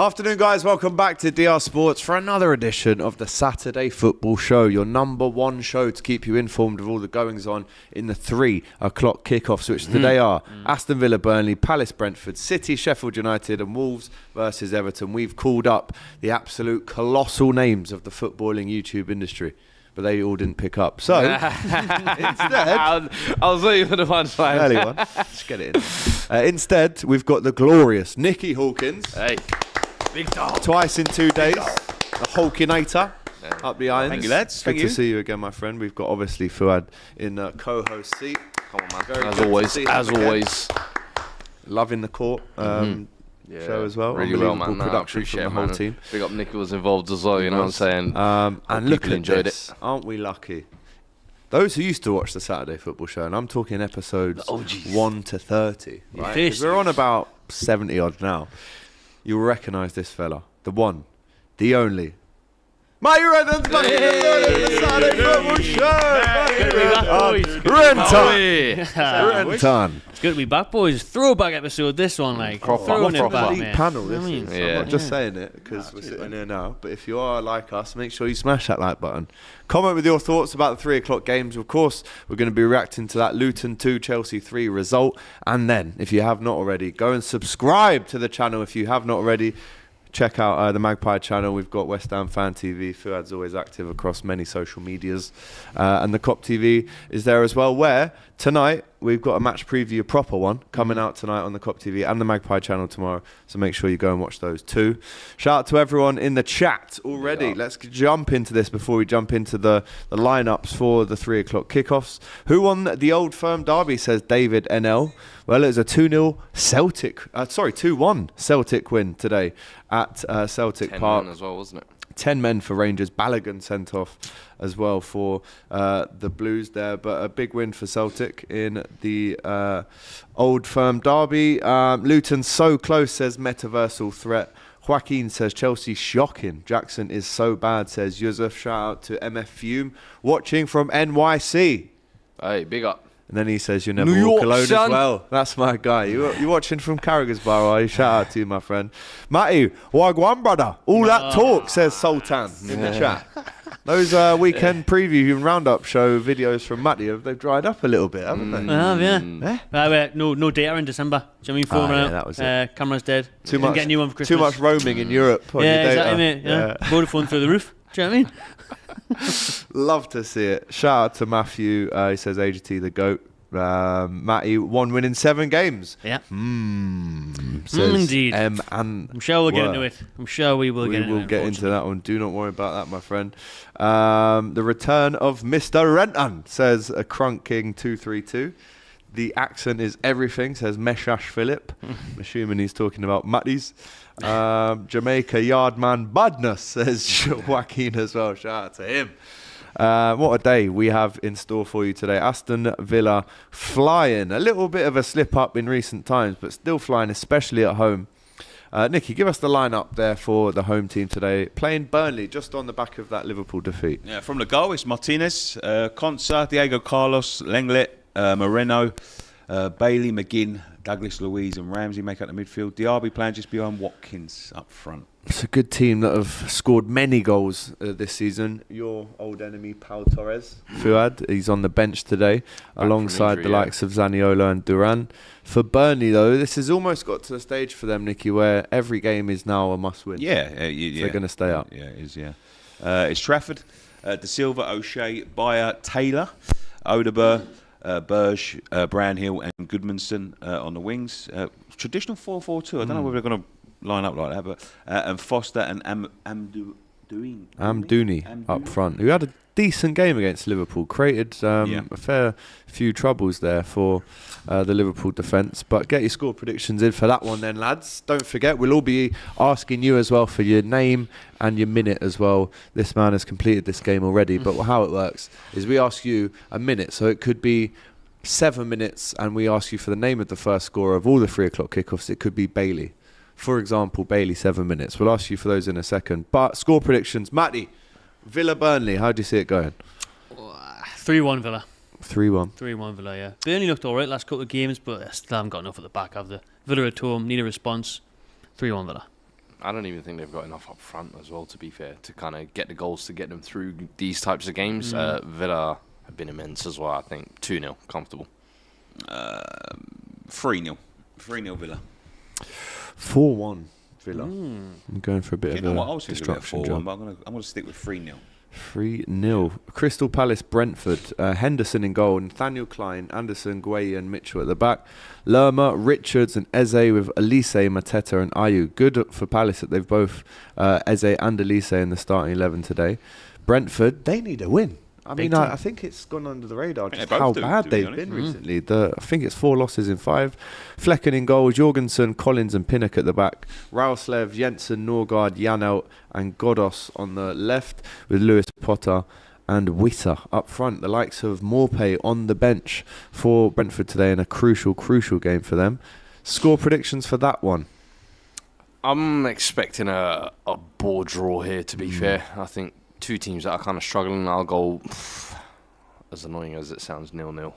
Afternoon, guys. Welcome back to DR Sports for another edition of the Saturday Football Show, your number one show to keep you informed of all the goings on in the 3 o'clock kickoffs, which today are Aston Villa, Burnley, Palace, Brentford, City, Sheffield United and Wolves versus Everton. We've called up the absolute colossal names of the footballing YouTube industry, but they all didn't pick up. So, instead... I was waiting for the punchline. Early one. Just get it in. Instead, we've got the glorious Nicky Hawkins. Hey. Big dog. Twice in 2 days. The Hawkinator up the irons. Thank you, lads. Good to see you again, my friend. We've got, obviously, Fuad in co-host seat. Come on, man. As always. Loving the court show as well. Really well, man. Production from the whole team. Big up Nicky was involved as well, you know what I'm saying? And look at this. Aren't we lucky? Those who used to watch the Saturday Football Show, and I'm talking episodes 1 to 30, right? 'Cause we're on about 70 odd now. You'll recognise this fella, the one, the only. Matty Redden's back in the Saturday Football Show. Renton. It's good to be back, boys. Throwback episode, this one, like. Proper panel, this is. Yeah. I'm not just saying it because we're sitting here now, but if you are like us, make sure you smash that like button. Comment with your thoughts about the 3 o'clock games. Of course, we're going to be reacting to that Luton 2, Chelsea 3 result. And then, if you have not already, go and subscribe to the channel if you have not already. Check out the Magpie channel. We've got West Ham Fan TV. Fuad's always active across many social medias. And the Cop TV is there as well, where tonight we've got a match preview, a proper one, coming out tonight on the Cop TV and the Magpie channel tomorrow. So make sure you go and watch those too. Shout out to everyone in the chat already. Yeah. Let's jump into this before we jump into the lineups for the 3 o'clock kickoffs. Who won the Old Firm derby, says David NL. Well, it was a 2-1 Celtic win today at Celtic Park. 10 men as well, wasn't it? 10 men for Rangers. Balogun sent off as well for the Blues there. But a big win for Celtic in the Old Firm derby. Luton so close, says Metaversal Threat. Joaquin says Chelsea shocking. Jackson is so bad, says Yusuf. Shout out to MF Fume watching from NYC. Hey, big up. And then he says, you never New walk York, alone son. as well. That's my guy. You watching from Carragher's Bar, are you? Shout out to you, my friend. Matty, wagwan, brother. All that talk, says Sultan in the chat. Those weekend preview and roundup show videos from Matty, they've dried up a little bit, haven't they? No data in December. Do you know what I mean? Phone out. That was it. Camera's dead. Too much, get a new one for Christmas. too much roaming in Europe. On your data. Exactly, mate. Yeah. Vodafone through the roof. Do you know what I mean? Love to see it. Shout out to Matthew. He says AGT the GOAT. Matty, 1 win in 7 games. Yeah. Says indeed. And I'm sure we'll get into it. I'm sure we will get into it. We will get into that one. Do not worry about that, my friend. The return of Mr. Renton, says a Crunk King 232. The accent is everything, says Meshash Philip. I'm assuming he's talking about Matty's. Jamaica Yardman Badness, says Joaquin as well. Shout out to him. What a day we have in store for you today. Aston Villa flying. A little bit of a slip up in recent times, but still flying, especially at home. Nicky, give us the lineup there for the home team today. Playing Burnley just on the back of that Liverpool defeat. Yeah, from the goal, it's Martinez, Consa, Diego Carlos, Lenglet, Moreno, Bailey, McGinn, Douglas, Luiz and Ramsey make up the midfield. Diaby playing just behind Watkins up front. It's a good team that have scored many goals this season. Your old enemy, Pau Torres, Fuad, he's on the bench today, alongside the likes of Zaniolo and Duran. For Burnley, though, this has almost got to the stage for them, Nicky, where every game is now a must-win. Yeah. So they're going to stay up. Yeah, it is, yeah. It's Trafford, De Silva, O'Shea, Bayer, Taylor, Odeber, Burge, Brownhill and Goodmanson on the wings. Traditional 4-4-2. I don't know whether they're going to line up like that, but and Foster and Amdouni up front, who had a decent game against Liverpool, created a fair few troubles there for the Liverpool defence. But get your score predictions in for that one then, lads. Don't forget, we'll all be asking you as well for your name and your minute as well. This man has completed this game already, but how it works is we ask you a minute, so it could be 7 minutes, and we ask you for the name of the first scorer of all the 3 o'clock kickoffs. It could be Bailey. For example, Bailey, 7 minutes. We'll ask you for those in a second. But score predictions. Matty, Villa Burnley, how do you see it going? 3-1 Villa. 3-1. 3-1 Villa, yeah. Burnley looked all right last couple of games, but I still haven't got enough at the back of the Villa at home, need a response. 3-1 Villa. I don't even think they've got enough up front as well, to be fair, to kind of get the goals to get them through these types of games. Villa have been immense as well, I think. 2-0, comfortable. 3-0. 3-0 Villa. 4-1 Villa. I'm going for a bit You know of what? I a was thinking about destruction 4-1, job. but I'm going to stick with 3-0. 3-0. Crystal Palace, Brentford. Henderson in goal. Nathaniel Klein, Anderson, Gueye and Mitchell at the back. Lerma, Richards and Eze with Elise, Mateta and Ayew. Good for Palace that they've both Eze and Elise in the starting 11 today. Brentford, they need a win. I mean, I think it's gone under the radar just how bad they've been recently. I think it's 4 losses in 5. Flecken in goal, Jorgensen, Collins and Pinnock at the back. Rauslev, Jensen, Norgard, Janelt and Godos on the left with Lewis Potter and Witter up front. The likes of Morpay on the bench for Brentford today in a crucial game for them. Score predictions for that one? I'm expecting a bore draw here, to be fair. I think 2 teams that are kind of struggling. I'll go, as annoying as it sounds, 0-0.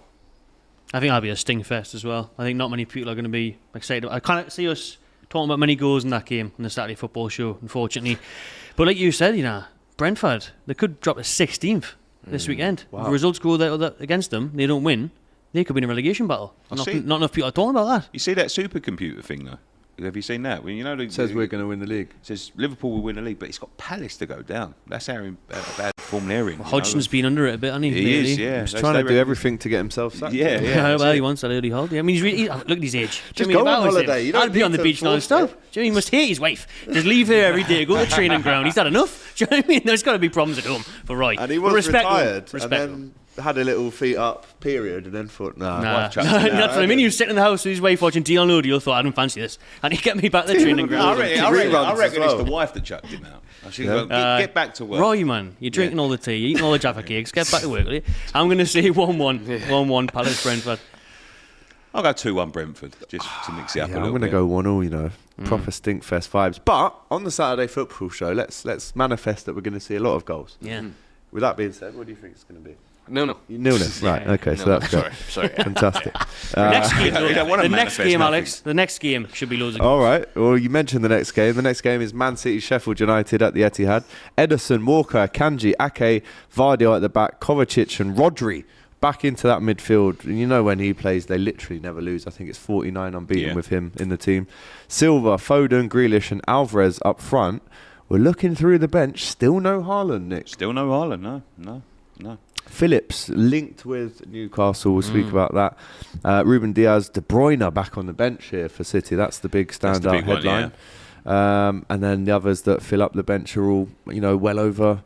I think that'll be a sting fest as well. I think not many people are going to be excited. I can't see us talking about many goals in that game on the Saturday football show, unfortunately. But like you said, Brentford, they could drop to 16th this weekend. Wow. If the results go against them, they don't win, they could be in a relegation battle. Not enough people are talking about that. You see that supercomputer thing, though? Have you seen that? Well, It says we're going to win the league. It says Liverpool will win the league, but it's got Palace to go down. That's how bad form they're in. Hodgson's been under it a bit, hasn't he? He is, yeah. He's trying to do everything to get himself sacked. Yeah. Well, he wants that early holiday. I mean, look at his age. Just go on holiday. You don't I'd be on the need to beach force non-stop. it. He must hate his wife. Just leave her every day, go to the training ground. He's had enough. Do you know what I mean? There's got to be problems at home for Roy. And he was retired and then had a little feet up period and then thought, That's what I mean. He was sitting in the house with his wife watching Dion O'Deal, thought, I don't fancy this. And he get me back to the training ground. I reckon it's the wife that chucked him out. I should go, get back to work. Roy, man, you're drinking all the tea, you're eating all the Jaffa cakes, get back to work, will you? I'm going to say 1-1. 1-1 Palace Brentford. I'll go 2-1 Brentford, just to mix it up a little I'm going to bit. go 1-1, proper stinkfest vibes. But on the Saturday football show, let's manifest that we're going to see a lot of goals. Yeah. With that being said, what do you think it's going to be? 0-0. 0-0. Right, okay, so that's good. Sorry. Fantastic. Next game, we don't wanna the next manifest game, nothing. Alex. The next game should be loads of goals. All right. Well, you mentioned the next game. The next game is Man City, Sheffield United at the Etihad. Ederson, Walker, Kanji, Ake, Vardy at the back, Kovacic and Rodri back into that midfield. And you know when he plays, they literally never lose. I think it's 49 unbeaten with him in the team. Silva, Foden, Grealish and Alvarez up front. We're looking through the bench. Still no Haaland, Nick. Still no Haaland, no. Phillips linked with Newcastle. We'll speak about that. Ruben Diaz, De Bruyne back on the bench here for City. That's the big standout headline. And then the others that fill up the bench are all, well over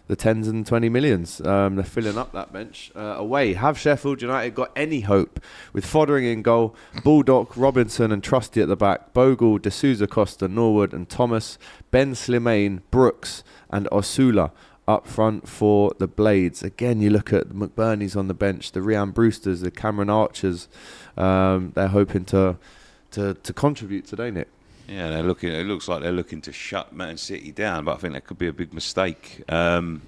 the 10s and 20 millions. They're filling up that bench. Away, have Sheffield United got any hope? With Foddering in goal, Baldock, Robinson and Trusty at the back, Bogle, D'Souza, Costa, Norwood and Thomas, Ben Slimane, Brooks and Osula up front for the Blades. Again, you look at the McBurney's on the bench, the Rhian Brewsters, the Cameron Archers. They're hoping to contribute today, Nick. Yeah, they're looking. It looks like they're looking to shut Man City down, but I think that could be a big mistake. I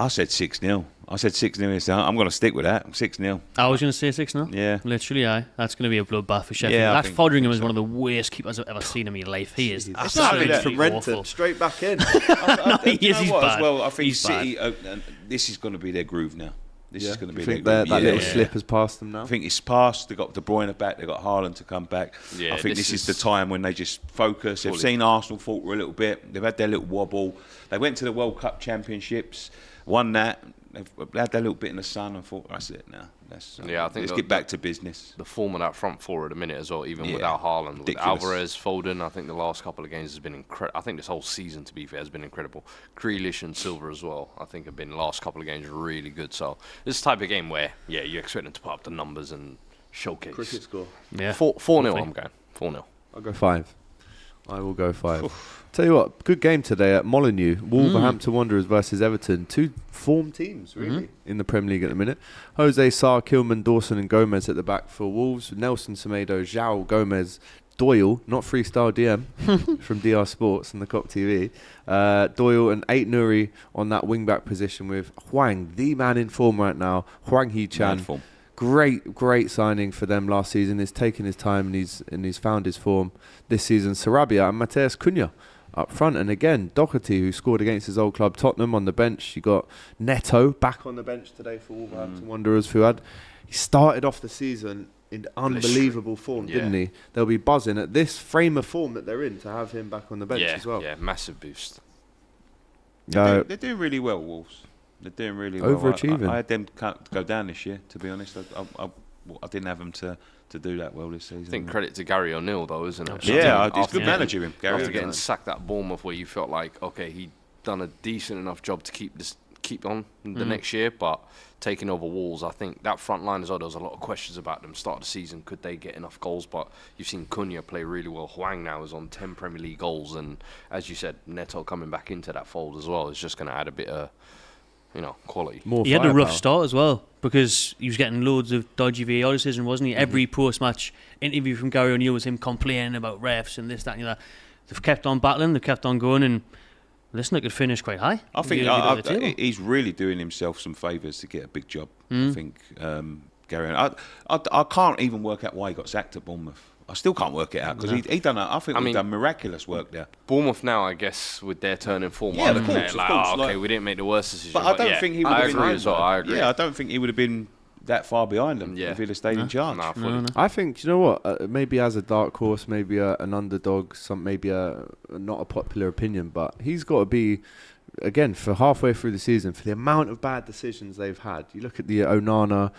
said 6-0. I said 6-0. I'm going to stick with that. 6-0. I was going to say 6-0. Yeah. Literally, aye. That's going to be a bloodbath for Sheffield. Yeah, that Fodderingham is one of the worst keepers I've ever seen in my life. He is absolutely from Renton, awful. straight back in. He's bad. Well, I think He's City. This is going to be their groove now. This is going to be their think groove. that little slip has passed them now. I think it's past. They've got De Bruyne back. They've got Haaland to come back. Yeah, I think this is the time when they just focus. They've seen Arsenal falter a little bit. They've had their little wobble. They went to the World Cup Championships, won that. They've had their little bit in the sun and thought, that's it now. I think let's get back to business. The form of that front four at the minute as well, even Yeah. without Haaland, with Ridiculous. Alvarez, Foden. I think the last couple of games has been incredible. I think this whole season, to be fair, has been incredible. Grealish and Silva as well, I think have been the last couple of games really good. So this is the type of game where, you expect them to put up the numbers and showcase. Cricket score. Yeah. 4-0, I'm going. 4-0. I'll go 5. I will go 5. Tell you what, good game today at Molineux. Wolverhampton Wanderers versus Everton. 2 form teams, really, in the Premier League at the minute. Jose Sarr, Kilman, Dawson and Gomez at the back for Wolves. Nelson Semedo, Zhao, Gomez, Doyle, not freestyle DM, from DR Sports and the Cop TV. Doyle and 8 Nuri on that wing-back position with Huang, the man in form right now. Huang Hee-chan. Mad form. great signing for them last season. He's taken his time and he's found his form this season. Sarabia and Mateus Cunha up front, and again Doherty, who scored against his old club Tottenham, on the bench. You got Neto back on the bench today for Wolverhampton Wanderers. Fuad, he started off the season in unbelievable form, didn't he? They'll be buzzing at this frame of form that they're in to have him back on the bench as well. Yeah, massive boost. They're doing really well, Wolves. They're doing really well. Overachieving. I had them go down this year, to be honest. I didn't have them to do that well this season. I think credit to Gary O'Neill, though, isn't it? Yeah, he's good manager, him. Gary After O'Neill. getting sacked at Bournemouth, where you felt like, okay, he'd done a decent enough job to keep on the next year, but taking over Wolves, I think that front line as well, there was a lot of questions about them start of the season. Could they get enough goals? But you've seen Cunha play really well. Huang now is on 10 Premier League goals, and as you said, Neto coming back into that fold as well is just going to add a bit of quality. He had a rough start as well because he was getting loads of dodgy VAR decisions, wasn't he? Every post-match interview from Gary O'Neill was him complaining about refs and this, that, and the other. They've kept on battling, they've kept on going, and listen, they could finish quite high. I think he's really doing himself some favours to get a big job. I think Gary. I can't even work out why he got sacked at Bournemouth. I still can't work it out because he done. I think we've done miraculous work there. Bournemouth now, I guess, with their turning form, of course, okay, we didn't make the worst decision. But I don't think he would have been. I agree. Yeah, I don't think he would have been that far behind them if he'd have stayed in charge. I think, you know what, maybe as a dark horse, maybe an underdog, maybe not a popular opinion, but he's got to be, again, for halfway through the season, for the amount of bad decisions they've had. You look at the Onana,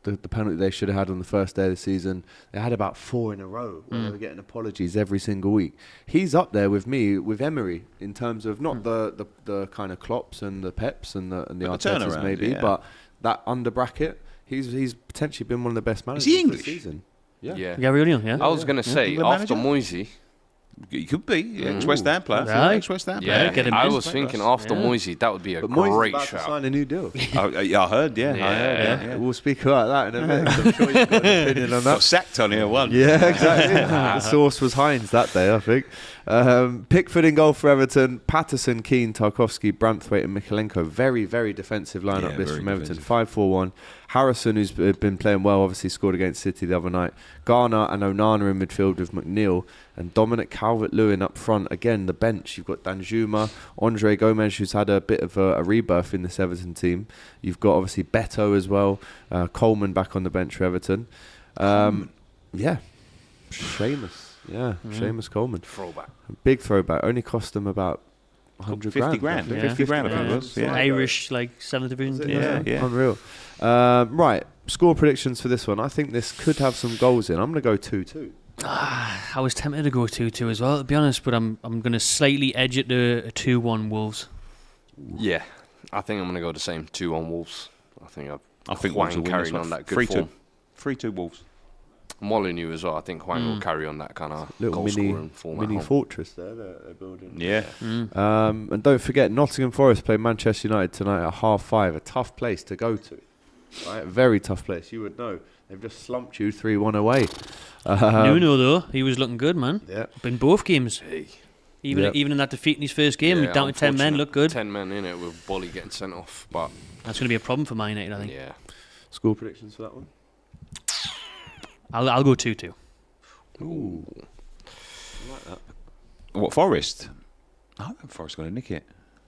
the penalty they should have had on the first day of the season. They had about 4 in a row where they were getting apologies every single week. He's up there with me, with Emery, in terms of not the kind of Klopps and the Peps and the Artetas maybe, but that under bracket, he's potentially been one of the best managers Is he English? this season. Yeah. Gary O'Neill, yeah. I was going to say, after Moyes, He could be ex-West Ham player. Right. Ex-West Ham yeah, player. I was thinking after Moyes, that would be a But Moyes is great about shout. to sign a new deal. I heard, yeah. Yeah. We'll speak about that in a minute. I'm sure you've got an opinion on Got that. sacked on here one. Yeah, exactly. The source was Hines that day, I think. Pickford in goal for Everton. Patterson, Keane, Tarkowski, Branthwaite and Mikalenko. Very, very defensive lineup this from Everton. 5-4-1. Harrison, who's been playing well, obviously scored against City the other night. Garner and Onana in midfield with McNeil. And Dominic Calvert-Lewin up front. Again, the bench. You've got Danjuma, Andre Gomes, who's had a bit of a rebirth in this Everton team. You've got, obviously, Beto as well. Coleman back on the bench for Everton. Yeah. Seamus. Yeah, Seamus Coleman. Throwback. Big throwback. Only cost them about 100 50 grand. Yeah. 50 grand, I think it was. Yeah. Irish, like 7th division. Yeah. Unreal. Right, score predictions for this one. I think this could have some goals in. I'm going to go 2-2. I was tempted to go 2-2 as well, to be honest, but I'm going to slightly edge it to a 2-1 Wolves. Yeah, I think I'm going to go the same 2-1 Wolves. I think Wolves will Huang win carrying this one. on that good form. 3-2 Wolves. Molyneux as well. I think Huang will carry on that kind of Little goal scoring form. mini fortress there they're building. Yeah. And don't forget, Nottingham Forest play Manchester United tonight at 5:30. A tough place to go to. Right, a very tough place. You would know. They've just slumped you 3-1 away. Nuno though, he was looking good, man. Yeah. In both games. Hey. Even in that defeat in his first game, down to 10 men, looked good. 10 men in it with Bolly getting sent off, but That's going to be a problem for Man United, I think. yeah. Score predictions for that one? I'll go 2-2. Ooh. I like that. What, Forest? I think Forest going to nick it.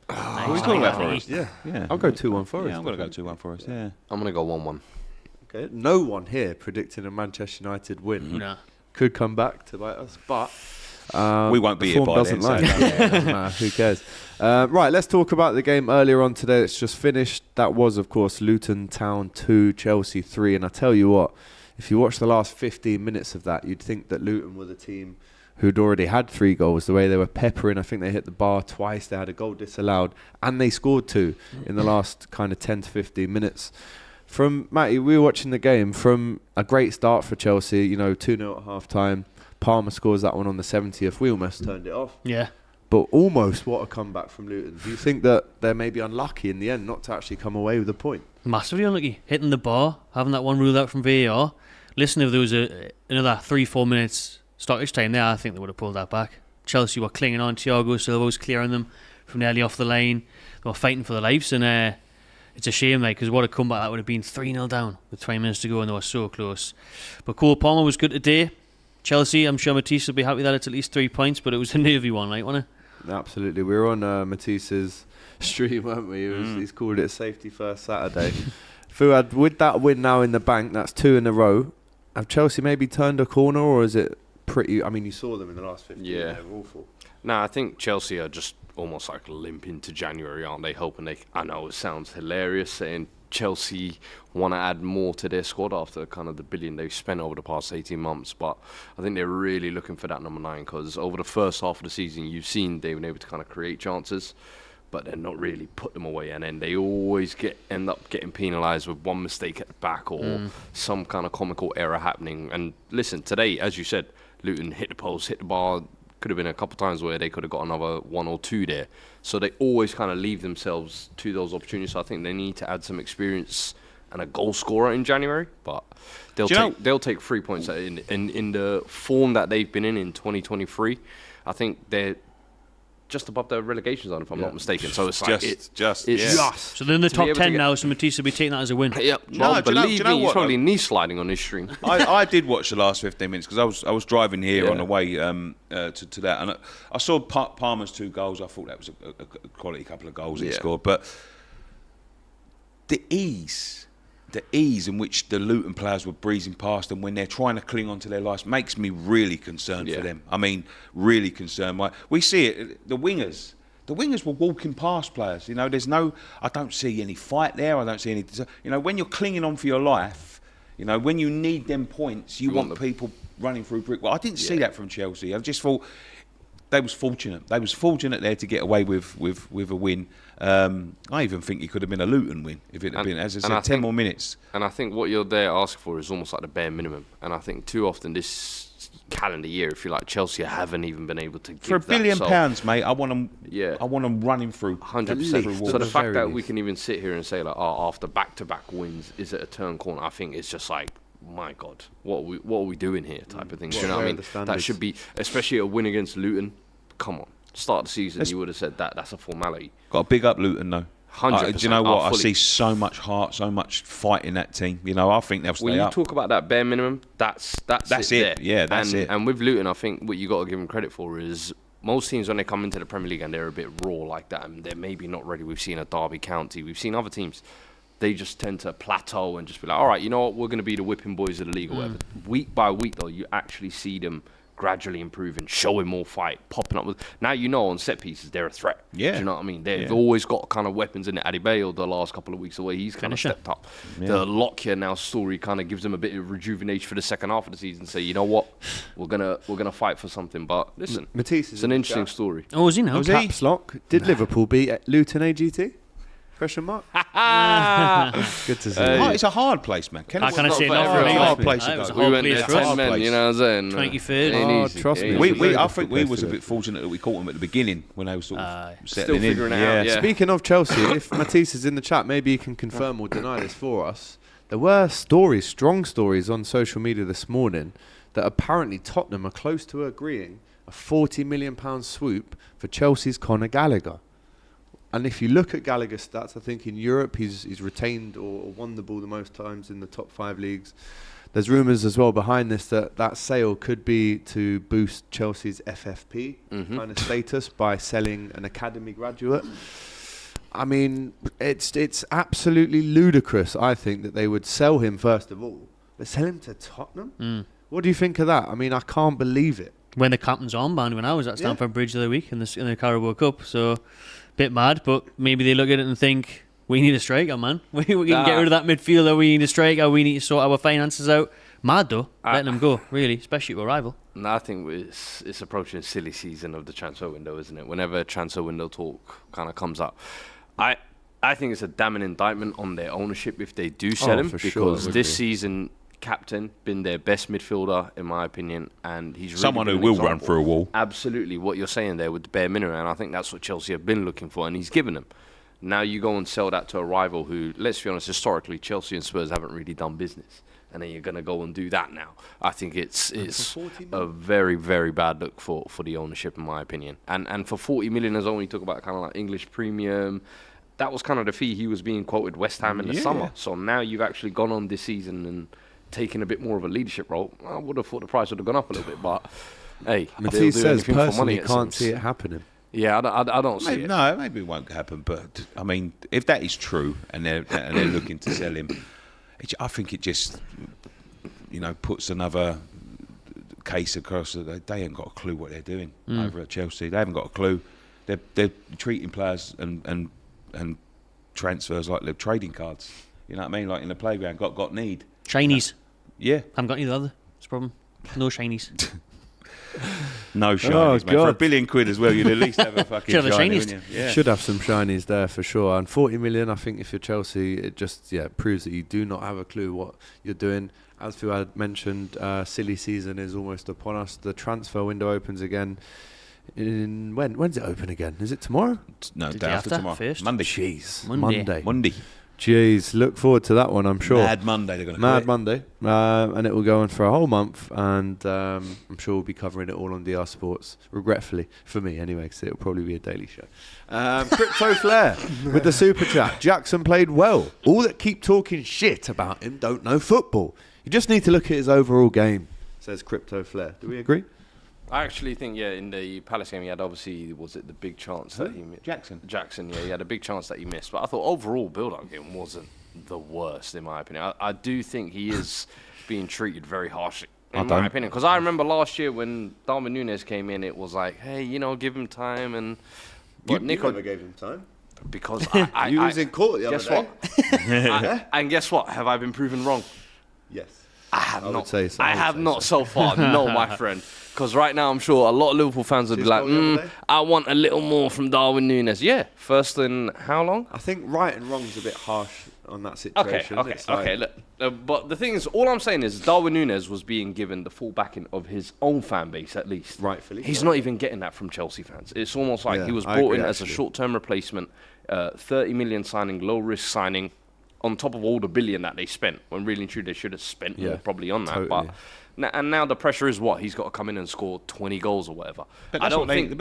Nice. What are we talking about, Forest? Yeah. I'll go 2-1 Forest. Yeah, I'm going to go 2-1 Forest, yeah. I'm going to go 1-1. Okay. No one here predicting a Manchester United win. Nah. Could come back to bite us, but We won't be the here form by doesn't then, lie. so- Doesn't matter, who cares? Right, let's talk about the game earlier on today. It's just finished. That was, of course, Luton Town 2, Chelsea 3. And I tell you what, if you watch the last 15 minutes of that, you'd think that Luton were the team who'd already had 3 goals. The way they were peppering, I think they hit the bar twice. They had a goal disallowed, and they scored 2 in the last kind of 10 to 15 minutes. From Matty, we were watching the game from a great start for Chelsea. 2-0 at half time. Palmer scores that one on the 70th. We almost turned it off. Yeah. But almost, what a comeback from Luton. Do you think that they're maybe unlucky in the end not to actually come away with a point? Massively unlucky. Hitting the bar, having that one ruled out from VAR. Listen, if there was another 3-4 minutes stoppage time there, I think they would have pulled that back. Chelsea were clinging on. Thiago Silva was clearing them from nearly off the line. They were fighting for their lives, and it's a shame, like, because what a comeback that would have been. 3-0 down with 20 minutes to go, and they were so close. But Cole Palmer was good today. Chelsea, I'm sure Matisse will be happy that it's at least 3 points, but it was a nervy one, like, wasn't it? Absolutely. We were on Matisse's stream, weren't we? He's called it Safety First Saturday. Fuad, with that win now in the bank, that's 2 in a row. Have Chelsea maybe turned a corner, or is it pretty... I mean, you saw them in the last 15. Yeah. They were awful. Nah, I think Chelsea are just almost like limp into January, aren't they? Hoping they... I know it sounds hilarious saying Chelsea want to add more to their squad after kind of the billion they've spent over the past 18 months. But I think they're really looking for that number 9, because over the first half of the season, you've seen they've been able to kind of create chances, but then not really put them away. And then they always end up getting penalised with one mistake at the back or some kind of comical error happening. And listen, today, as you said, Luton hit the post, hit the bar. Could have been a couple of times where they could have got another 1 or 2 there. So they always kind of leave themselves to those opportunities. So I think they need to add some experience and a goal scorer in January. But they'll take 3 points in the form that they've been in 2023. I think they're just above the relegation zone, if I'm not mistaken. So it's like it's just. So they're in the top 10 now, so Matisse will be taking that as a win. Yep. Well, believe me, he's probably knee sliding on this stream. I did watch the last 15 minutes because I was driving here on the way to that, and I saw Palmer's 2 goals. I thought that was a quality couple of goals he scored, but the ease in which the Luton players were breezing past them when they're trying to cling on to their lives makes me really concerned for them. I mean, really concerned. We see it. The wingers were walking past players. You know, I don't see any fight there. I don't see any. You know, when you're clinging on for your life, you know, when you need them points, you want people running through brick. Well, I didn't see that from Chelsea. I just thought they was fortunate. They was fortunate there to get away with a win. I even think it could have been a Luton win if it had been, as I said, 10 more minutes. And I think what you're there asking for is almost like the bare minimum. And I think too often this calendar year, if you like, Chelsea haven't even been able to give for £1 billion, mate. I want them. Yeah, I want them running through 100%. So the fact that we can even sit here and say like, after back-to-back wins, is it a turn corner? I think it's just like, my God, what are we doing here? Type of thing. Do you know what I mean? That should be, especially a win against Luton. Come on, start the season, you would have said that's a formality. Got to big up Luton though. 100%. Do you know what? I see so much heart, so much fight in that team. You know, I think they'll stay up. When you talk about that bare minimum, that's it. There. Yeah, that's it. And with Luton, I think what you got to give them credit for is most teams when they come into the Premier League and they're a bit raw like that, and they're maybe not ready. We've seen a Derby County, we've seen other teams. They just tend to plateau and just be like, all right, you know what? We're going to be the whipping boys of the league or whatever. Week by week, though, you actually see them gradually improving, showing more fight, popping up with. Now you know on set pieces they're a threat. Yeah, do you know what I mean? They've always got kind of weapons in it. Adebayo the last couple of weeks away, he's kind of stepped up. Yeah. The Lockyer now story kind of gives them a bit of rejuvenation for the second half of the season. Say, you know what, we're gonna fight for something. But listen, Matisse it's an interesting story. Oh, is he now? Caps lock. Did Liverpool beat Luton AGT? Question mark. Good to see. It's a hard place, man. I kind of say not for a hard place to go. We went there 10 men, you know what I'm saying? 23rd. Trust me. I think we was a bit fortunate that we caught them at the beginning when they were sort of settling still figuring it out. Yeah. Speaking of Chelsea, if Matisse is in the chat, maybe he can confirm or deny this for us. There were strong stories on social media this morning that apparently Tottenham are close to agreeing a £40 million swoop for Chelsea's Conor Gallagher. And if you look at Gallagher's stats, I think in Europe he's retained or won the ball the most times in the top 5 leagues. There's rumours as well behind this that sale could be to boost Chelsea's FFP kind of status by selling an academy graduate. I mean, it's absolutely ludicrous, I think, that they would sell him first of all. But sell him to Tottenham? What do you think of that? I mean, I can't believe it. When the captain's armband when I was at Stamford Bridge the other week in the Carabao Cup, so bit mad, but maybe they look at it and think, we need a striker, man. We can get rid of that midfielder, we need a striker, we need to sort our finances out. Mad though, letting them go, really, especially to a rival. No, I think it's approaching a silly season of the transfer window, isn't it? Whenever transfer window talk kind of comes up. I think it's a damning indictment on their ownership if they do sell him, because this season, captain, been their best midfielder in my opinion, and he's really someone who will run through a wall. Absolutely, what you're saying there with the bare minimum, and I think that's what Chelsea have been looking for, and he's given them. Now you go and sell that to a rival who, let's be honest, historically Chelsea and Spurs haven't really done business, and then you're going to go and do that now. I think it's a very, very bad look for the ownership in my opinion, and for 40 million, as only talk about kind of like English premium. that was kind of the fee he was being quoted West Ham in the summer. So now you've actually gone on this season and taken a bit more of a leadership role. I would have thought the price would have gone up a little bit, but hey, Matisse says for money. personally can't see it happening. Yeah, I don't see it. No, maybe it won't happen. But I mean, if that is true, and they're looking to sell him, I think it just, puts another case across. They ain't got a clue what they're doing over at Chelsea. They haven't got a clue. They're treating players and transfers like they're trading cards. You know what I mean? Like in the playground, got need. Shinies. Yeah. Haven't got any other. That's the problem. No shinies. No shinies, mate. For £1 billion as well, you'd at least have a fucking Should have shiny, shinies. wouldn't you? Yeah. Should have some shinies there for sure. And 40 million, I think if you're Chelsea, it just proves that you do not have a clue what you're doing. As Fuad mentioned, silly season is almost upon us. The transfer window opens again. When's it open again? Is it tomorrow? No, Did day you after have to tomorrow. first? Monday. Jeez. Monday. Monday. Jeez, look forward to that one, I'm sure. Mad Monday, they're going to Mad Monday. And it will go on for a whole month. And I'm sure we'll be covering it all on DR Sports. Regretfully, for me anyway, because it will probably be a daily show. Crypto Flair with the super chat. Jackson played well. All that keep talking shit about him don't know football. You just need to look at his overall game, says Crypto Flair. Do we agree? I actually think, in the Palace game, he had obviously, was it the big chance that he missed? Jackson, he had a big chance that he missed. But I thought overall build-up game wasn't the worst, in my opinion. I do think he is being treated very harshly, in my opinion. Because I remember last year when Darwin Núñez came in, it was like, hey, give him time. But Nico never gave him time. Because you was in court the other day. What? And guess what? Have I been proven wrong? Yes. I have not. Would say so. I have not so far. No, my friend. Because right now, I'm sure a lot of Liverpool fans would be like, I want a little more from Darwin Núñez. Yeah, first in how long? I think right and wrong is a bit harsh on that situation. Okay. Look, but the thing is, all I'm saying is Darwin Núñez was being given the full backing of his own fan base, at least. Rightfully. He's not even getting that from Chelsea fans. It's almost like he was I brought agree, in as a actually. short-term replacement, 30 million signing, low-risk signing, on top of all the billion that they spent, when really and truly they should have spent more probably on that. Totally. But and now the pressure is what? He's got to come in and score 20 goals or whatever. But that's what they need.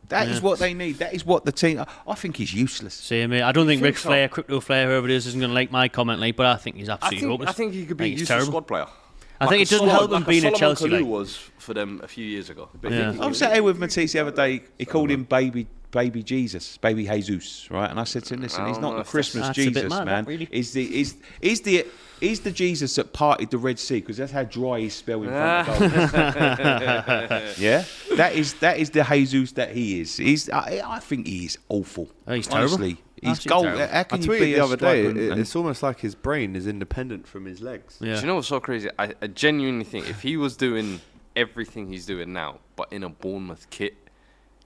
That is what they need. That is what the team... I think he's useless. Same, mate. I don't think Ric Flair, Crypto Flair, whoever it is, isn't going to like my comment, but I think he's absolutely hopeless. I think he could be a useful terrible. squad player. I think it doesn't help him being a Chelsea. Like was for them a few years ago. I was sat here with Matisse the other day. He called him baby Jesus, baby Jesus, right? And I said to him, listen, he's not the Christmas that's a bit Jesus, mad, man. really. He's the Jesus that parted the Red Sea, because that's how dry his spell in front of goals. Yeah, that is the Jesus that he is. I think he is awful. Oh, he's honestly. terrible. He's goal. Terrible. How I can you tweeted be the other day, and it's almost like his brain is independent from his legs. Yeah. Do you know what's so crazy? I genuinely think if he was doing everything he's doing now, but in a Bournemouth kit,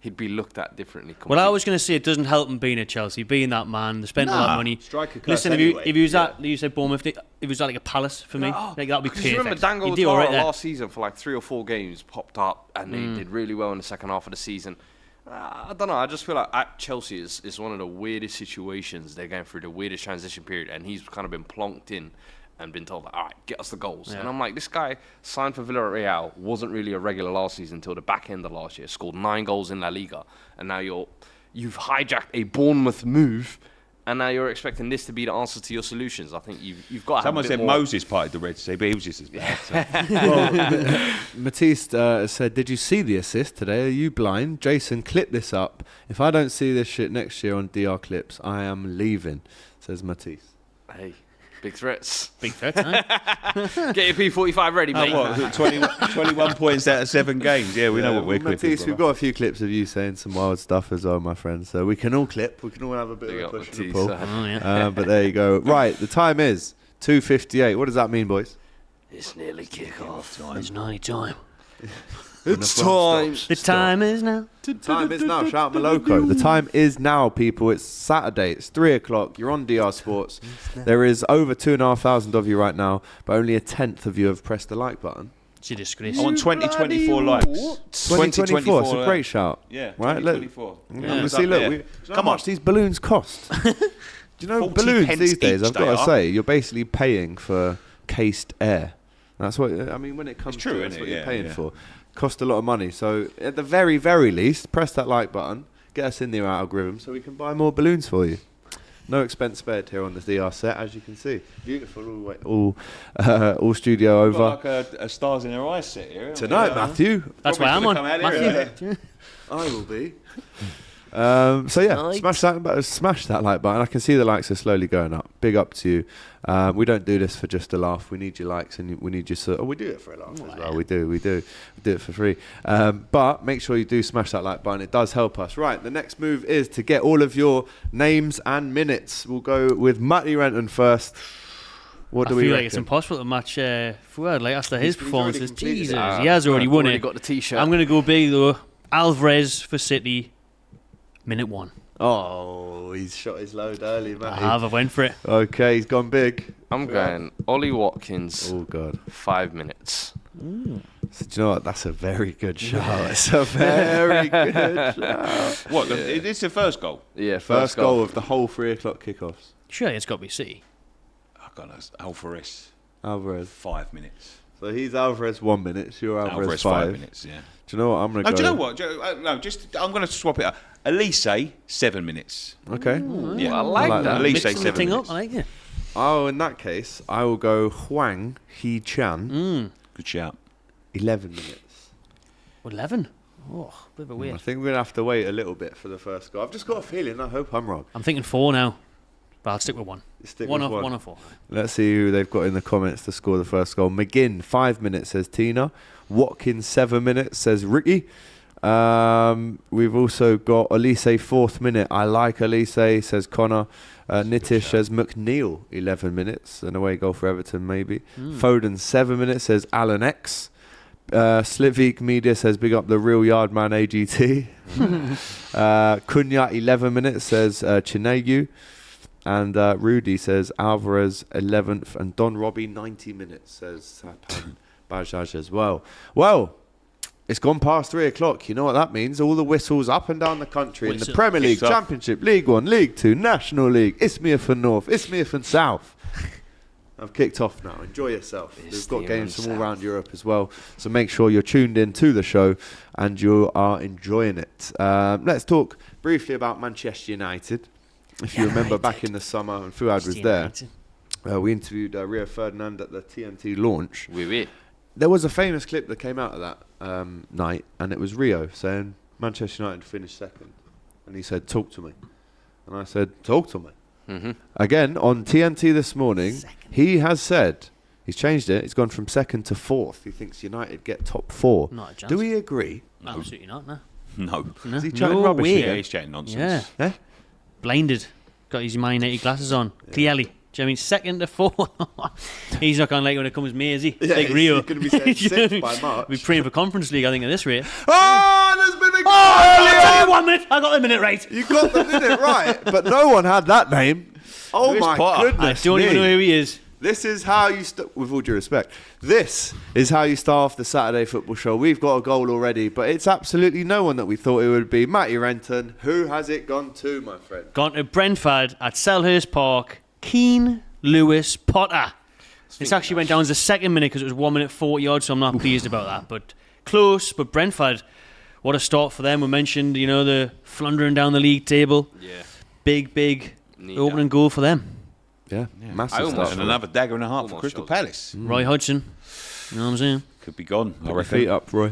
he'd be looked at differently. Well, I was going to say it doesn't help him being at Chelsea, being that man. They spent a lot of money. Striker curse Listen, anyway. if he was at, you said Bournemouth, if he was at like a Palace for me, like that would be perfect. You remember Dango He'd do all right there. last season for like 3 or 4 games, popped up, and he did really well in the second half of the season. I don't know. I just feel like at Chelsea is one of the weirdest situations. They're going through the weirdest transition period, and he's kind of been plonked in and been told, all right, get us the goals. Yeah. And I'm like, this guy signed for Villarreal, wasn't really a regular last season until the back end of last year, scored 9 goals in La Liga, and now you've hijacked a Bournemouth move, and now you're expecting this to be the answer to your solutions. I think you've got to someone have a bit said more. Moses parted the Red Sea, but he was just as bad. So. Well, Matisse said, did you see the assist today? Are you blind? Jason, clip this up. If I don't see this shit next year on DR Clips, I am leaving, says Matisse. Hey, big threats. Big threat, huh? Get your P45 ready, mate. What? 21 points out of 7 games. Yeah, we know what we're clipping. Matisse, we've got a few clips of you saying some wild stuff as well, my friend. So we can all clip. We can all have a bit of a push and a pull. Oh, yeah. But there you go. Right, the time is 2:58. What does that mean, boys? It's nearly kick-off. It's night time. It's time. The time is now. Time is now. Shout out Maloko. The time is now, people. It's Saturday. It's 3 o'clock. You're on DR Sports. There is over 2,500 of you right now, but only a tenth of you have pressed the like button. It's a disgrace. I want 2024 likes. 2024. It's a great shout. Yeah, Right? Look, 2024. yeah. See, look. How much these balloons cost? Do you know 40 balloons pence these days? each I've they got to are. say, you're basically paying for cased air. That's what I mean. When it comes true, to that's isn't what it? you're Yeah, paying yeah. for. Cost a lot of money. So at the very, very least, press that like button. get us in the algorithm so we can buy more balloons for you. No expense spared here on the DR set, as you can see. Beautiful, all studio over. Got like a stars in their eyes set here. Tonight, Matthew. That's why I'm on. Matthew. I will be. So yeah, Nice. smash that like button. I can see the likes are slowly going up. Big up to you. We don't do this for just a laugh. We need your likes and we need your we do it for a laugh as well. We do it for free. But make sure you do smash that like button. It does help us. Right, the next move is to get all of your names and minutes. We'll go with Matty Renton first. What do we feel reckon? like it's impossible to match Fuad like after his He's performances. already completed Jesus, it. he has already won it. Got the T-shirt. I'm going to go big though. Alvarez for City, minute 1. Oh, he's shot his load early, Matty. I went for it. Okay, he's gone big. I'm going Ollie Watkins. Oh God. 5 minutes. So, do you know what? That's a very good shot. It's a very good shot. What? It's the first goal. Yeah, First goal of the whole 3 o'clock kickoffs. Surely it's got to be City. I got N.Forest. Alvarez. 5 minutes. So he's Alvarez 1 minute. You're Alvarez, 5 5 minutes. Yeah. Do you know what? I'm gonna go. Do you know what? I'm going to swap it up. Elise, 7 minutes. Okay. Yeah, I like that. Elise, Mixing the 7 thing minutes. up, I like it. Oh, in that case, I will go Huang He Chan. Good shout. 11 minutes. 11. Oh, bit of a I weird. think we're gonna have to wait a little bit for the first goal. I've just got a feeling. I hope I'm wrong. I'm thinking 4 now, but I'll stick with 1. Stick One with off, 1 or 4. Let's see who they've got in the comments to score the first goal. McGinn, 5 minutes, says Tina. Watkins, 7 minutes, says Ricky. We've also got Elise, 4th minute. I like Elise, says Connor. Nitish says McNeil, 11 minutes. An away goal for Everton, maybe. Foden, 7 minutes, says Alan X. Slivik Media says big up the real yard man AGT. Cunha, 11 minutes, says Chinegu. And Rudy says Alvarez 11th, and Don Robbie 90 minutes, says Sapan Bajaj as well. Well, it's gone past 3 o'clock. You know what that means? All the whistles up and down the country in the Whistle. Premier League, Kicks off. Championship, League 1, League 2, National League, Isthmian for North, Isthmian for South. I've kicked off now. Enjoy yourself. We've got games from all around Europe as well. So make sure you're tuned in to the show and you are enjoying it. Let's talk briefly about Manchester United. If you remember back in the summer when Fuad was there, we interviewed Rio Ferdinand at the TNT launch. Oui. There was a famous clip that came out of that night, and it was Rio saying Manchester United finished second. And he said, talk to me. And I said, talk to me. Mm-hmm. Again, on TNT this morning, he has said, he's changed it, he's gone from second to 4th. He thinks United get top 4. Not a chance. Do we agree? Absolutely not, no. No. No, Is he chatting no rubbish way. again? Yeah, he's chatting nonsense. Yeah. Eh? Blinded. Got his Man United glasses on. Clearly. Do you know what I mean? Second to 4th. He's not going to like when it comes May, is he? Yeah, Like he's Rio. going to be saying 6th by March. We're praying for Conference League, I think, at this rate. Oh, there's been a Oh, 1 minute. I got the minute right. You got the minute right, but no one had that name. Oh Lewis my Potter. I goodness don't even know me. who he is. This is how you with all due respect, this is how you start off the Saturday football show. We've got a goal already, but it's absolutely no one that we thought it would be. Matty Renton, who has it gone to, my friend? Gone to Brentford at Selhurst Park. Keane Lewis Potter. This actually went down as the second minute because it was 1 minute 40 odd, so I'm not pleased about that. But close, but Brentford, what a start for them. We mentioned, you know, the floundering down the league table. Yeah. Big Need opening goal for them. Yeah, I massive almost start. and another dagger and a half for Almost Crystal shot. Palace. Roy Hodgson. You know what I'm saying? Could be gone. I Put your reckon. feet up, Roy.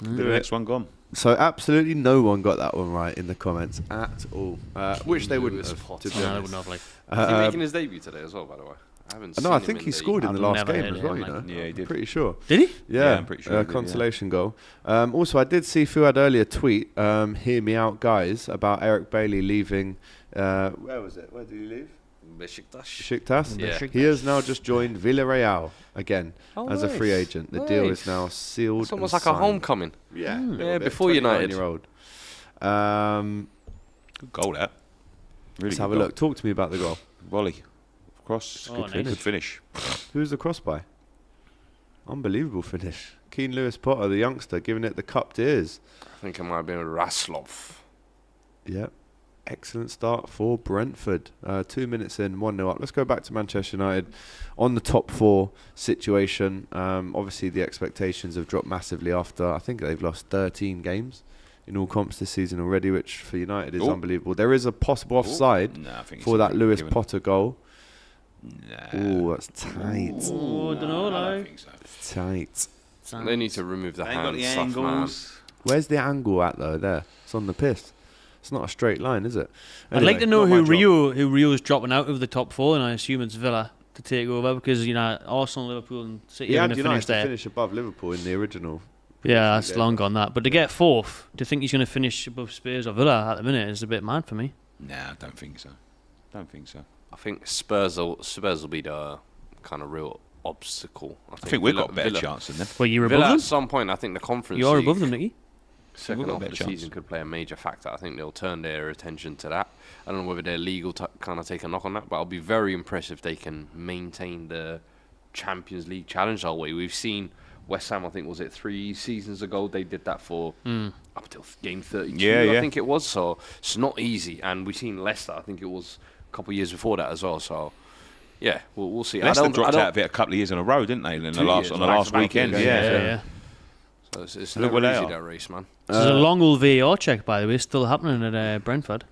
The next one gone. So absolutely no one got that one right in the comments at all, which they wouldn't Lewis have. Potter. To be No, they honest. wouldn't have like. Is he making his debut today as well, by the way? I haven't seen No, I him think in he the- scored in the I've last never game heard as of well, him, you know. like- Yeah, he did. Pretty sure. Did he? Yeah, I'm pretty sure he did, yeah. consolation goal. Also, I did see Fuad earlier tweet, hear me out, guys, about Eric Bailey leaving. Where was it? Where did he leave? Besiktas. Besiktas. Yeah. He has now just joined Villarreal again Oh, as a free nice. agent. The deal Nice. is now sealed. It's almost and like a signed. homecoming. Yeah, Yeah, before United. Year-old. Good goal, that. Really Let's good have a goal. look. Talk to me about the goal. Volley. Cross. Oh, Good nice. finish. Who's the cross by? Unbelievable finish. Keane Lewis Potter, the youngster, giving it the cupped ears. I think it might have been Raslov. Yep. Excellent start for Brentford. 2 minutes in, 1-0 up. Let's go back to Manchester United on the top 4 situation. Obviously, the expectations have dropped massively after, I think they've lost 13 games in all comps this season already, which for United is unbelievable. There is a possible offside for that Lewis Potter goal. Oh, that's tight. Oh, I don't know, I don't think so. Tight. They need to remove the They ain't got hand the stuff, man. angles. Where's the angle at though? There, it's on the piss. It's not a straight line, is it? I'd like to know not my who Rio's dropping out of the top 4, and I assume it's Villa to take over because Arsenal, Liverpool, and City Yeah, are going to United finish there. finish above Liverpool in the original. Yeah, that's long gone that. But to get 4th, do you think he's going to finish above Spurs or Villa at the minute? Is a bit mad for me. Nah, I don't think so. I think Spurs will be the kind of real obstacle. I think we've got a better chance than them. Well, you're above Villa them. at some point, I think the Conference You're League above them, Nicky. second We've got a half of better the chance. season could play a major factor. I think they'll turn their attention to that. I don't know whether their league will kind of take a knock on that, but I'll be very impressed if they can maintain the Champions League challenge that way. We've seen West Ham, I think, was it 3 seasons ago? They did that for up until game 32, I think it was. So it's not easy. And we've seen Leicester, I think it was a couple of years before that as well. So yeah, we'll see. Leicester dropped out of it a couple of years in a row, didn't they? On the last weekend, Yeah. So it's Look never where they easy, are. that race, man. There's a long old VAR check, by the way, still happening at Brentford,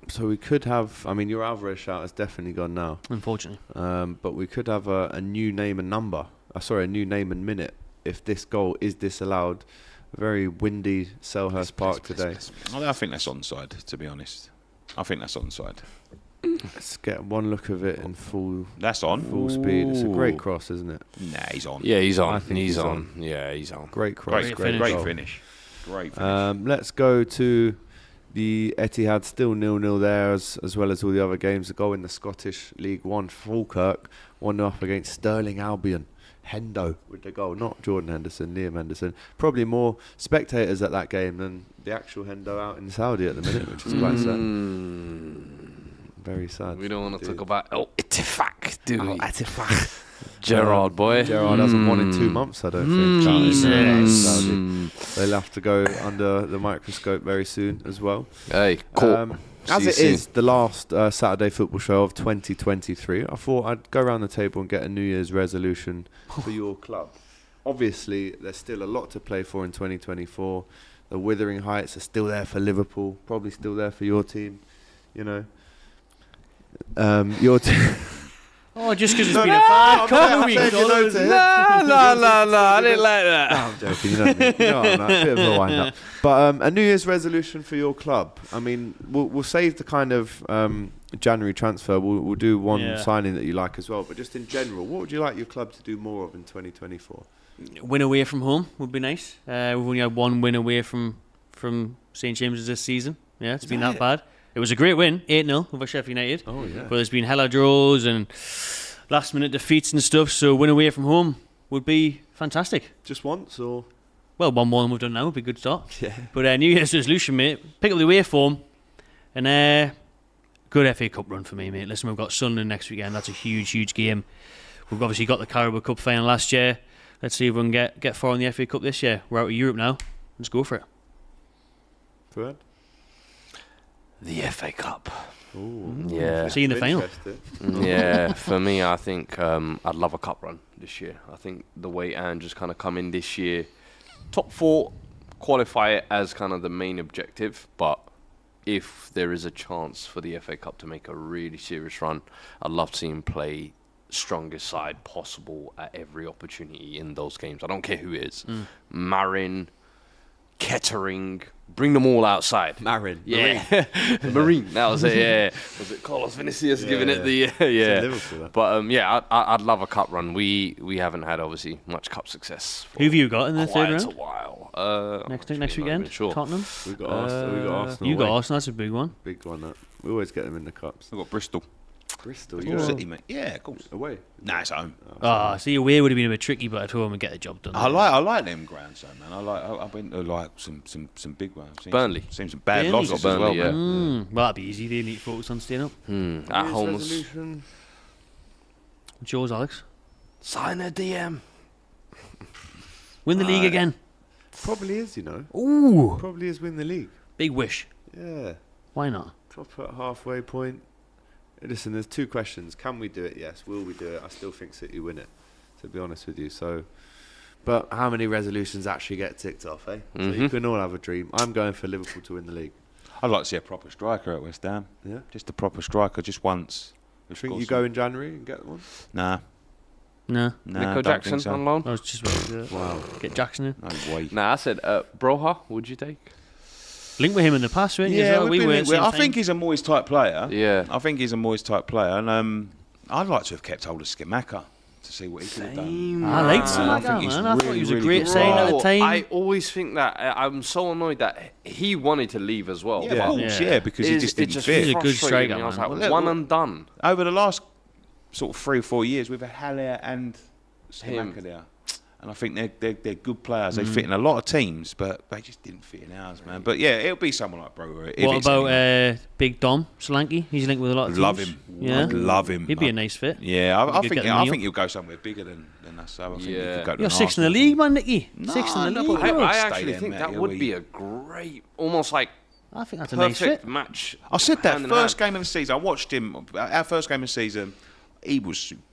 So we could have. I mean, your Alvarez shout has definitely gone now. unfortunately. But we could have a new name and number. A new name and minute if this goal is disallowed. Very windy Selhurst Park today. I think that's onside, to be honest. I think that's onside. Let's get one look of it in full That's on. speed. It's a great Ooh. cross, isn't it? Nah, he's on. Yeah, he's on. I think He's he's on. Yeah, he's on. Great cross. Great goal. finish. Great finish. Let's go to the Etihad, still 0-0 there, as well as all the other games. A goal in the Scottish League One. Falkirk 1-0 up against Stirling Albion. Hendo with the goal, not Jordan Henderson, Liam Henderson. Probably more spectators at that game than the actual Hendo out in Saudi at the minute, which is quite sad. Very sad. We don't want to talk about El Ittifaq, do we? Etihad. Gerard, boy. Gerard hasn't won in 2 months, I don't think. Jesus. Saudi. They'll have to go under the microscope very soon as well. Hey, cool. As it is the last Saturday football show of 2023, I thought I'd go around the table and get a New Year's resolution for your club. Obviously, there's still a lot to play for in 2024. The withering heights are still there for Liverpool, probably still there for your team. You know, your team. Oh, just because it's been a bad couple of weeks. No, I didn't like that. No, I'm joking. You know what I mean. You know what I mean, a bit of a wind up. But a New Year's resolution for your club. I mean, we'll save the kind of January transfer. We'll do one signing that you like as well. But just in general, what would you like your club to do more of in 2024? Win away from home would be nice. We've only had one win away from St James's this season. Yeah, it's been that bad. It was a great win, 8-0 over Sheffield United. Oh, yeah. But there's been hella draws and last-minute defeats and stuff, so win away from home would be fantastic. Just once, or? Well, one more than we've done now would be a good start. Yeah. But New Year's resolution, mate, pick up the away form and good FA Cup run for me, mate. Listen, we've got Sunderland next weekend. That's a huge, huge game. We've obviously got the Carabao Cup final last year. Let's see if we can get far in the FA Cup this year. We're out of Europe now. Let's go for it. Fuad? The FA Cup. Ooh. Yeah. See you in the final. Yeah, for me, I think I'd love a cup run this year. I think the way Ange just kind of come in this year, top 4, qualify it as kind of the main objective. But if there is a chance for the FA Cup to make a really serious run, I'd love to see him play strongest side possible at every opportunity in those games. I don't care who it is. Marin, Kettering, bring them all outside. Marin. Yeah. Marine. That was it, yeah. Was it Carlos Vinicius giving it the... yeah. Liverpool, But, yeah, I'd love a cup run. We haven't had, obviously, much cup success. Who have you got in the third quite round? a while. Next weekend? Sure. Tottenham? We got Arsenal. You got away. Arsenal, that's a big one. Big one. That we always get them in the cups. I've got Bristol. Bristol. You're City, mate. Yeah, of course. Away. Nah, it's home. See, away would have been a bit tricky, but at home and get the job done. I like them grounds, though, man. I've been to like some big ones. Burnley. Seen some bad Burnley. losses as well, Burnley, man. Well, that'd be easy. They need to focus on staying up. At New Year's home. resolution. What's yours, Alex? Sign a DM. Win the league again. Probably is, you know. Ooh. Probably is win the league. Big wish. Yeah. Why not? Top at halfway point. Listen, there's 2 questions. Can we do it? Yes. Will we do it? I still think City win it, to be honest with you. So But how many resolutions actually get ticked off, eh? So you can all have a dream. I'm going for Liverpool to win the league. I'd like to see a proper striker at West Ham. Yeah. Just a proper striker, just once. You think you go in January and get one? Nah. No. Nah, Nico don't think Jackson so. on loan. I was just about to get Jackson in. No way. Nah, I said Broha. Would you take? Linked with him in the past, weren't you? as Yeah, well? we've been were in- at the same I time. think he's a Moyes type player. Yeah. I think he's a Moyes type player, and I'd like to have kept hold of Skamaka to see what he could have done. I liked I Skamaka, think he's man. I thought really, he was a really great good signing at the Bro, time. I always think that I'm so annoyed that he wanted to leave as well. Yeah, but of course, Yeah. yeah, because he just didn't fit. He's a good frustrated striker, me. I was man. like, Well, one and done. Over the last sort of 3 or 4 years, we've had Haller and Him. Skamaka there. And I think they're good players. They fit in a lot of teams, but they just didn't fit in ours, man. But yeah, it'll be someone like Broha. if What it's about anyone. Big Dom Solanke? He's linked with a lot of teams. Love him. Yeah. I'd love him. He'd be a nice fit. Yeah, I could think get the I money think up. he'll go somewhere bigger than us. So I think he Yeah. could go to You're an sixth in the Arsenal. league, man, Nicky. No, Sixth in the no, league. I- I stay actually there, think mate, that he'll would be- be a great, almost like I think that's a nice perfect fit. match. I said that hand in first hand. game of the season. I watched him. Our first game of the season, he was superb.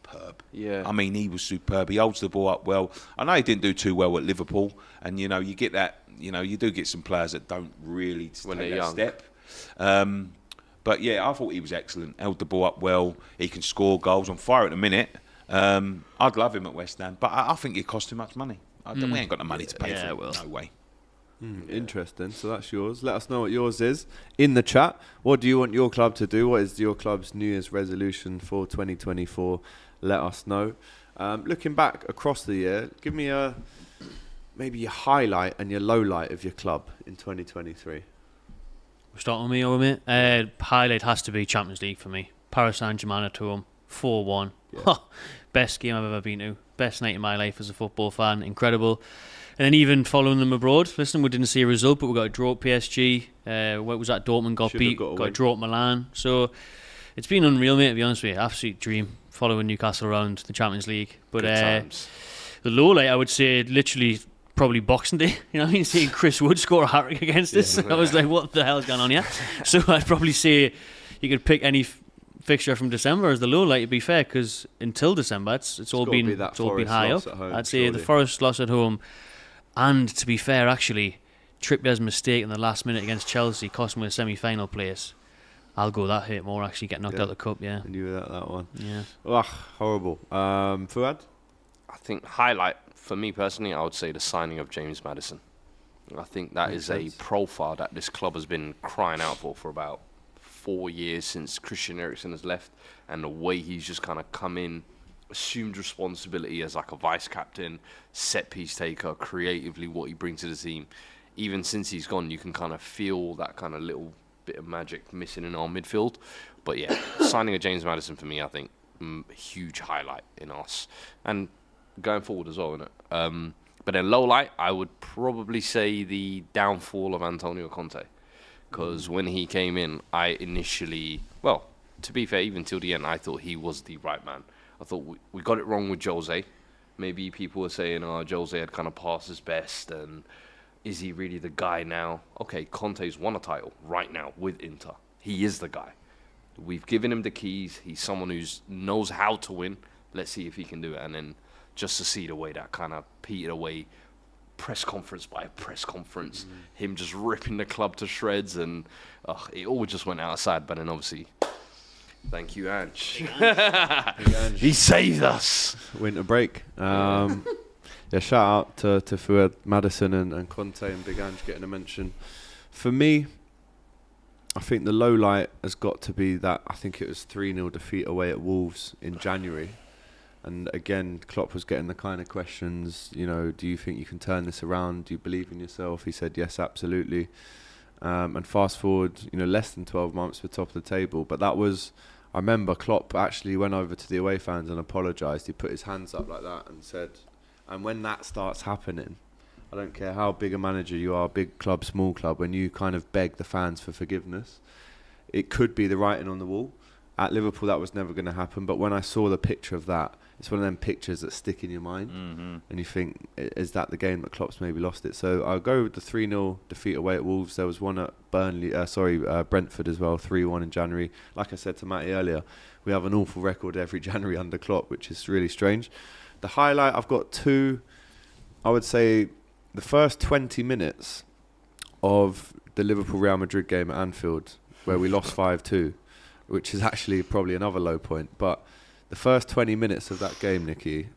Yeah. I mean, he was superb. He holds the ball up well. I know he didn't do too well at Liverpool, and you know, you get that. You know, you do get some players that don't really When take they're that young. step. But yeah, I thought he was excellent. Held the ball up well. He can score goals. On fire at the minute. I'd love him at West Ham, but I think it cost too much money. We ain't got the money to pay Yeah, for it. well. No way. Interesting. So that's yours. Let us know what yours is in the chat. What do you want your club to do? What is your club's New Year's resolution for 2024? Let us know. Looking back across the year, give me maybe your highlight and your low light of your club in 2023. Start with me or with me. Highlight has to be Champions League for me. Paris Saint-Germain at home, 4-1. Best game I've ever been to. Best night of my life as a football fan. Incredible. And then even following them abroad. Listen, we didn't see a result, but we got a draw at PSG. What was that? Dortmund got Should've beat. got a Got a win. draw at Milan. So it's been unreal, mate, to be honest with you. Absolute dream following Newcastle around the Champions League. But Good times. the low light, I would say, literally probably Boxing Day. You know what I mean? Seeing Chris Wood score a hat-trick against us. I was like, what the hell's going on here? So I'd probably say you could pick any fixture from December as the low light, to be fair, because until December, it's all gotta been be that it's all been Forest high loss up. at home, I'd say the surely. Forest loss at home, and to be fair, actually, Trippier's mistake in the last minute against Chelsea cost me a semi-final place. I'll go that hit more. Actually, get knocked Yeah. out of the cup. Yeah, And you were at that one. yeah. Ugh, horrible. Fuad? I think highlight for me personally, I would say the signing of James Maddison. I think that Makes is sense. a profile that this club has been crying out for about 4 years since Christian Eriksen has left, and the way he's just kind of come in, assumed responsibility as like a vice captain, set piece taker, creatively what he brings to the team. Even since he's gone, you can kind of feel that kind of little bit of magic missing in our midfield. But yeah, signing of James Maddison for me, I think, huge highlight in us. And going forward as well, innit? But then low light, I would probably say the downfall of Antonio Conte. Because when he came in, I initially, well, to be fair, even till the end, I thought he was the right man. I thought we got it wrong with Jose. Maybe people were saying, oh, Jose had kind of passed his best, and is he really the guy now? Okay, Conte's won a title right now with Inter. He is the guy. We've given him the keys. He's someone who knows how to win. Let's see if he can do it. And then just to see the way that kind of petered away, press conference by press conference, him just ripping the club to shreds, and it all just went outside. But then obviously, thank you, Ange. He saved us. Winter break. Yeah, shout out to Fuad, Maddison and Conte and Big Ange getting a mention. For me, I think the low light has got to be that I think it was 3-0 defeat away at Wolves in January. And again, Klopp was getting the kind of questions, you know, do you think you can turn this around? Do you believe in yourself? He said, yes, absolutely. And fast forward, you know, less than 12 months, we're top of the table. But that was, I remember Klopp actually went over to the away fans and apologised. He put his hands up like that and said, and when that starts happening, I don't care how big a manager you are, big club, small club, when you kind of beg the fans for forgiveness, it could be the writing on the wall. At Liverpool, that was never going to happen. But when I saw the picture of that, it's one of them pictures that stick in your mind. And you think, is that the game that Klopp's maybe lost it? So I'll go with the 3-0 defeat away at Wolves. There was one at Brentford as well, 3-1 in January. Like I said to Matty earlier, we have an awful record every January under Klopp, which is really strange. The highlight, I've got two. I would say the first 20 minutes of the Liverpool-Real Madrid game at Anfield, where we lost 5-2, which is actually probably another low point. But the first 20 minutes of that game, Nicky,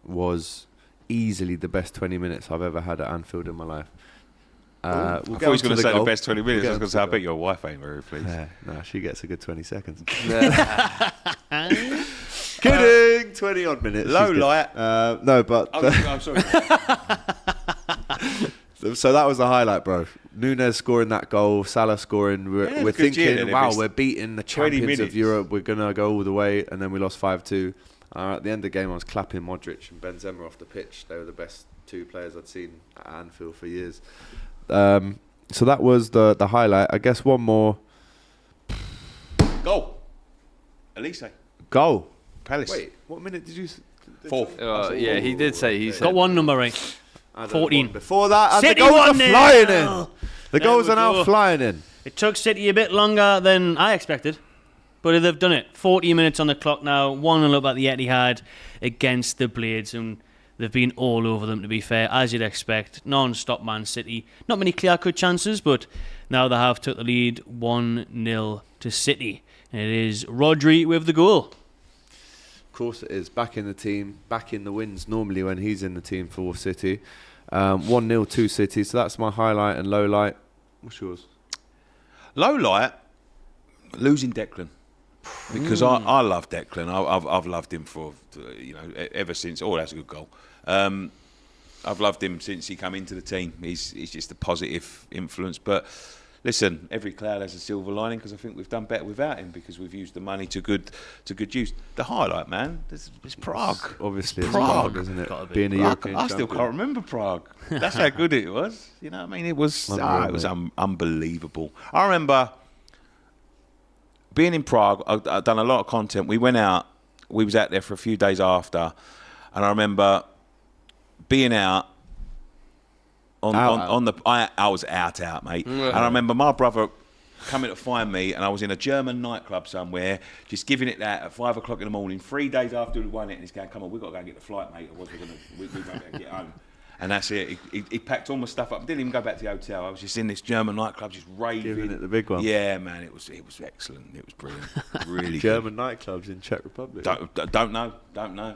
was easily the best 20 minutes I've ever had at Anfield in my life. We'll I thought he was going to say the best 20 minutes. I was going to say, I bet your wife ain't very pleased. No, she gets a good 20 seconds. Kidding! 20 odd minutes. Low light. No, but... I'm sorry. So that was the highlight, bro. Nunez scoring that goal, Salah scoring. We're thinking, wow, we're beating the champions of Europe. We're going to go all the way. And then we lost 5-2. At the end of the game, I was clapping Modric and Benzema off the pitch. They were the best two players I'd seen at Anfield for years. So that was the highlight. I guess one more. Goal. Elise. Goal. Palace. Wait, what minute did you... Fourth. Yeah, he did say he said. Got one number right. 14. Before that, and City the goals are 1-0. flying in. The There goals we are now go. flying in. It took City a bit longer than I expected, but they've done it. 40 minutes on the clock now, 1-0 up at the Etihad against the Blades, and they've been all over them, to be fair, as you'd expect. Non-stop Man City. Not many clear-cut chances, but now they have took the lead 1-0 to City. And it is Rodri with the goal. Of course it is. Back in the team, back in the wins normally when he's in the team for City. 1-0 to City, so that's my highlight and low light. What's yours? Low light, losing Declan. Because I love Declan. I've loved him for, ever since. Oh, that's a good goal. I've loved him since he came into the team. He's just a positive influence. But listen, every cloud has a silver lining, because I think we've done better without him, because we've used the money to good use. The highlight, man, is Prague. Obviously, it's Prague. Prague, isn't it? Gotta be. Being a European I still champion. can't remember Prague. That's how good it was. You know what I mean? It was unbelievable. I remember being in Prague. I'd done a lot of content. We went out. We was out there for a few days after, and I remember being out. I was out, mate. And I remember my brother coming to find me, and I was in a German nightclub somewhere, just giving it that at 5 o'clock in the morning, 3 days after we won it, and he's going, "Come on, we've got to go and get the flight, mate, or we won't be able to get home." And that's it. He packed all my stuff up. Didn't even go back to the hotel. I was just in this German nightclub, just raving. Giving it the big one. Yeah, man, it was excellent. It was brilliant. Really German nightclubs in Czech Republic. Don't know.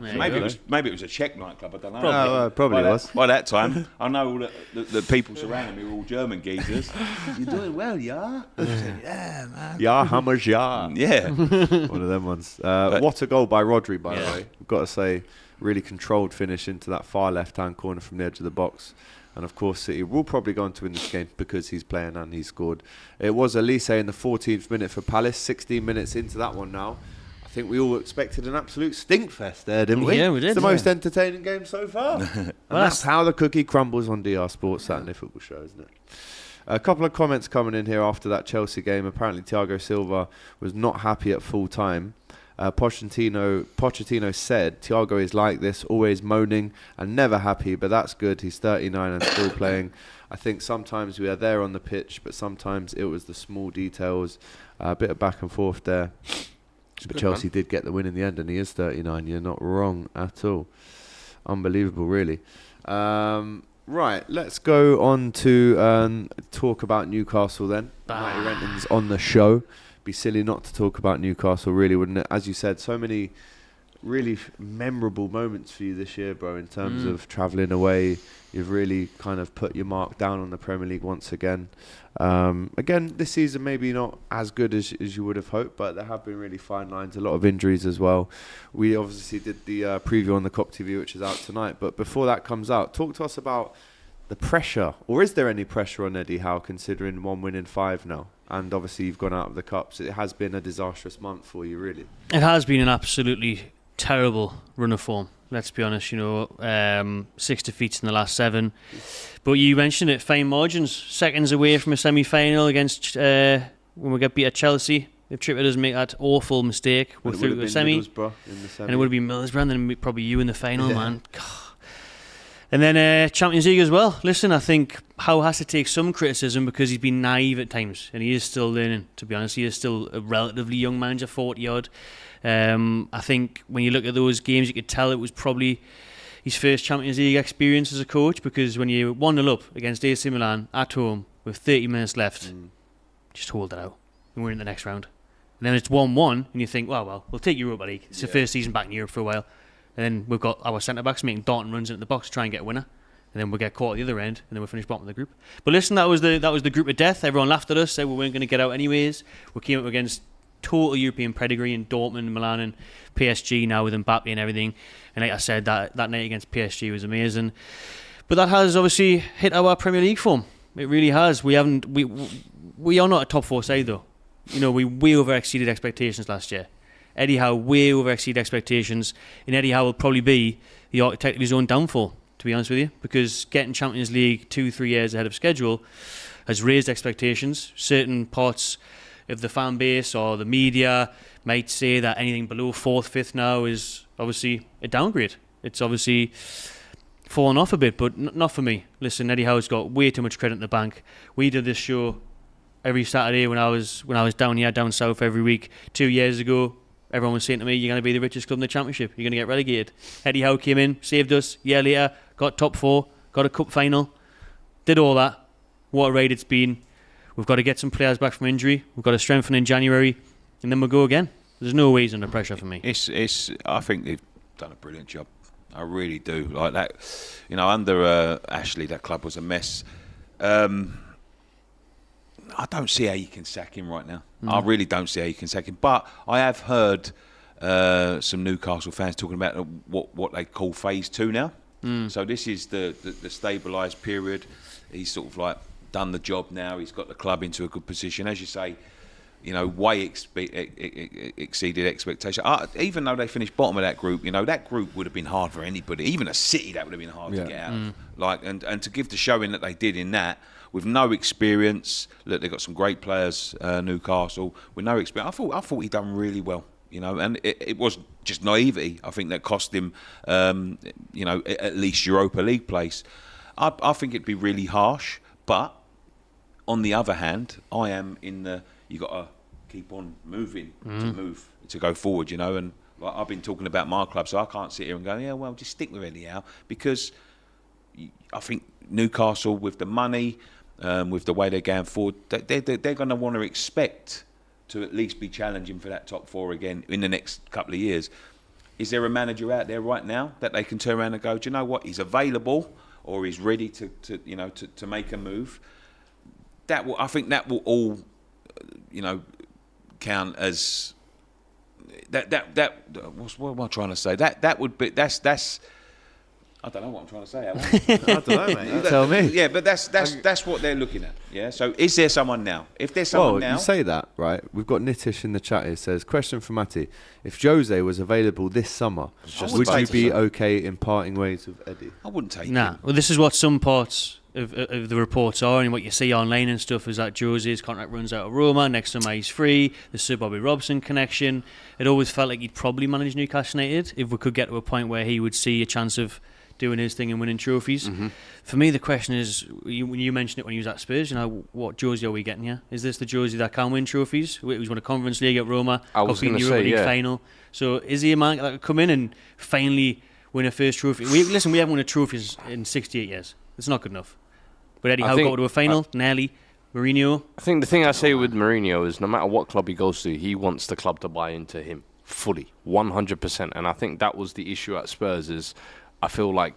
Maybe it was a Czech nightclub. I don't know. Probably was. By that time, I know all the people surrounding me were all German geezers. You're doing well, yeah. Yeah, man. Ja, hammers, ja. Yeah. One of them ones. What a goal by Rodri, by the way. We've got to say, really controlled finish into that far left-hand corner from the edge of the box. And of course, City will probably go on to win this game because he's playing and he scored. It was Elise in the 14th minute for Palace. 16 minutes into that one now. I think we all expected an absolute stinkfest there, didn't we? Yeah, we did. It's the most entertaining game so far. And that's how the cookie crumbles on DR Sports Saturday Football Show, isn't it? A couple of comments coming in here after that Chelsea game. Apparently, Thiago Silva was not happy at full time. Pochettino said Thiago is like this, always moaning and never happy, but that's good. He's 39 and still playing. I think sometimes we are there on the pitch, but sometimes it was the small details. A bit of back and forth there. But Chelsea did get the win in the end, and he is 39. You're not wrong at all. Unbelievable, really. Right, let's go on to talk about Newcastle then. Matty Renton's on the show. Be silly not to talk about Newcastle, really, wouldn't it? As you said, so many really memorable moments for you this year, bro, in terms of travelling away. You've really kind of put your mark down on the Premier League once again. Again, this season maybe not as good as you would have hoped, but there have been really fine lines, a lot of injuries as well. We obviously did the preview on the COP TV, which is out tonight. But before that comes out, talk to us about the pressure, or is there any pressure on Eddie Howe, considering 1 win in 5 now? And obviously you've gone out of the Cups. It has been a disastrous month for you, really. It has been an absolutely terrible run of form, let's be honest. 6 defeats in the last 7. But you mentioned it, fine margins. Seconds away from a semi-final against when we get beat at Chelsea. If Trippier doesn't make that awful mistake, we're through to the semi. And it would have been Middlesbrough, and then probably you in the final, man. God. And then Champions League as well. Listen, I think Howe has to take some criticism because he's been naive at times, and he is still learning, to be honest. He is still a relatively young manager, 40-odd. I think when you look at those games, you could tell it was probably, his first Champions League experience as a coach, because when you're 1-0 up against AC Milan at home with 30 minutes left, just hold it out and we're in the next round. And then it's 1-1 and you think, well, we'll take Europa League. It's the first season back in Europe for a while. And then we've got our centre-backs making darting runs into the box to try and get a winner. And then we'll get caught at the other end, and then we'll finish bottom of the group. But listen, that was the group of death. Everyone laughed at us, said we weren't going to get out anyways. We came up against total European pedigree in Dortmund, Milan, and PSG now with Mbappe and everything. And like I said, that night against PSG was amazing. But that has obviously hit our Premier League form. It really has. We are not a top 4 side though. You know, we way over exceeded expectations last year. Eddie Howe way over exceeded expectations, and Eddie Howe will probably be the architect of his own downfall, to be honest with you, because getting Champions League 2-3 years ahead of schedule has raised expectations. Certain parts of the fan base or the media might say that anything below 4th, 5th now is obviously a downgrade. It's obviously fallen off a bit, but not for me. Listen, Eddie Howe's got way too much credit in the bank. We did this show every Saturday when I was down south every week 2 years ago. Everyone was saying to me, you're going to be the richest club in the Championship. You're going to get relegated. Eddie Howe came in, saved us. A year later, got top 4, got a cup final, did all that. What a ride it's been. We've got to get some players back from injury. We've got to strengthen in January, and then we'll go again. There's no ways under pressure for me. I think they've done a brilliant job. I really do. Like that, you know, under Ashley, that club was a mess. I don't see how you can sack him right now. I really don't see how you can sack him. But I have heard some Newcastle fans talking about what they call phase 2 now. So this is the stabilised period. He's sort of like done the job now. He's got the club into a good position. As you say, you know, way exceeded expectation. Even though they finished bottom of that group, you know, that group would have been hard for anybody. Even a City, that would have been hard to get out of. Like, and to give the showing that they did in that, with no experience. Look, they've got some great players, Newcastle, with no experience. I thought he done really well, you know, and it was just naivety, I think, that cost him, you know, at least Europa League place. I think it'd be really harsh, but on the other hand, I am in the, you got to keep on moving to go forward, you know, and like, I've been talking about my club, so I can't sit here and go, yeah, well, just stick with Eddie Howe, because I think Newcastle, with the money, with the way they're going forward, they're going to want to expect to at least be challenging for that top 4 again in the next couple of years. Is there a manager out there right now that they can turn around and go, do you know what, he's available or he's ready to make a move? I think that will all, you know, count as that. What am I trying to say? That would be that's. I don't know what I'm trying to say. I don't know, mate. You tell me. Yeah, but that's what they're looking at. Yeah. So is there someone now? If there's someone now, you say that, right? We've got Nitish in the chat here. Says, question for Matty: if Jose was available this summer, would you be okay in parting ways with Eddie? I wouldn't take him. Well, this is what some parts of the reports are, and what you see online and stuff is that Jose's contract runs out of Roma. Next summer he's free. The Sir Bobby Robson connection. It always felt like he'd probably manage Newcastle United if we could get to a point where he would see a chance of doing his thing and winning trophies. For me, the question is, when you mentioned it when he was at Spurs, you know, what Josie are we getting here? Is this the Josie that can win trophies? He's won a Conference League at Roma, got beaten in the Europa League final. So is he a man that could come in and finally win a first trophy? We haven't won a trophy in 68 years. It's not good enough. But Eddie Howe got to a final, nearly. Mourinho. I think the thing I say with Mourinho is no matter what club he goes to, he wants the club to buy into him fully, 100%. And I think that was the issue at Spurs is I feel like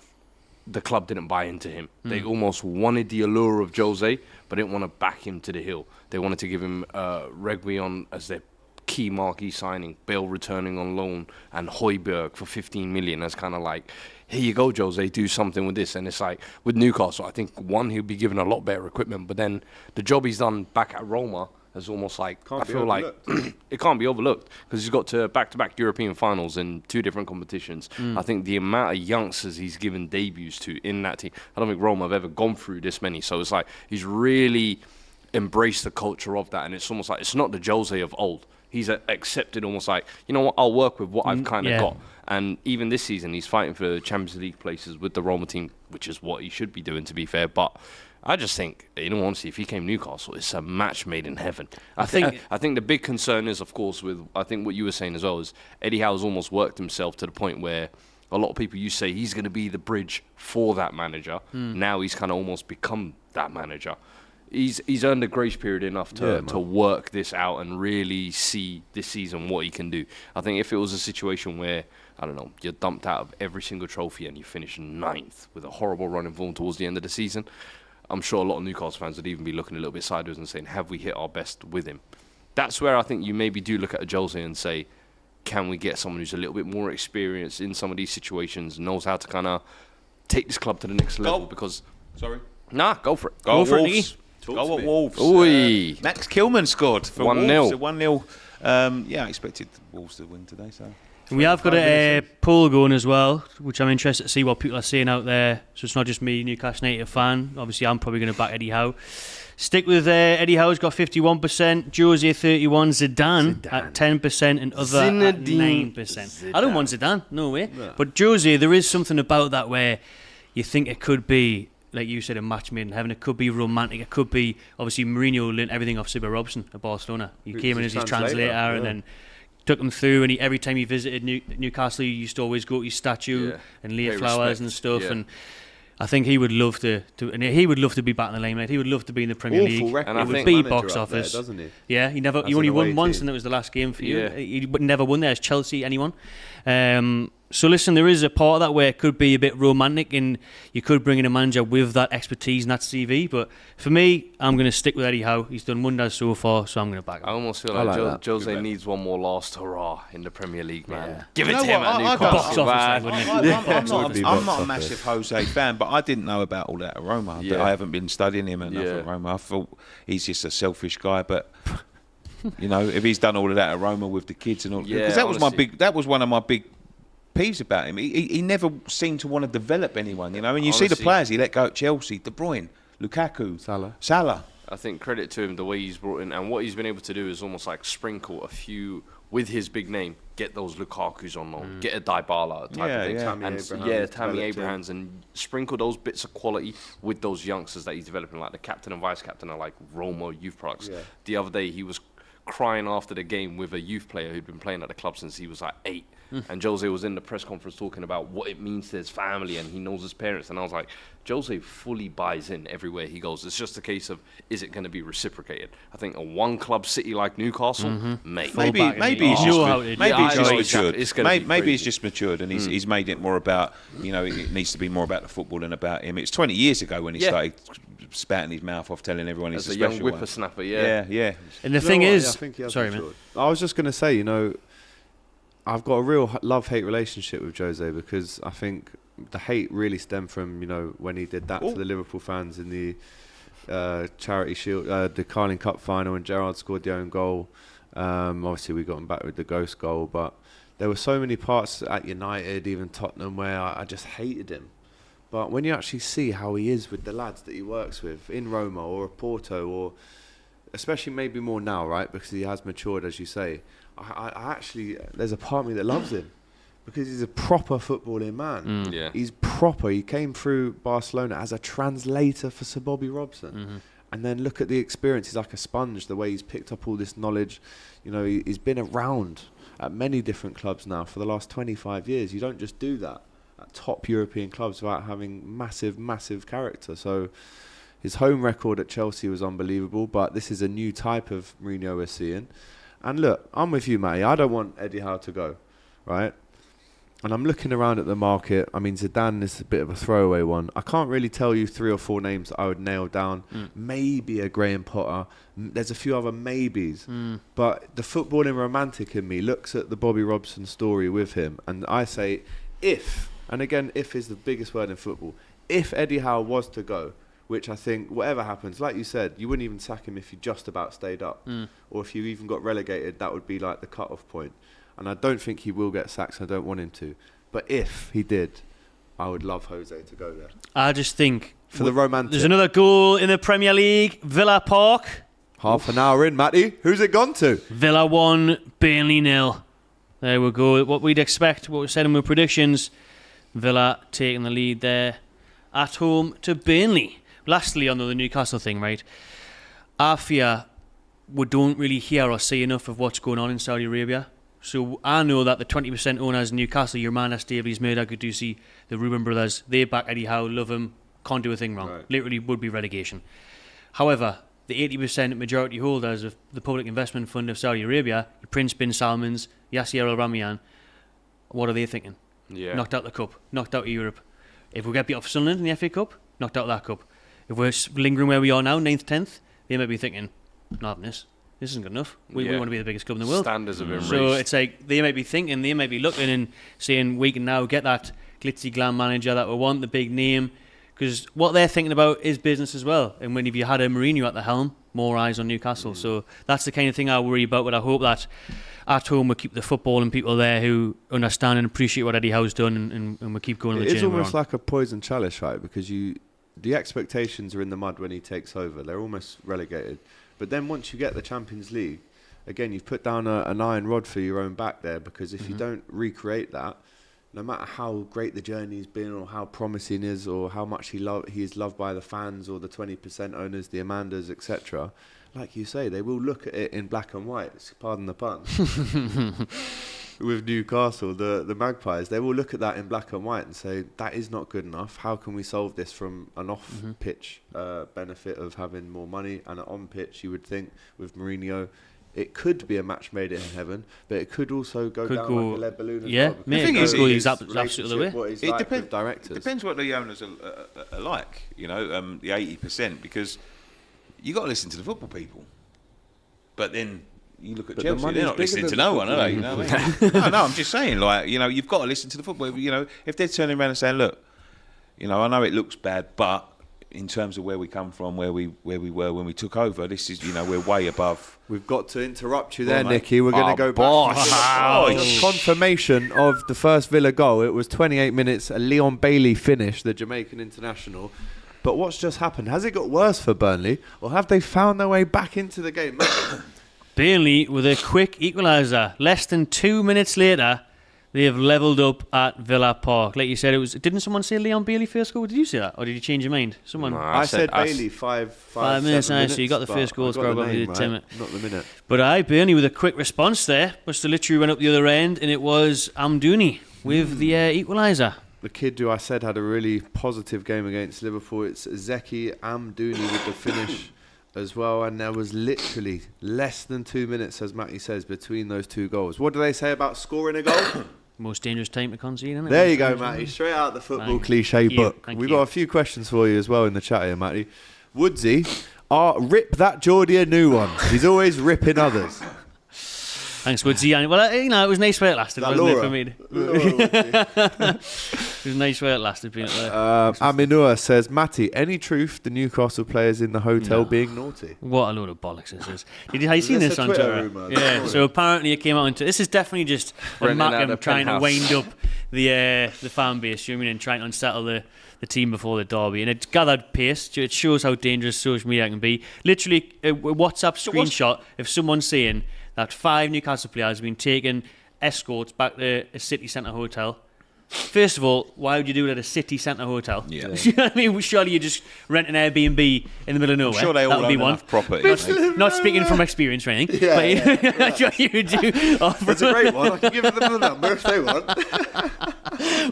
the club didn't buy into him. They almost wanted the allure of Jose, but didn't want to back him to the hill. They wanted to give him Reguilon as their key marquee signing, Bale returning on loan, and Højbjerg for 15 million as kind of like, here you go, Jose, do something with this. And it's like, with Newcastle, I think, one, he'll be given a lot better equipment, but then the job he's done back at Roma is almost like, I feel like it can't be overlooked because he's got to back-to-back European finals in 2 different competitions. I think the amount of youngsters he's given debuts to in that team, I don't think Roma have ever gone through this many. So it's like he's really embraced the culture of that, and it's almost like it's not the Jose of old. He's accepted almost like, you know what, I'll work with what I've kind of got. And even this season, he's fighting for the Champions League places with the Roma team, which is what he should be doing, to be fair. But I just think, in all honesty, if he came Newcastle, it's a match made in heaven. I think the big concern is, of course, with I think what you were saying as well is Eddie Howe's almost worked himself to the point where a lot of people you say he's going to be the bridge for that manager. Now he's kind of almost become that manager. He's earned a grace period enough to work this out and really see this season what he can do. I think if it was a situation where, I don't know, you're dumped out of every single trophy and you finish 9th with a horrible run in form towards the end of the season, I'm sure a lot of Newcastle fans would even be looking a little bit sideways and saying, have we hit our best with him? That's where I think you maybe do look at a Jose and say, can we get someone who's a little bit more experienced in some of these situations, knows how to kind of take this club to the next level? Because go for it. Go for Wolves. it. Go at Wolves. Max Kilman scored for 1-0. Wolves. 1-0. I expected Wolves to win today. So We have got a poll going as well, which I'm interested to see what people are saying out there. So it's not just me, Newcastle United fan. Obviously, I'm probably going to back Eddie Howe. Stick with Eddie Howe's got 51%, Jose 31%, Zidane at 10%, and other at 9%. I don't want Zidane, no way. No. But Jose, there is something about that where you think it could be, like you said, a match made in heaven. It could be romantic. It could be, obviously, Mourinho learned everything off Sibber Robson at Barcelona. He came in as his translator and then took him through, and every time he visited Newcastle, he used to always go to his statue and lay flowers and stuff. And I think he would love to and he would love to be back in the limelight. He would love to be in the Premier League. And it would be box office, there, doesn't he? Yeah, he only won once, and it was the last game for you. He never won there as Chelsea, anyone. So listen, there is a part of that where it could be a bit romantic, and you could bring in a manager with that expertise and that CV. But for me, I'm going to stick with Eddie Howe. He's done wonders so far, so I'm going to back him. I almost feel like Jose needs one more last hurrah in the Premier League, man. Give it to him at Newcastle. I'm not a massive Jose fan, but I didn't know about all that aroma. I haven't been studying him enough aroma. I thought he's just a selfish guy, but you know, if he's done all of that aroma with the kids and all, because that was one of my big peeves about him. He never seemed to want to develop anyone, you know. And you see the players he let go at Chelsea: De Bruyne, Lukaku, Salah. I think credit to him the way he's brought in, and what he's been able to do is almost like sprinkle a few with his big name. Get those Lukakus on loan, get a Dybala type of thing, Tammy Abrahams, and sprinkle those bits of quality with those youngsters that he's developing. Like the captain and vice captain are like Roma youth products. The other day he was crying after the game with a youth player who'd been playing at the club since he was like 8. And Jose was in the press conference talking about what it means to his family, and he knows his parents. And I was like, Jose fully buys in everywhere he goes. It's just a case of, is it going to be reciprocated? I think a one-club city like Newcastle, maybe he's just matured, and he's made it more about, you know, it needs to be more about the football than about him. It's 20 years ago when he started spatting his mouth off, telling everyone he's a special young whippersnapper. And the thing is, I think sorry, man. I was just going to say, you know, I've got a real love-hate relationship with Jose, because I think the hate really stemmed from, you know, when he did that to the Liverpool fans in the Charity Shield, the Carling Cup final, when Gerrard scored the own goal. Obviously, we got him back with the ghost goal, but there were so many parts at United, even Tottenham, where I just hated him. But when you actually see how he is with the lads that he works with in Roma or Porto, or especially maybe more now, right, because he has matured, as you say, I actually, there's a part of me that loves him, because he's a proper footballing man. He's proper. He came through Barcelona as a translator for Sir Bobby Robson. And then look at the experience. He's like a sponge, the way he's picked up all this knowledge. You know, he's been around at many different clubs now for the last 25 years. You don't just do that at top European clubs without having massive character. So his home record at Chelsea was unbelievable, but this is a new type of Mourinho we're seeing. And look, I'm with you, Matty. I don't want Eddie Howe to go, right? And I'm looking around at the market. I mean, Zidane is a bit of a throwaway one. I can't really tell you 3 or 4 names that I would nail down. Maybe a Graham Potter. There's a few other maybes. But the footballing romantic in me looks at the Bobby Robson story with him. And I say, if, and again, if is the biggest word in football, if Eddie Howe was to go, which I think, whatever happens, like you said, you wouldn't even sack him if you just about stayed up. Or if you even got relegated, that would be like the cut-off point. And I don't think he will get sacked, I don't want him to. But if he did, I would love Jose to go there. I just think, for the romantic. There's another goal in the Premier League, Villa Park. Half an hour in, Matty. Who's it gone to? Villa 1, Burnley 0. There we go. What we'd expect, what we said in our predictions. Villa taking the lead there at home to Burnley. Lastly, on the Newcastle thing, right? I fear we don't really hear or see enough of what's going on in Saudi Arabia. So I know that the 20% owners in Newcastle, your man Davies, Murdoch, Gudusi, the Reuben brothers, they back Eddie Howe, love him, can't do a thing wrong. Right. Literally would be relegation. However, the 80% majority holders of the Public Investment Fund of Saudi Arabia, Prince bin Salman's, Yasser Al Ramian, what are they thinking? Yeah. Knocked out the cup, knocked out Europe. If we get beat off Sunderland in the FA Cup, knocked out that cup. If we're lingering where we are now, 9th, 10th, they might be thinking, not having this. This isn't good enough. We want to be the biggest club in the world. Standards have been raised. So it's like they might be thinking, they might be looking and saying, we can now get that glitzy glam manager that we want, the big name. Because what they're thinking about is business as well. And when if you had a Mourinho at the helm, more eyes on Newcastle. So that's the kind of thing I worry about. But I hope that at home we keep the football and people there who understand and appreciate what Eddie Howe's done, and we keep going on the It journey is we're almost on. like a poison chalice, right? Because the expectations are in the mud when he takes over. They're almost relegated. But then once you get the Champions League, again, you've put down an iron rod for your own back there, because if you don't recreate that, no matter how great the journey's been or how promising it is or how much he is loved by the fans or the 20% owners, the Amandas, etc., like you say, they will look at it in black and white, pardon the pun. With Newcastle, the Magpies, they will look at that in black and white and say, that is not good enough. How can we solve this from an off-pitch benefit of having more money, and an on-pitch, you would think, with Mourinho, it could be a match made in heaven, but it could also go down like a lead balloon as well. Yeah, thing is, he's absolutely the way. What he's It like depends. with directors. It depends what the owners are like. You know, the 80%, because you got to listen to the football people. But then you look at But the Chelsea; money's they're not bigger listening than to the no one, are they? You know what I mean? No, I'm just saying, like, you know, you've got to listen to the football. You know, if they're turning around and saying, look, you know, I know it looks bad, but in terms of where we come from, where we were when we took over, this is, you know, we're way above. We've got to interrupt you there, mate. Nicky. We're going to go back. Just confirmation of the first Villa goal. It was 28 minutes. A Leon Bailey finish, the Jamaican international. But what's just happened? Has it got worse for Burnley, or have they found their way back into the game? Burnley with a quick equaliser. Less than 2 minutes later, they have levelled up at Villa Park. Like you said, it was. Didn't someone say Leon Bailey first goal? Did you say that, or did you change your mind? Someone. No, I said Bailey 5 minutes. minutes. So you got the first goal scorer, but you did Tim it. Not the minute. But Burnley with a quick response there. Must have literally went up the other end, and it was Amdouni with the equaliser. The kid who I said had a really positive game against Liverpool, it's Zeki Amdouni with the finish as well, and there was literally less than 2 minutes, as Matty says, between those two goals. What do they say about scoring a goal? Most dangerous time to concede, isn't it? There you go, Matty. Straight out the football cliche book. We've got a few questions for you as well in the chat here, Matty. Woodsy, rip that Geordie a new one. He's always ripping others. Thanks, Woodsy. Well, you know, it was nice where it lasted, wasn't it, for me? It was nice where it lasted, being up there. Aminua says, Matty, any truth the Newcastle players in the hotel being naughty? What a load of bollocks this is. Have you seen Is this this a on Twitter Twitter? rumour? Yeah, so apparently it came out into... This is definitely just Brendan had Markham a trying to penthouse. wind up the fan base, you know what I mean, and trying to unsettle the team before the derby. And it gathered pace. It shows how dangerous social media can be. Literally, a WhatsApp screenshot of someone saying that 5 Newcastle players have been taken escorts back to a city centre hotel. First of all, why would you do it at a city centre hotel? Yeah. You know what I mean? Surely you just rent an Airbnb in the middle of nowhere. I'm sure they all that would be own one. enough property. mate. Not speaking from experience or anything, but sure you do. It's a great one. I can give them the number if they want.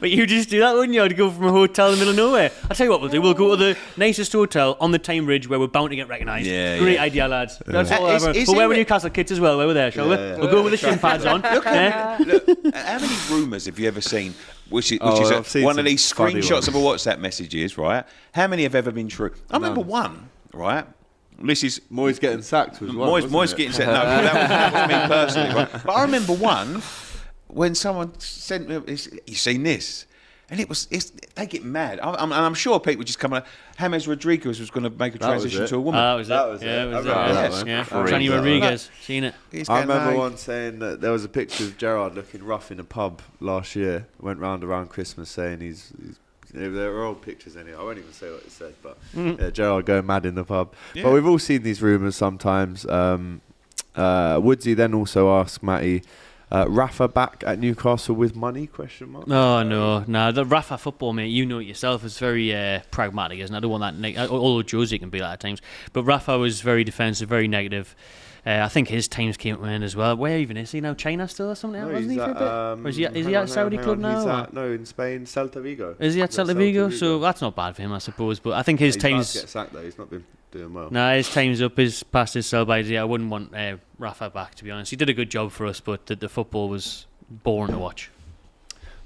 But you just do that, wouldn't you? To go from a hotel in the middle of nowhere. I'll tell you what we'll do. We'll go to the nicest hotel on the Time Bridge where we're bound to get recognised. Yeah, Great yeah. idea, lads. That's all Is- ever. is We'll wear it- Newcastle kits as well while we're there, shall we? We'll go with the shin pads on. Yeah. Look, how many rumours have you ever seen? Which is I've seen one of some these funny screenshots of a WhatsApp messages, right? How many have ever been true? I remember one, right? This is Moyes getting sacked was one, Moyes wasn't it? getting sacked. No, that was me personally, right? But I remember one when someone sent me, "You seen this?" And they get mad. I'm sure people just come on. James Rodriguez was going to make a That was transition it. to a woman. That was it. That was yeah, it. it was I it. remember Yeah, that one. yeah. For Johnny real. Rodriguez. Seen it. He's I getting remember mad. one saying that there was a picture of Gerrard looking rough in a pub last year. Went round around Christmas saying he's there were old pictures anyway. I won't even say what it said, but yeah, Gerrard going mad in the pub. Yeah. But we've all seen these rumours sometimes. Woodsy then also asked Matty, Rafa back at Newcastle with money? Question mark. Oh no, the Rafa football, mate. You know it yourself. Is very pragmatic, isn't it? I don't want that. Although Josie can be that at times, but Rafa was very defensive, very negative. I think his times came to an end as well. Where even is he now? China still or something? Wasn't he for a bit? Or is he at Saudi club now? No, in Spain, Celta Vigo. Is he at Celta Vigo? So that's not bad for him, I suppose. But I think his times. He get sacked though. He's not been doing well. No, his time's up. His past his sell by. Yeah, I wouldn't want Rafa back, to be honest. He did a good job for us, but the football was boring to watch.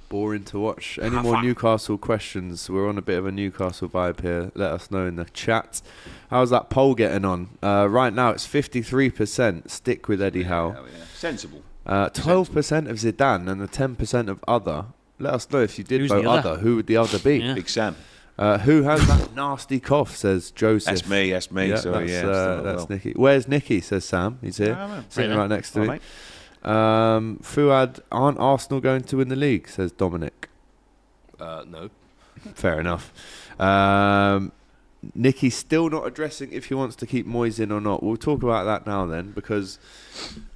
Boring to watch. Any more Newcastle questions? We're on a bit of a Newcastle vibe here. Let us know in the chat. How's that poll getting on? Right now it's 53%. Stick with Eddie Howe. Sensible. 12% of Zidane and the 10% of other. Let us know if you did Who's vote the other? Who would the other be? Yeah. Big Sam. Who has that nasty cough? Says Joseph. That's me. Yeah, Sorry, that's Nicky. Where's Nicky? Says Sam. He's here, sitting right next to me. Mate. Fuad, aren't Arsenal going to win the league? Says Dominic. No. Fair enough. Nicky's still not addressing if he wants to keep Moyes in or not. We'll talk about that now then, because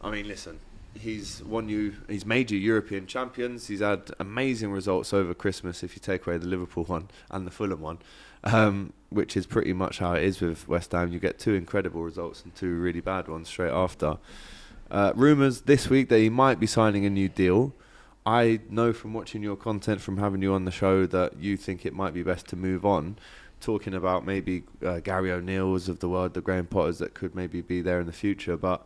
I mean, listen, he's made you European champions. He's had amazing results over Christmas if you take away the Liverpool one and the Fulham one, which is pretty much how it is with West Ham. You get 2 incredible results and 2 really bad ones straight after. Rumours this week that he might be signing a new deal. I know from watching your content, from having you on the show, that you think it might be best to move on. Talking about maybe Gary O'Neill's of the world, the Graham Potters that could maybe be there in the future. But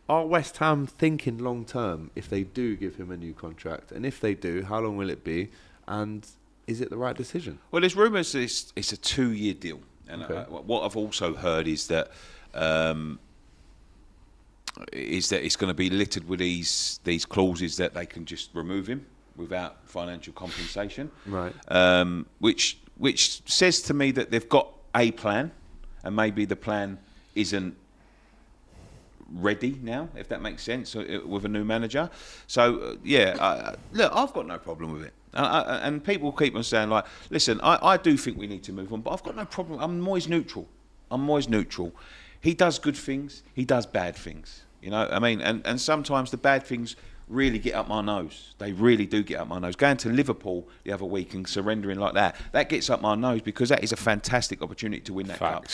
are West Ham thinking long term if they do give him a new contract? And if they do, how long will it be? And is it the right decision? Well, there's rumours that it's a 2-year deal. And what I've also heard is that it's going to be littered with these clauses that they can just remove him without financial compensation. Right. Which says to me that they've got a plan, and maybe the plan isn't ready now, if that makes sense, with a new manager. So, look, I've got no problem with it. And people keep on saying, like, listen, I do think we need to move on, but I've got no problem. I'm Moyes neutral. He does good things, he does bad things. You know, I mean, and sometimes the bad things really get up my nose. They really do get up my nose. Going to Liverpool the other week and surrendering like that gets up my nose, because that is a fantastic opportunity to win that cup.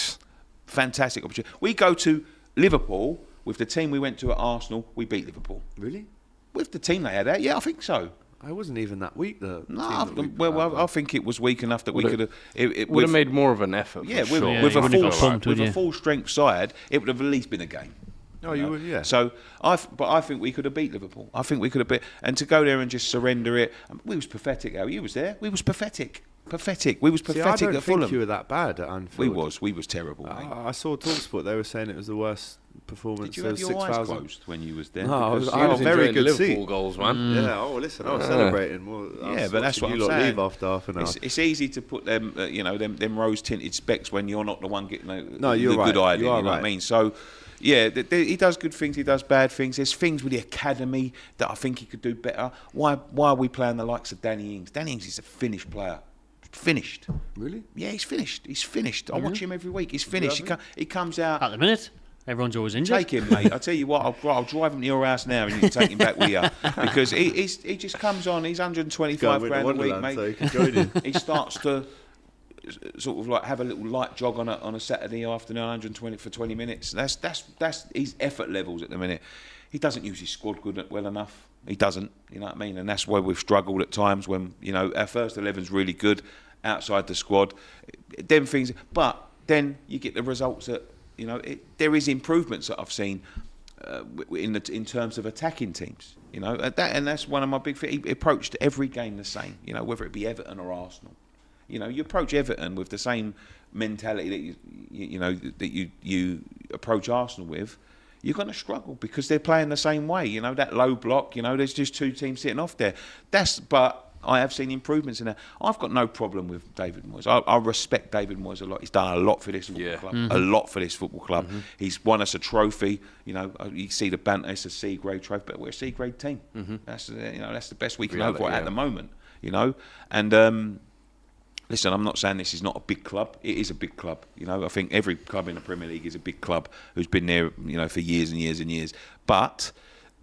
Fantastic opportunity. We go to Liverpool with the team we went to at Arsenal, we beat Liverpool. Really? With the team they had out? Yeah, I think so. I wasn't even that weak, though. No, I think it was weak enough that we could have... It would have made more of an effort. Yeah, for sure. with a full strength side, it would have at least been a game. Oh, you would, yeah. So, I think we could have beat Liverpool. I think we could have beat... And to go there and just surrender it... we was pathetic, Al. You was there. We was pathetic. We was pathetic at Fulham. I don't think you were that bad at Anfield. We was terrible, mate. I saw TalkSport. They were saying it was the worst performance. Did you have your eyes closed when you was there? No, I was very good Liverpool goals, man. Yeah. Oh, listen, I was celebrating. But that's what I'm saying. saying. Leave after half an hour. It's easy to put them, them rose-tinted specs when you're not the one getting the right. good idea. You are know what I mean? So, yeah, he does good things. He does bad things. There's things with the academy that I think he could do better. Why are we playing the likes of Danny Ings? Danny Ings is a finished player. Finished. Really? Yeah, he's finished. I watch him every week. He's finished. He comes out. At the minute, everyone's always injured. Take him, mate. I tell you what, I'll drive him to your house now and you can take him back with you, because he just comes on. He's 125 grand a week, mate. So he can join in. He starts to sort of like have a little light jog on a Saturday afternoon, 120 for 20 minutes. That's his effort levels at the minute. He doesn't use his squad well enough. He doesn't, you know what I mean? And that's why we've struggled at times when, our first 11's really good outside the squad. Them things, but then you get the results that, there is improvements that I've seen in terms of attacking teams, and that's one of my big things. He approached every game the same, whether it be Everton or Arsenal. You approach Everton with the same mentality that you approach Arsenal with, you're going to struggle because they're playing the same way. That low block, there's just 2 teams sitting off there. But I have seen improvements in that. I've got no problem with David Moyes. I respect David Moyes a lot. He's done a lot for this football club. Mm-hmm. A lot for this football club. Mm-hmm. He's won us a trophy. You see the banter. It's a C grade trophy, but we're a C grade team. Mm-hmm. That's the best we can hope for at the moment. And listen, I'm not saying this is not a big club. It is a big club. I think every club in the Premier League is a big club who's been there, for years and years and years. But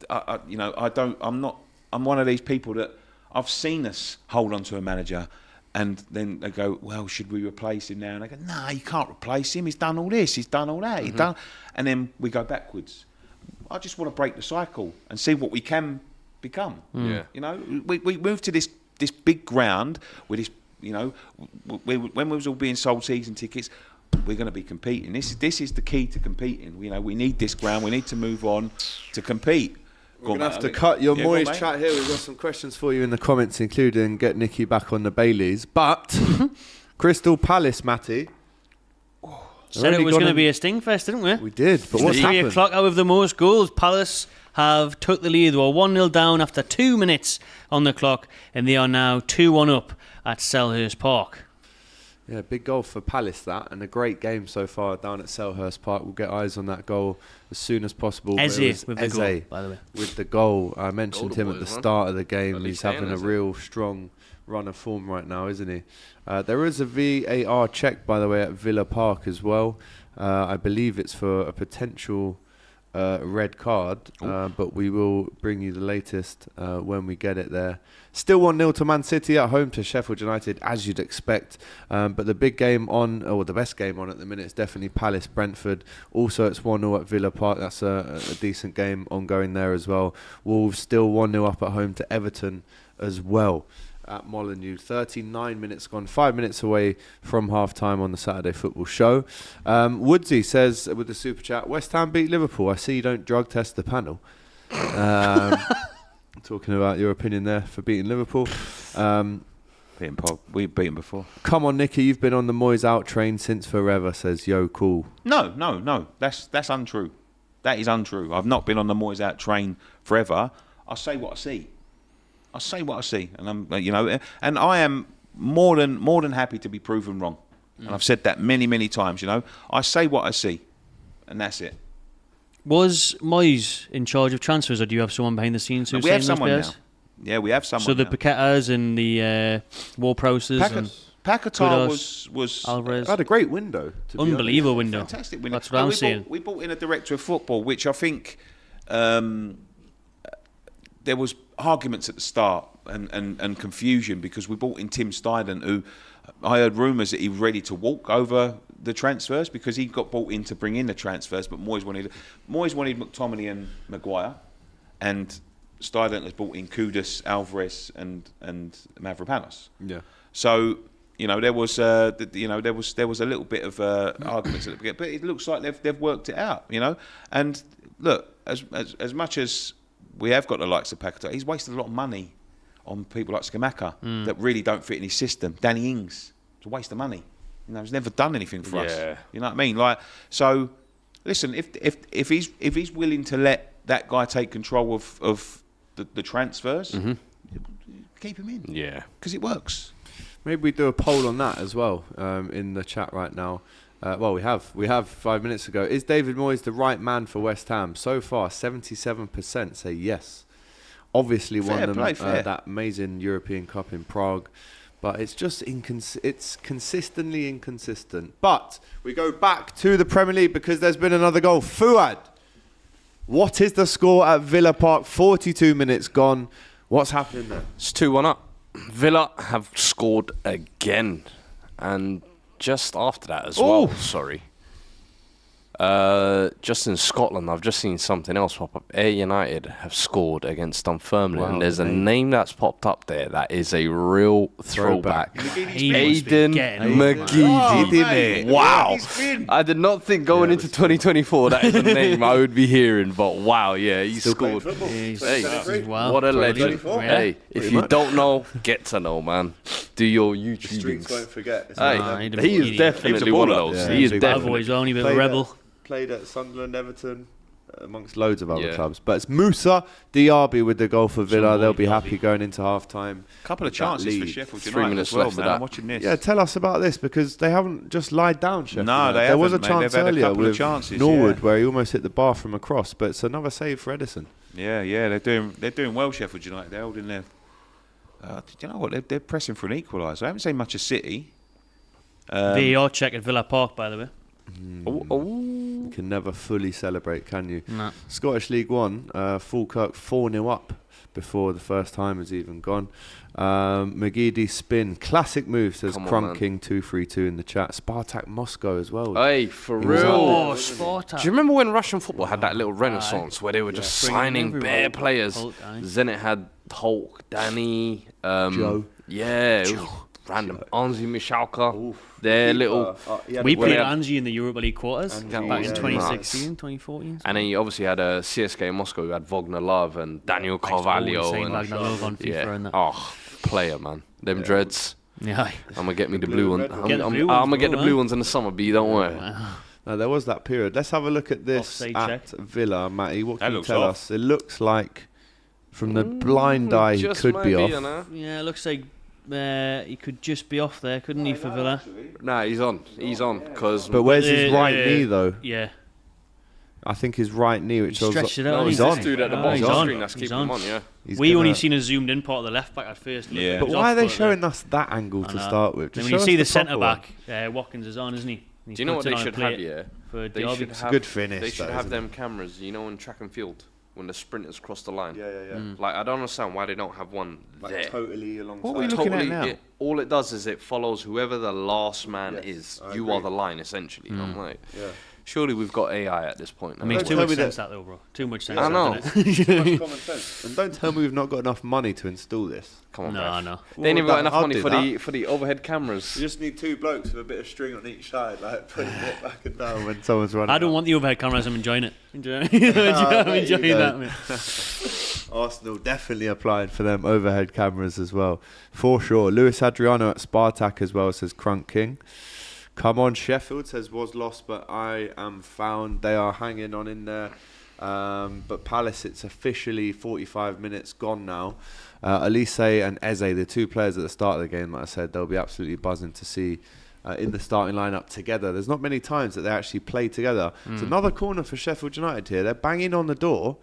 I'm one of these people that I've seen us hold on to a manager, and then they go, well, should we replace him now? And I go, no, you can't replace him. He's done all this. He's done all that. Mm-hmm. And then we go backwards. I just want to break the cycle and see what we can become. Yeah. You know, we moved to this big ground with this. You know, when we was all being sold season tickets, we're going to be competing. This is the key to competing. You know, we need this ground. We need to move on to compete. We're going to have to cut your Moyes chat here. We've got some questions for you in the comments, including get Nicky back on the Baileys. But Crystal Palace, Matty. Said it was going to be a stingfest, didn't we? We did, but what's 3 happened? o'clock out of the most goals. Palace have took the lead. They were 1-0 down after 2 minutes on the clock, and they are now 2-1 up at Selhurst Park. Yeah, big goal for Palace, that, and a great game so far down at Selhurst Park. We'll get eyes on that goal as soon as possible. Eze with the goal, by the way. With the goal. I mentioned him at the start of the game. He's having a real strong run of form right now, isn't he? There is a VAR check, by the way, at Villa Park as well. I believe it's for a potential red card, but we will bring you the latest when we get it there. Still 1-0 to Man City at home to Sheffield United, as you'd expect. But the big game on, or the best game on at the minute, is definitely Palace-Brentford. Also, it's 1-0 at Villa Park. That's a decent game ongoing there as well. Wolves still 1-0 up at home to Everton as well at Molineux. 39 minutes gone, 5 minutes away from half-time on the Saturday Football Show. Woodsy says with the super chat, West Ham beat Liverpool. I see you don't drug test the panel. Talking about your opinion there for beating Liverpool. We've beaten before. Come on, Nicky, you've been on the Moyes out train since forever, says Yo Cool. No. That's untrue. That is untrue. I've not been on the Moyes out train forever. I say what I see. And and I am more than happy to be proven wrong. And I've said that many times. You know, I say what I see, and that's it. Was Moyes in charge of transfers, or do you have someone behind the scenes who's we have saying those someone players? now. Yeah, we have someone. So the now. Paquetas and the Ward-Prowses Paquetá Kudos, was Alvarez. Had a great window. Unbelievable window. Fantastic window. That's what I'm saying. We brought in a director of football, which I think there was arguments at the start and confusion because we brought in Tim Stuyden, who I heard rumours that he was ready to walk over the transfers because he got brought in to bring in the transfers, but Moyes wanted McTominay and Maguire, and Stuyden has brought in Kudus, Alvarez, and Mavropanos. Yeah. So there was a little bit of arguments at the beginning, but it looks like they've worked it out. And look, as much as we have got the likes of Paquetá, he's wasted a lot of money on people like Scamacca that really don't fit in his system. Danny Ings, it's a waste of money. He's never done anything for us. You know what I mean? So listen, if he's willing to let that guy take control of the transfers, keep him in. Yeah, because it works. Maybe we do a poll on that as well in the chat right now. We have 5 minutes ago. Is David Moyes the right man for West Ham? So far, 77% say yes. Obviously, won them that amazing European Cup in Prague, but it's just it's consistently inconsistent. But we go back to the Premier League because there's been another goal. Fuad, what is the score at Villa Park? 42 minutes gone. What's happening there? It's 2-1 up. Villa have scored again, and just after that as well. Sorry. Just in Scotland, I've just seen something else pop up. Ayr United have scored against Dunfermline. And there's a name that's popped up there that is a real throwback. Aiden McGeady. Wow. I did not think going into 2024 that is a name I would be hearing, but wow, yeah, he scored. Hey, what a legend. Hey, if you don't know, get to know, man. Do your YouTube. Streets won't forget. Hey, he is definitely one of those. He is definitely. He's only been a rebel. Played at Sunderland, Everton, amongst loads of other clubs. But it's Moussa Diaby with the goal for Villa. They'll be happy going into half-time. Couple of chances for Sheffield United 3 minutes as well, left for man. that. I'm watching this. Yeah, tell us about this because they haven't just lied down, Sheffield. No, they There was a haven't, mate. chance They've had a earlier couple of with chances, Norwood yeah. where he almost hit the bar from across, but it's another save for Edison. Yeah, they're doing well, Sheffield United. They're holding their. Do you know what? They're pressing for an equaliser. I haven't seen much of City. VAR check at Villa Park, by the way. You can can never fully celebrate, can you? No. Scottish League One, Falkirk 4-0 up before the first time has even gone. McGeady spin, classic move, says Come on, Crunk man. King 232 in the chat. Spartak Moscow as well. Hey, for He was real. Oh, Sparta. Do you remember when Russian football had that little renaissance where they were just Bringing signing everyone. bare players? Hulk, aye. Zenit had Hulk, Danny, Joe. Yeah, it was random. Anzi Michalka. Their little. We Well, played yeah. Angie in the Europa League quarters Angie, back in yeah, 2016, 2014. And then you obviously had a CSK in Moscow who had Wagner Love and Daniel Carvalho. Saying And, Wagner Love on FIFA yeah. and that. Oh, player, man. Them dreads. Yeah. I'm going to get me the blue one. red I'm one. Get the going blue ones, to get the bro, blue huh? ones in the summer, B, don't worry. Now, there was that period. Let's have a look at this Offside at check. Villa, Matty. What That can you looks tell off. us? It looks like, from the blind eye, he Just could be maybe, off. you know. Yeah, it looks like he could just be off there, couldn't he, for Villa? Nah, he's on. He's on. Because But where's his right knee, though? Yeah. I think his right knee, which He shows stretched it out, No, he's he's this on. dude at the Oh, bottom he's of the on. screen that's He's keeping him on. on, yeah. He's We only gonna- seen a zoomed in part of the left back at first. Yeah. But He's why are off they foot there. showing us that angle to I know. start with? Then Just when you show see us the centre proper back, Watkins is on, isn't he? He Do you know what puts it they on a should plate have, yeah? For They Diaby. should It's a have, good finish, They should though, have isn't them cameras, you know, in track and field when the sprinters cross the line. Yeah. Like, I don't understand why they don't have one there. Totally alongside. What are we looking at now? All it does is it follows whoever the last man Yes, is. I You agree. are the line, essentially. I'm like, Yeah. surely we've got AI at this point. It makes Don't too tell much me sense that- that though, bro. Too much sense. I know. That, doesn't it? Too much common sense. And don't tell me we've not got enough money to install this. Come on, No, bruv. no. They ain't even Well, got enough I'll money do for that. the overhead cameras. You just need two blokes with a bit of string on each side, like putting it back and down when someone's running. I don't out. want the overhead cameras. I'm enjoying it. I'm bet you enjoying that, don't. mate. Arsenal definitely applied for them overhead cameras as well, for sure. Luis Adriano at Spartak as well, says Crunk King. Come on, Sheffield, says was lost, but I am found. They are hanging on in there. But Palace, it's officially 45 minutes gone now. Elise and Eze, the two players at the start of the game, like I said, they'll be absolutely buzzing to see in the starting lineup together. There's not many times that they actually play together. It's another corner for Sheffield United here. They're banging on the door.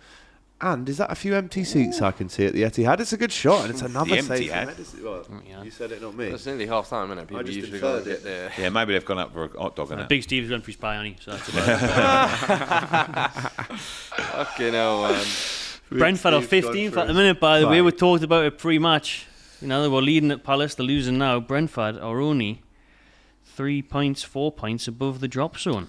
And is that a few empty seats I can see at the Etihad? It's a good shot, and it's another The save. Etihad? from Edison. Well, Yeah. You said it, not me. It's nearly half time, isn't it? People just usually go inferred and it. get there. Yeah, maybe they've gone up for a hot dog and that. Big Steve's going for his pie, on so that's about it. Fucking hell, man. Brentford are 15th at the minute, by the way. We talked about it pre-match. You know, they were leading at Palace. They're losing now. Brentford are only 3 points, 4 points above the drop zone.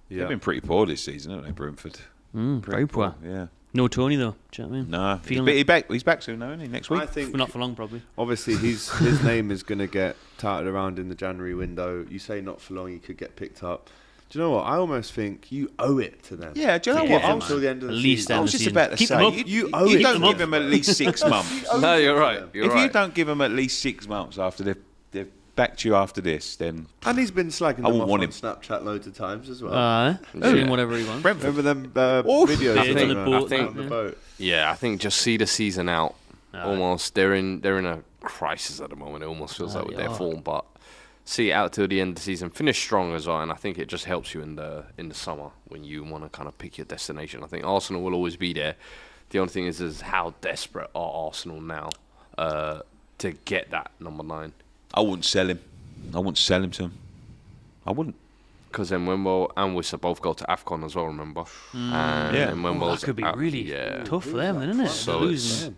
They've been pretty poor this season, haven't they, Brentford? Very poor. Yeah. No Toney, though. Do you know what I mean? No. Feeling He's back soon, though, isn't he? Next week? I think Not for long, probably. obviously his name is going to get touted around in the January window. You say not for long, he could get picked up. Do you know what? I almost think you owe it to them. Yeah, do you know to what? give I them was- till the end of the At least season. I was the just season. about to Keep say, them up. you owe you it don't to give them. them at least 6 months. No, you're right. You're If right. you don't give them at least 6 months after they've backed you after this, then And he's been slagging I them wouldn't off want on him. Snapchat loads of times as well. Doing whatever he wants. Brentford. Remember them videos Beers of on them, the boat, think- on the boat? Yeah, I think just see the season out. Aye. Almost, they're in a crisis at the moment. It almost feels like with they their are. form, but see it out till the end of the season. Finish strong as well, and I think it just helps you in the summer when you want to kind of pick your destination. I think Arsenal will always be there. The only thing is how desperate are Arsenal now to get that number 9? I wouldn't sell him. I wouldn't sell him to him. I wouldn't. Because then Wimble and Wissa both go to AFCON as well, remember? And Yeah. then That Wimble's could be out. really Yeah. tough for them, then, isn't it? So They're it's- losing.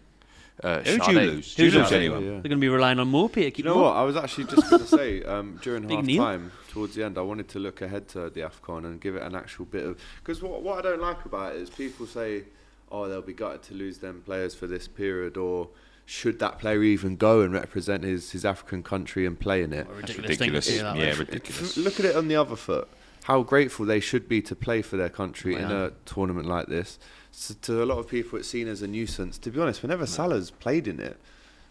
Who'd you Sade. lose? Did you lose Sade. anyone? Yeah. They're going to be relying on Mope to keep You know them what? up. I was actually just going to say during Big half Neil. time, towards the end, I wanted to look ahead to the AFCON and give it an actual bit of. Because what I don't like about it is people say, oh, they'll be gutted to lose them players for this period, or should that player even go and represent his African country and play in it? That's Ridiculous thing to ridiculous. say that Yeah, way. ridiculous. Look at it on the other foot. How grateful they should be to play for their country in a tournament like this. So to a lot of people, it's seen as a nuisance. To be honest, whenever Salah's played in it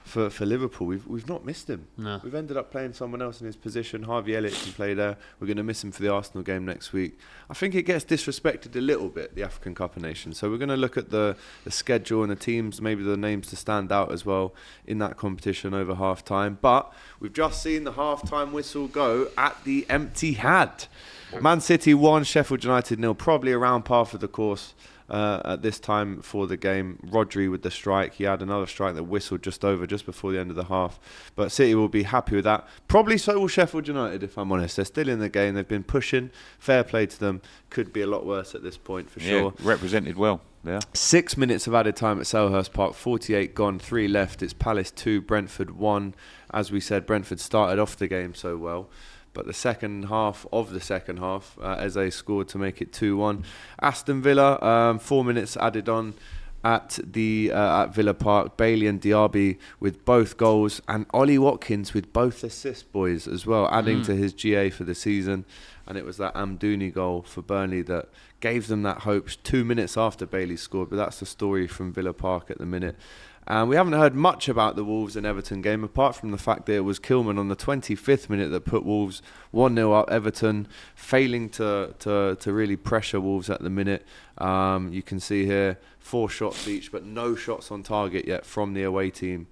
for Liverpool, we've not missed him. No. We've ended up playing someone else in his position. Harvey Elliott can play there. We're going to miss him for the Arsenal game next week. I think it gets disrespected a little bit, the African Cup of Nations. So we're going to look at the schedule and the teams, maybe the names to stand out as well in that competition over half-time. But we've just seen the half-time whistle go at the Etihad. Man City 1, Sheffield United 0, probably around par for the course at this time for the game. Rodri with the strike. He had another strike that whistled just before the end of the half. But City will be happy with that. Probably so will Sheffield United, if I'm honest. They're still in the game. They've been pushing. Fair play to them. Could be a lot worse at this point for sure. Represented well. Yeah. 6 minutes of added time at Selhurst Park. 48 gone, 3 left. It's Palace 2, Brentford 1. As we said, Brentford started off the game so well. But the second half, Eze scored to make it 2-1. Aston Villa, 4 minutes added on at Villa Park. Bailey and Diaby with both goals, and Ollie Watkins with both assists, boys, as well, adding to his GA for the season. And it was that Amdouni goal for Burnley that gave them that hope 2 minutes after Bailey scored. But that's the story from Villa Park at the minute. And we haven't heard much about the Wolves and Everton game, apart from the fact that it was Kilman on the 25th minute that put Wolves 1-0 up. Everton failing to really pressure Wolves at the minute. You can see here 4 shots each, but no shots on target yet from the away team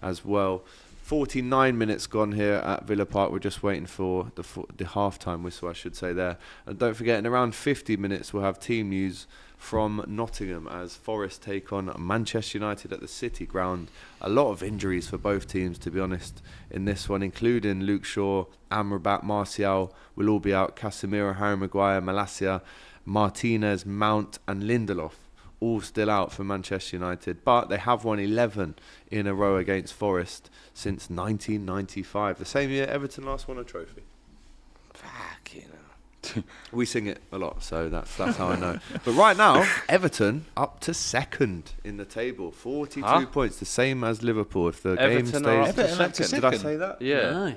as well. 49 minutes gone here at Villa Park. We're just waiting for the half-time whistle, I should say there. And don't forget, in around 50 minutes, we'll have team news from Nottingham as Forest take on Manchester United at the City ground. A lot of injuries for both teams, to be honest, in this one, including Luke Shaw, Amrabat, Martial will all be out. Casemiro, Harry Maguire, Malacia, Martinez, Mount and Lindelof all still out for Manchester United. But they have won 11 in a row against Forest since 1995. The same year Everton last won a trophy. Fuck, you know. We sing it a lot, so that's how I know. But right now, Everton up to second in the table, 42 points, the same as Liverpool. If the game stays, did I say that? Yeah. No.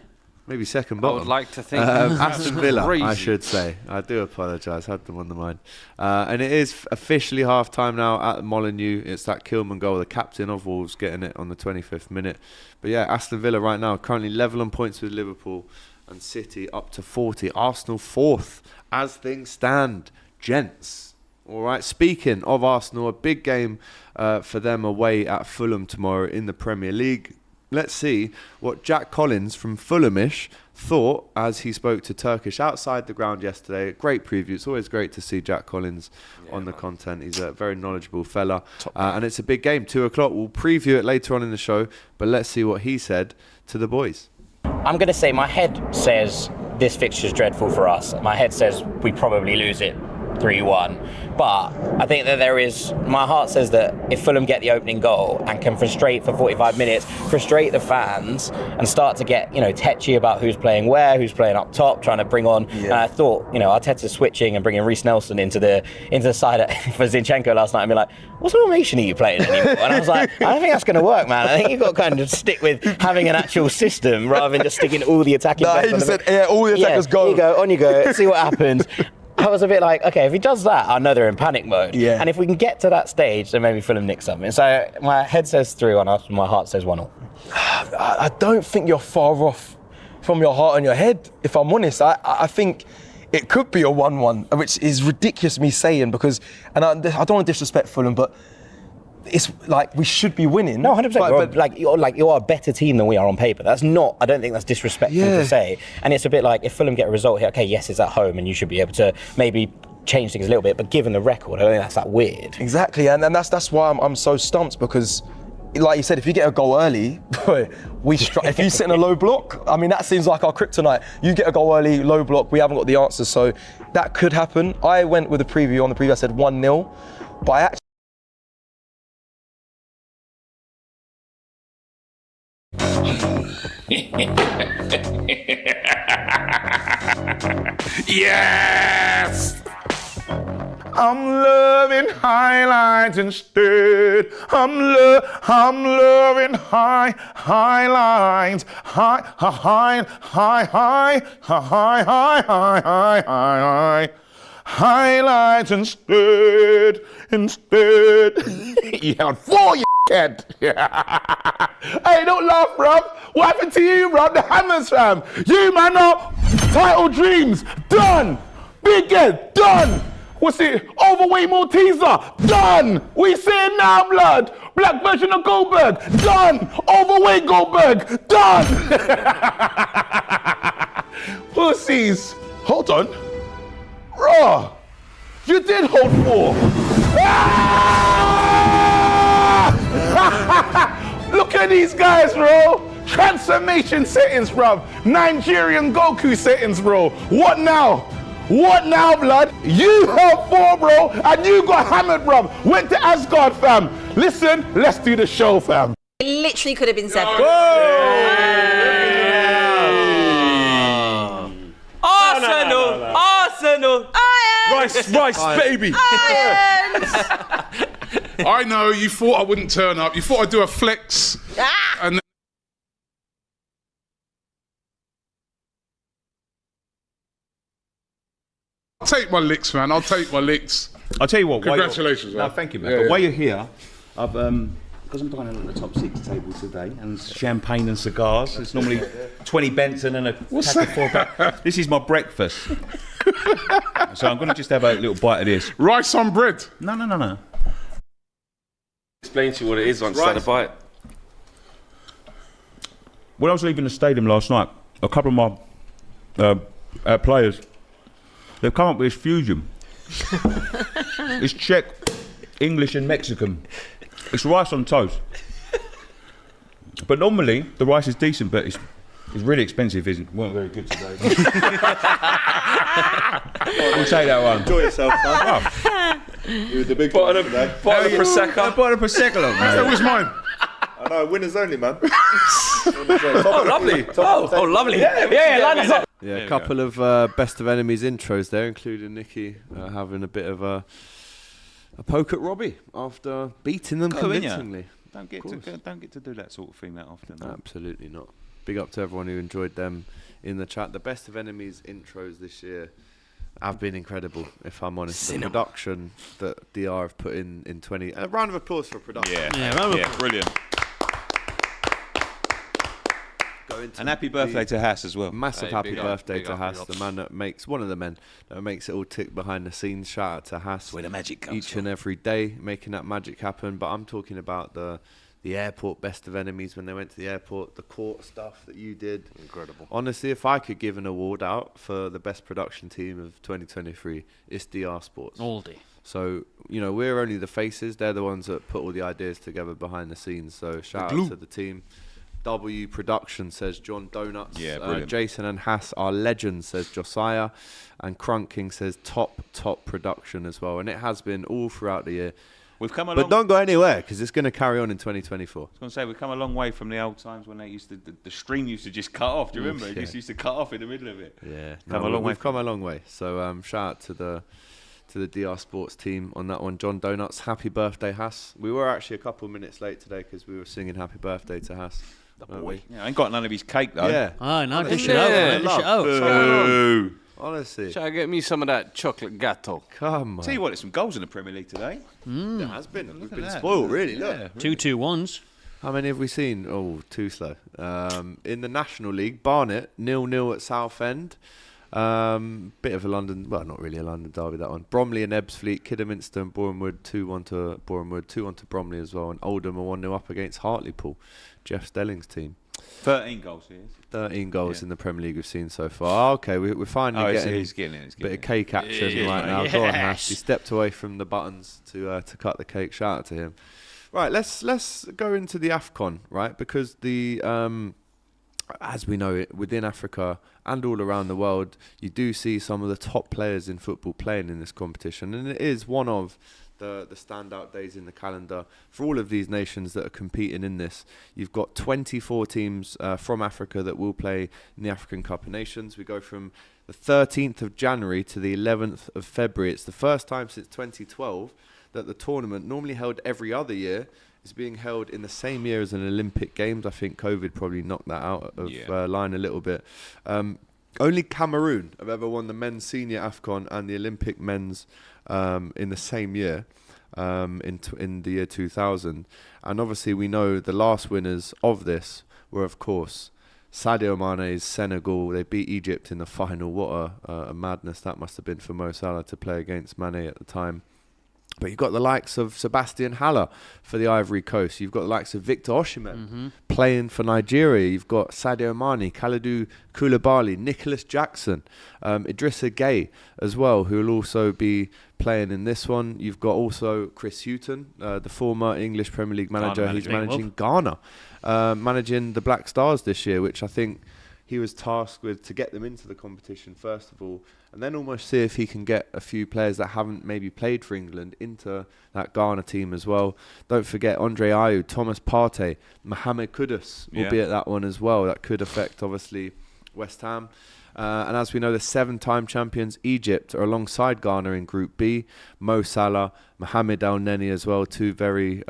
Maybe second I bottom. would like to think. Aston Villa, crazy. I should say. I do apologise, had them on the mind. And it is officially half-time now at Molineux. It's that Kilman goal, the captain of Wolves, getting it on the 25th minute. But yeah, Aston Villa right now currently level on points with Liverpool, and City up to 40. Arsenal 4th as things stand. Gents. All right, speaking of Arsenal, a big game for them away at Fulham tomorrow in the Premier League. Let's see what Jack Collins from Fulhamish thought as he spoke to Turkish outside the ground yesterday. Great preview. It's always great to see Jack Collins on the content. He's a very knowledgeable fella. And it's a big game, 2 o'clock. We'll preview it later on in the show, but let's see what he said to the boys. I'm going to say my head says this fixture's dreadful for us. My head says we probably lose it 3-1. But I think that my heart says that if Fulham get the opening goal and can frustrate for 45 minutes, frustrate the fans and start to get, tetchy about who's playing where, who's playing up top, trying to bring on, and I thought, Arteta's switching and bringing Reece Nelson into the side for Zinchenko last night and be like, what formation are you playing anymore? And I was like, I don't think that's going to work, man. I think you've got to kind of stick with having an actual system rather than just sticking all the attacking. No, he just said, all the attackers go. On you go, see what happens. I was a bit like, okay, if he does that, I know they're in panic mode. Yeah. And if we can get to that stage, then maybe Fulham nick something. So my head says 3-1, my heart says 1-0. I don't think you're far off from your heart and your head, if I'm honest. I think it could be a 1-1, which is ridiculous me saying because, and I don't want to disrespect Fulham, but it's like we should be winning. No, 100%. But you are a better team than we are on paper. That's not. I don't think that's disrespectful to say. And it's a bit like if Fulham get a result here, okay, yes, it's at home, and you should be able to maybe change things a little bit. But given the record, I don't think that's that weird. Exactly, and that's why I'm so stumped because, like you said, if you get a goal early, if you sit in a low block, I mean that seems like our kryptonite. You get a goal early, low block, we haven't got the answers, so that could happen. I went with a preview on the preview. I said 1-0, but I actually. Yes! I'm loving highlights instead. I'm loving highlights. Highlights instead. Yeah, for you. Hey, don't laugh, bruv. What happened to you, bruv? The Hammers, fam. You, man, up. Title dreams, done. Big Ed, done. What's it? Overweight Malteser, done. We see it now, blood. Black version of Goldberg, done. Overweight Goldberg, done. Pussies. Hold on. Raw. You did hold 4. Ah! Look at these guys, bro. Transformation settings, bruv. Nigerian Goku settings, bro. What now? What now, blood? You held 4, bro, and you got hammered, bruv. Went to Asgard, fam. Listen, let's do the show, fam. It literally could have been 7. Arsenal! Arsenal! Rice, baby. I know you thought I wouldn't turn up. You thought I'd do a flex. And I'll take my licks, man. I'll take my licks. I'll tell you what. Congratulations, No, man. thank you, man. Yeah, But yeah. while you're here, I've because I'm dining at the top 6 table today, and champagne and cigars. It's normally 20 Benson and a pack of 4-pack. This is my breakfast. So I'm going to just have a little bite of this. Rice on bread. No. Explain to you what it is once I had a bite. When I was leaving the stadium last night, a couple of my players, they've come up with this fusion. It's Czech, English and Mexican. It's rice on toast. But normally, the rice is decent, but it's really expensive. It weren't very good today. We'll take that one. Enjoy yourself, son. You were the big Bottle of Prosecco. I bought a Prosecco, That mate. was mine. I know, winners only, man. Oh, lovely. Oh, lovely. Yeah, line us up. Yeah, a couple of best of enemies intros there, including Nicky having a bit of a poke at Robbie after beating them convincingly. Don't get to do that sort of thing that often. No. Absolutely not. Big up to everyone who enjoyed them in the chat. The best of enemies intros this year have been incredible, if I'm honest. The production that DR have put in 20. A round of applause for production. Yeah, brilliant. And happy birthday to Hass as well. Massive Hey, happy big up, birthday big to up, Hass, big up. the man that makes, one of the men that makes it all tick behind the scenes. Shout out to Hass. Where the magic comes Each and every day, making that magic happen. But I'm talking about the airport best of enemies when they went to the airport, the court stuff that you did. Incredible. Honestly, if I could give an award out for the best production team of 2023, it's DR Sports. All day. So, you know, we're only the faces. They're the ones that put all the ideas together behind the scenes. So shout out to the team. W Production says John Donuts. Yeah, brilliant. Jason and Hass are legends, says Josiah. And Crunking says top production as well. And it has been all throughout the year. We've come a But long. don't go anywhere, because it's going to carry on in 2024. I was going to say, we've come a long way from the old times when they used to, the stream used to just cut off. Do you remember? It yeah. just used to cut off in the middle of it. Yeah, Come a long way we've come a long way. So shout out to the DR Sports team on that one. John Donuts, happy birthday, Hass. We were actually a couple of minutes late today because we were singing happy birthday to Hass. weren't we? Yeah, I ain't got none of his cake though. Yeah. Oh, no, Honestly. dish it out. Yeah, man, dish it out. Boo. Honestly. Try to get me some of that chocolate gateau. Come on. Tell you what, there's some goals in the Premier League today. There has been. We've Look at been that. spoiled, really. Yeah. Look. 2-2-1s. How many have we seen? Oh, too slow. In the National League, Barnet 0-0 at Southend. Bit of a London, well, not really a London derby, that one. Bromley and Ebbsfleet, Kidderminster and Bournemouth 2-1 to Bournemouth, 2-1 to Bromley as well. And Oldham are 1-0 up against Hartlepool, Jeff Stelling's team. 13 goals here. 13 goals Yeah. in the Premier League we've seen so far. Okay, we're finally getting he's getting it. He's a bit getting of cake action Yeah, right mate. now. Go on, Hash. Yes. He stepped away from the buttons to cut the cake. Shout out to him. Right, let's go into the AFCON, right? Because the as we know it, within Africa and all around the world, you do see some of the top players in football playing in this competition, and it is one of the standout days in the calendar for all of these nations that are competing in this. You've got 24 teams from Africa that will play in the African Cup of Nations. We go from the 13th of January to the 11th of February. It's the first time since 2012 that the tournament, normally held every other year, is being held in the same year as an Olympic Games. I think COVID probably knocked that out of line a little bit. Only Cameroon have ever won the men's senior AFCON and the Olympic men's in the same year, in the year 2000. And obviously we know the last winners of this were, of course, Sadio Mane's Senegal. They beat Egypt in the final. What a madness that must have been for Mo Salah to play against Mane at the time. But you've got the likes of Sebastian Haller for the Ivory Coast. You've got the likes of Victor Osimhen playing for Nigeria. You've got Sadio Mane, Kalidou Koulibaly, Nicholas Jackson, Idrissa Gueye as well, who will also be playing in this one. You've got also Chris Hughton, the former English Premier League manager. He's managing Ghana, managing the Black Stars this year, which I think he was tasked with to get them into the competition first of all, and then almost see if he can get a few players that haven't maybe played for England into that Ghana team as well. Don't forget Andre Ayew, Thomas Partey, Mohamed Kudus will be at that one as well. That could affect obviously West Ham. And as we know, the 7-time champions Egypt are alongside Ghana in Group B. Mo Salah, Mohamed El Neni as well, two very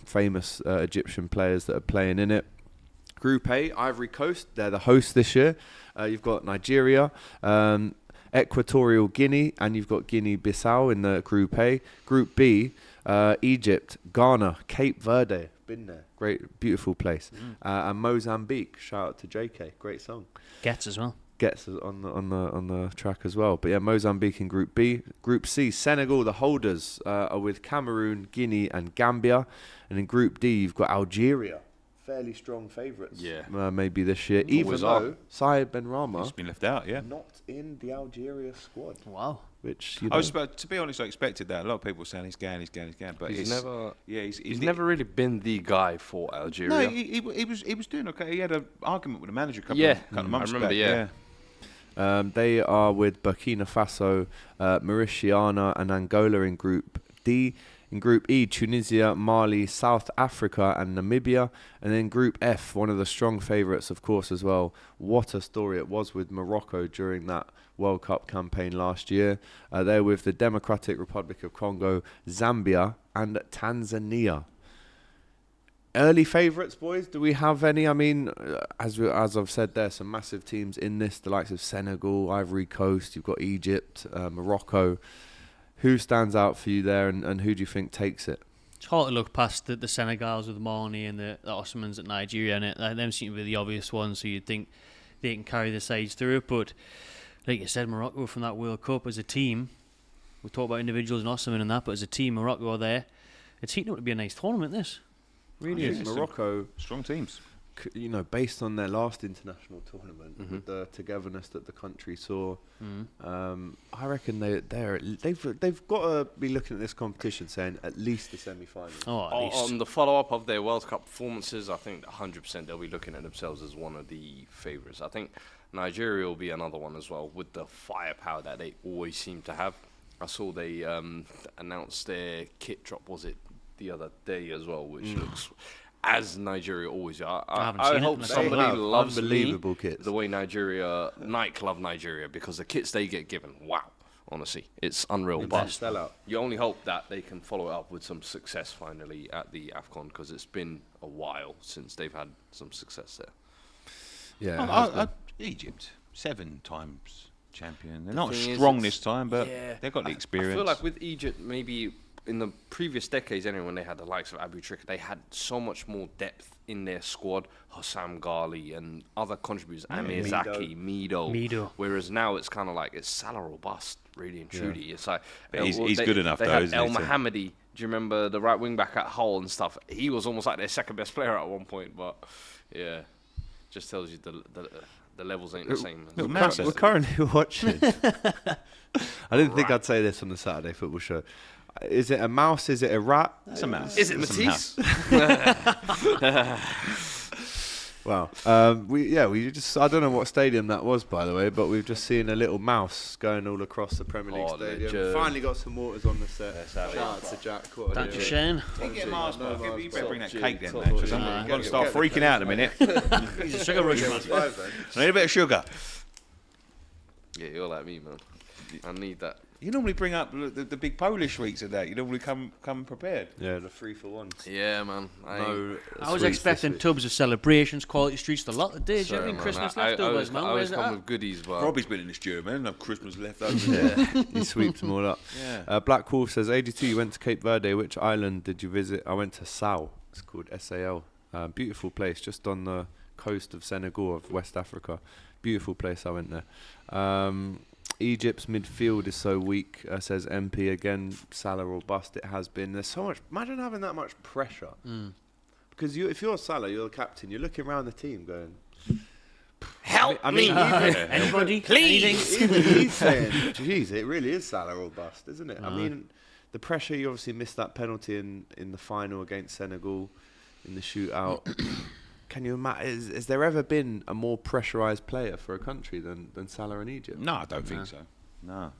famous Egyptian players that are playing in it. Group A, Ivory Coast, they're the host this year. You've got Nigeria, Equatorial Guinea, and you've got Guinea-Bissau in the Group A. Group B, Egypt, Ghana, Cape Verde, been there, great, beautiful place, and Mozambique. Shout out to JK, great song. Gets as well. Gets on the track as well. But yeah, Mozambique in Group B. Group C, Senegal, the holders are with Cameroon, Guinea, and Gambia, and in Group D you've got Algeria. Fairly strong favourites, maybe this year. Even though Saïd Benrahma has been left out, not in the Algeria squad. Wow. Which I was to be honest, I expected that. A lot of people were saying he's going, but he's never. He's never really been the guy for Algeria. No, he was doing okay. He had an argument with the manager a couple of months I remember, back. They are with Burkina Faso, Mauritania, and Angola in Group D. In Group E, Tunisia, Mali, South Africa and Namibia. And then Group F, one of the strong favourites, of course, as well. What a story it was with Morocco during that World Cup campaign last year. They're with the Democratic Republic of Congo, Zambia and Tanzania. Early favourites, boys? Do we have any? I mean, as I've said, there's some massive teams in this, the likes of Senegal, Ivory Coast, you've got Egypt, Morocco. Who stands out for you there, and who do you think takes it? It's hard to look past the Senegals with Mane and the Osmans at Nigeria, and them seem to be the obvious ones, so you'd think they can carry the sides through it. But like you said, Morocco from that World Cup as a team, we talk about individuals and Osman and that, but as a team, Morocco are there. It's heating up to be a nice tournament, this. Really is. Morocco, strong teams. You know, based on their last international tournament, with the togetherness that the country saw, I reckon they've got to be looking at this competition saying at least the semi-finals. Oh, at least. On the follow-up of their World Cup performances, I think 100% they'll be looking at themselves as one of the favourites. I think Nigeria will be another one as well, with the firepower that they always seem to have. I saw they announced their kit drop, was it the other day as well, which looks... As Nigeria always are. I hope somebody loves unbelievable kits. The way Nike love Nigeria, because the kits they get given, wow, honestly, it's unreal. But you only hope that they can follow it up with some success finally at the AFCON, because it's been a while since they've had some success there. Yeah, Egypt, 7 times champion. They're not strong this time, but they've got the experience. I feel like with Egypt, maybe in the previous decades, anyway, when they had the likes of Abu Trika, they had so much more depth in their squad. Hossam Ghali and other contributors, Amir Zaki, Mido. Whereas now it's kind of like it's Salah or bust, really and truly. It's like he's good enough though, isn't he? El Mohammadi. Do you remember the right wing back at Hull and stuff? He was almost like their second best player at one point, but yeah, just tells you the levels ain't the same. We're currently watching. I didn't think I'd say this on the Saturday Football Show. Is it a mouse? Is it a rat? It's a mouse. Is it Matisse? Wow. We just, I don't know what stadium that was, by the way, but we've just seen a little mouse going all across the Premier League stadium. Legend. Finally got some waters on the set. Shout out to Jack. Thanks, Shane. Get Mars, you better bring that cake then, man, because I'm going to start freaking out in a minute. He's a sugar rush, man. I need a bit of sugar. Yeah, you're like me, man. I need that. You normally bring up the big Polish sweets and that. You normally come prepared. Yeah, the 3-for-1s. Yeah, man. I was expecting tubs of celebrations, quality streets, a lot of days. Sorry, Christmas leftovers, man. I always Where's come with goodies, but Robbie's been in this year, man. I've Christmas leftovers. He sweeps them all up. Yeah. Black Wolf says, AGT, you went to Cape Verde. Which island did you visit? I went to Sao. It's called SAL. Beautiful place, just on the coast of Senegal, of West Africa. Beautiful place, I went there. Egypt's midfield is so weak, says MP again. Salah or bust. It has been. There's so much. Imagine having that much pressure. Because if you're Salah, you're the captain. You're looking around the team, going, Help I mean, me. Anybody? Please. even he's saying, "Geez, it really is Salah or bust, isn't it?" I mean, the pressure. You obviously missed that penalty in the final against Senegal, in the shootout. Can you imagine? Has there ever been a more pressurised player for a country than Salah in Egypt? No, I don't think so. No,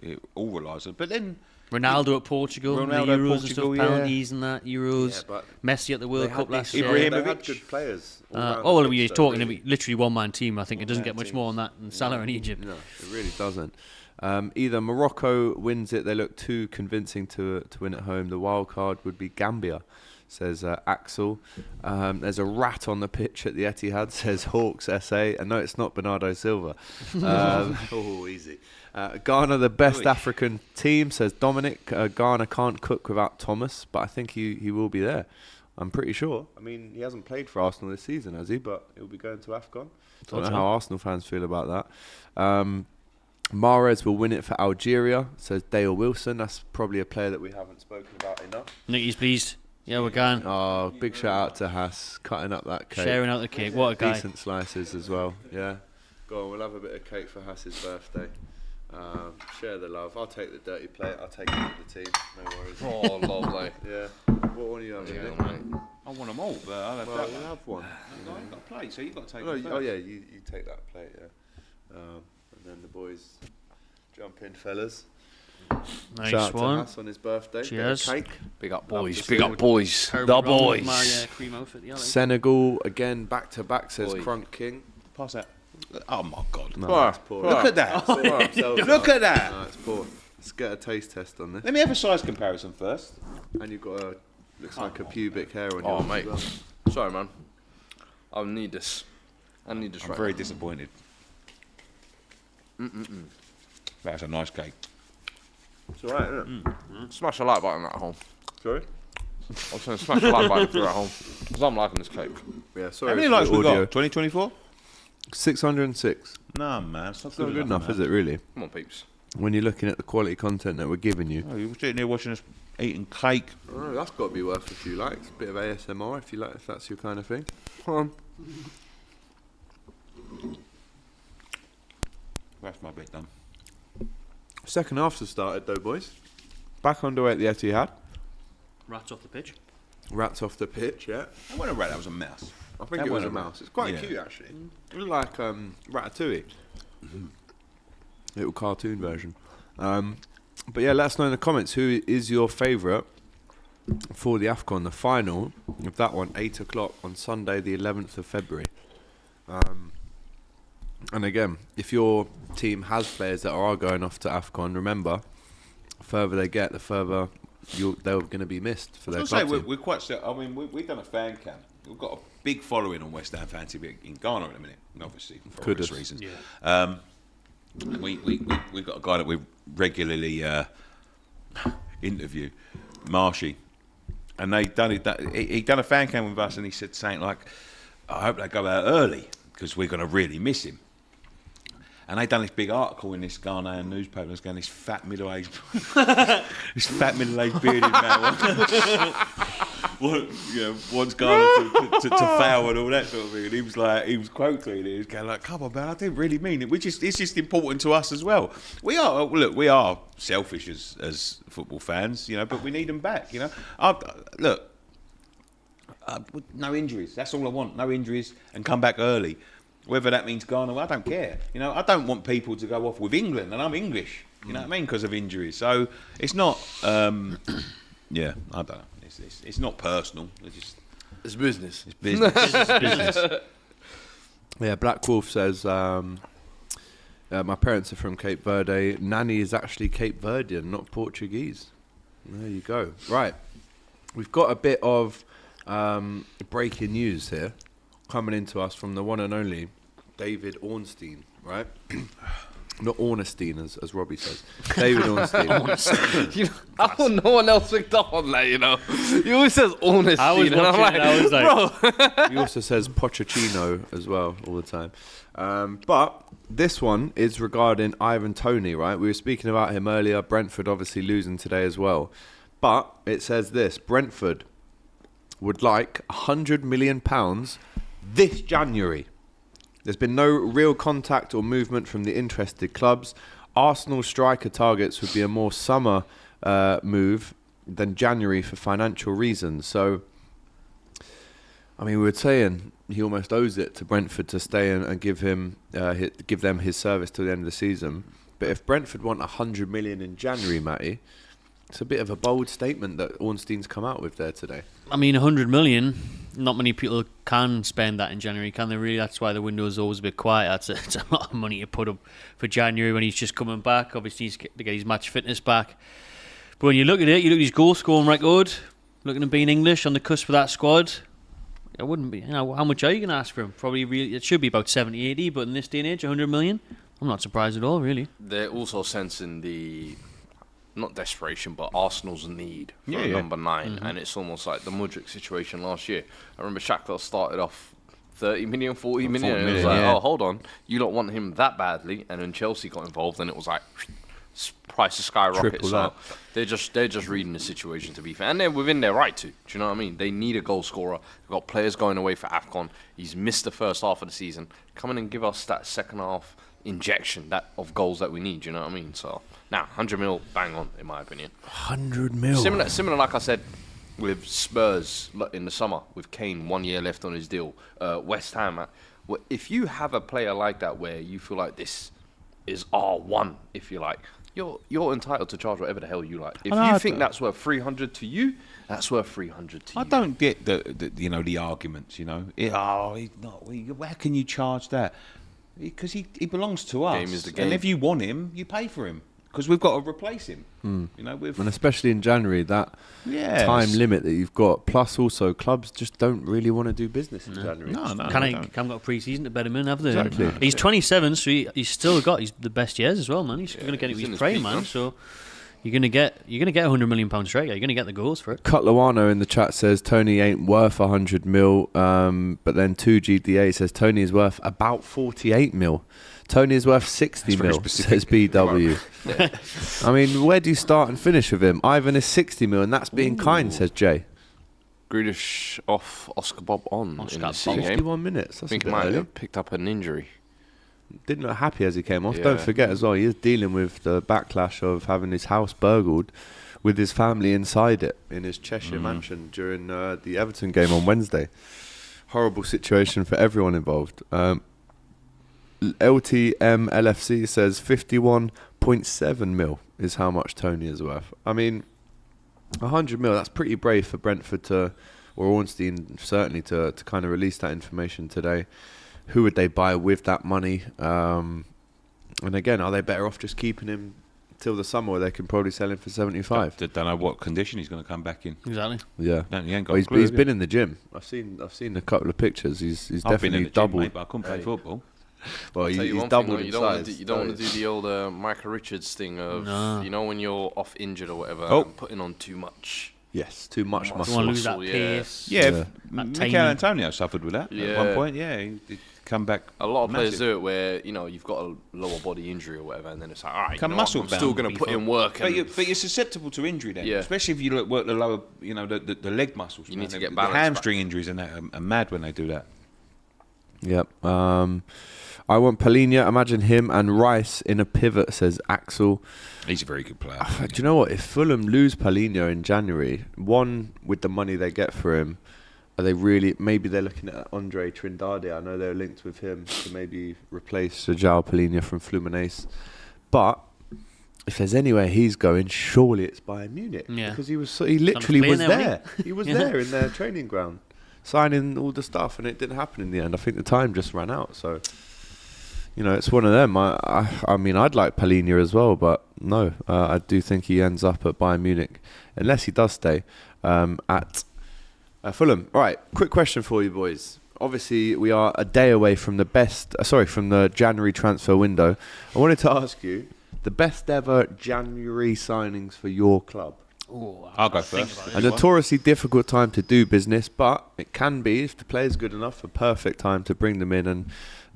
it all relies on. But then Ronaldo at Portugal, Ronaldo the at Euros Portugal, and yeah. stuff, penalties and that, Euros. Yeah, but Messi at the World Cup last year. Ibrahimovic. They had good players. Well, you're talking about literally one-man team. I think it doesn't get much more on that than Salah in Egypt. No, it really doesn't. Either Morocco wins it, they look too convincing to win at home. The wild card would be Gambia, says Axel. There's a rat on the pitch at the Etihad, says Hawks SA. And no, it's not Bernardo Silva. Oh, easy. Ghana, the best African team, says Dominic. Ghana can't cook without Thomas, but I think he will be there. I'm pretty sure. I mean, he hasn't played for Arsenal this season, has he? But he'll be going to AFCON. Don't know how Arsenal fans feel about that. Mahrez will win it for Algeria, says Dale Wilson. That's probably a player that we haven't spoken about enough. Nicky's pleased. Yeah, we're going. Oh, big shout out to Haas, cutting up that cake. Sharing out the cake. What a guy. Decent slices as well, yeah. Go on, we'll have a bit of cake for Haas's birthday. Share the love. I'll take the dirty plate. I'll take it for the team. No worries. Oh, lovely. Yeah. What one are you having? Nick? mate. I want them all, but I'll have Well, that we'll one. have one. No, I've got a plate, so you've got to take No, it oh first. yeah, you take that plate, yeah. And then the boys jump in, fellas. Nice Shout out to one. Haas on his birthday. Bit of Cheers. Cake. Big up, Love boys. to Big see up, it. boys. Terribly The wrong with boys. my cream outfit, yeah, like. Senegal again, back to back, says Oi. Crunk King. Pass that. Oh my God! No, Poor. that's poor. Look at that! Sort ourselves Look out. at that! No, it's poor. Let's get a taste test on this. Let me have a size comparison first. And you've got a looks like a pubic hair on Oh, yours mate. as well. Sorry, man. I need this. I need this I'm right very now. disappointed. That's a nice cake. It's alright, isn't it? Smash a like button at home. Sorry? I was saying smash a like button if you're at home. Because I'm liking this cake. Yeah, sorry. How many for likes the we audio. got? 2024? 606. No, man, it's not It's not good enough, is it, really? Come on, peeps. When you're looking at the quality content that we're giving you. Oh, you're sitting there watching us eating cake. Oh, that's got to be worth a few likes. Bit of ASMR if you like, if that's your kind of thing. Come on. That's my bit done. Second half has started though, boys. Back underway at the Etihad. Rats off the pitch. Rats off the pitch, yeah. I went a rat. That was a mouse. I think That it was wasn't a a mouse. It's quite yeah. cute actually. It looked like Ratatouille. Little cartoon version. But yeah, let us know in the comments who is your favourite for the AFCON, the final of that one, 8 o'clock on Sunday, the 11th of February. And again, if your team has players that are going off to AFCON, remember, the further they get, the further they're going to be missed for their I was going club to say, team. we're quite... I mean, we've done a fan camp. We've got a big following on West Ham Fancy in Ghana in a minute, obviously, for obvious reasons. Yeah. And we've got a guy that we regularly interview, Marshy, and he done a fan cam with us, and he said something like, "I hope they go out early because we're going to really miss him." And they done this big article in this Ghanaian newspaper. It's going, this fat middle-aged bearded man wants Ghana to fail and all that sort of thing. And he was quote tweeting it. He was going like, "Come on, man, I didn't really mean it. It's just important to us as well. We are selfish as football fans, but we need them back, no injuries. That's all I want. No injuries and come back early. Whether that means Ghana, I don't care. I don't want people to go off with England, and I'm English. You know what I mean? Because of injuries. So it's not. I don't know. It's not personal. It's business. It's business. Business. Yeah, Black Wolf says, my parents are from Cape Verde. Nanny is actually Cape Verdean, not Portuguese. There you go. Right. We've got a bit of breaking news here coming into us from the one and only David Ornstein, right? Not Ornstein, as Robbie says. David Ornstein. You know, no one else picked up on that, you know. He always says Ornstein. I was watching it, I was like... bro. He also says Pochettino as well all the time. But this one is regarding Ivan Toney, right? We were speaking about him earlier. Brentford obviously losing today as well. But it says this. Brentford would like £100 million this January. There's been no real contact or movement from the interested clubs. Arsenal striker targets would be a more summer move than January for financial reasons. So, I mean, we were saying he almost owes it to Brentford to stay and give them his service till the end of the season. But if Brentford want £100 million in January, Matty, it's a bit of a bold statement that Ornstein's come out with there today. I mean, 100 million, not many people can spend that in January, can they really? That's why the window is always a bit quiet. It's a lot of money to put up for January when he's just coming back. Obviously, he's to get his match fitness back. But when you look at it, you look at his goal scoring record, looking at being English on the cusp of that squad, it wouldn't be, how much are you going to ask for him? Probably really, it should be about 70, 80, but in this day and age, 100 million, I'm not surprised at all, really. They're also sensing the... not desperation, but Arsenal's need for a number 9. And it's almost like the Mudryk situation last year. I remember Shakhtar started off 30 million, 40 million. And it was like, oh, hold on. You don't want him that badly. And then Chelsea got involved and it was like, prices skyrocket. So they're just reading the situation, to be fair. And they're within their right to. Do you know what I mean? They need a goal scorer. They've got players going away for AFCON. He's missed the first half of the season. Come in and give us that second half injection of goals that we need. Do you know what I mean? So... now, 100 mil, bang on, in my opinion. 100 mil. Similar, like I said, with Spurs in the summer, with Kane 1 year left on his deal. West Ham, if you have a player like that where you feel like this is R1, if you like, you're entitled to charge whatever the hell you like. If you think that's worth 300 to you, that's worth 300 to you. I don't get the arguments. Where can you charge that? Because he belongs to us. Game is the game. And if you want him, you pay for him. Because we've got to replace him. And especially in January, that time limit that you've got. Plus, also, clubs just don't really want to do business in January. No, haven't got pre-season to bet him in, have they? Exactly. He's 27, so he's still got the best years as well, man. He's going to get it with his prime, man. So you're going to get £100 million straight. You're going to get the goals for it. Cutluano in the chat says Toney ain't worth 100 mil. But then 2GDA says Toney is worth about 48 mil. Toney is worth 60 mil, says BW. I mean, where do you start and finish with him? Ivan is 60 mil, and that's being kind, says Jay. Grealish off, Oscar Bob on in the City game. 61 minutes. That's I think he might have picked up an injury. Didn't look happy as he came off. Don't forget as well, he is dealing with the backlash of having his house burgled with his family inside it in his Cheshire mansion during the Everton game on Wednesday. Horrible situation for everyone involved. LTM LFC says 51.7 mil is how much Toney is worth. I mean, 100 mil, that's pretty brave for Brentford or Ornstein certainly to kind of release that information today. Who would they buy with that money? And again, are they better off just keeping him till the summer where they can probably sell him for 75? Don't know what condition he's going to come back in. Exactly. Yeah. He ain't got a clue, he's been in the gym. I've seen a couple of pictures. He's definitely been in the doubled. gym, mate, but I couldn't play football. Well, he's you doubled in size. You don't want to do the old Michael Richards thing of, when you're off injured or whatever, and putting on too much. Yes, too much muscle. You want to lose that pace. Yeah, Mikel Antonio suffered with that at one point. Yeah, he come back. A lot of players do it where you've got a lower body injury or whatever, and then it's like, all right, I'm still going to put in work. But you're susceptible to injury then, especially if you work the lower, the leg muscles. You need to get balance. The hamstring injuries and that are mad when they do that. Yep. I want Palhinha. Imagine him and Rice in a pivot, says Axel. He's a very good player. Do you know what? If Fulham lose Palhinha in January, with the money they get for him, are they really... Maybe they're looking at Andre Trindade. I know they're linked with him to maybe replace João Palhinha from Fluminense. But if there's anywhere he's going, surely it's Bayern Munich. Yeah. Because he literally was there. He was there in their training ground, signing all the stuff, and it didn't happen in the end. I think the time just ran out, so... it's one of them. I mean, I'd like Palhinha as well, but no, I do think he ends up at Bayern Munich, unless he does stay at Fulham. All right, quick question for you boys. obviously, we are a day away from from the January transfer window. I wanted to ask you, the best ever January signings for your club? Ooh, I'll go first. A notoriously difficult time to do business, but it can be, if the player's good enough, a perfect time to bring them in and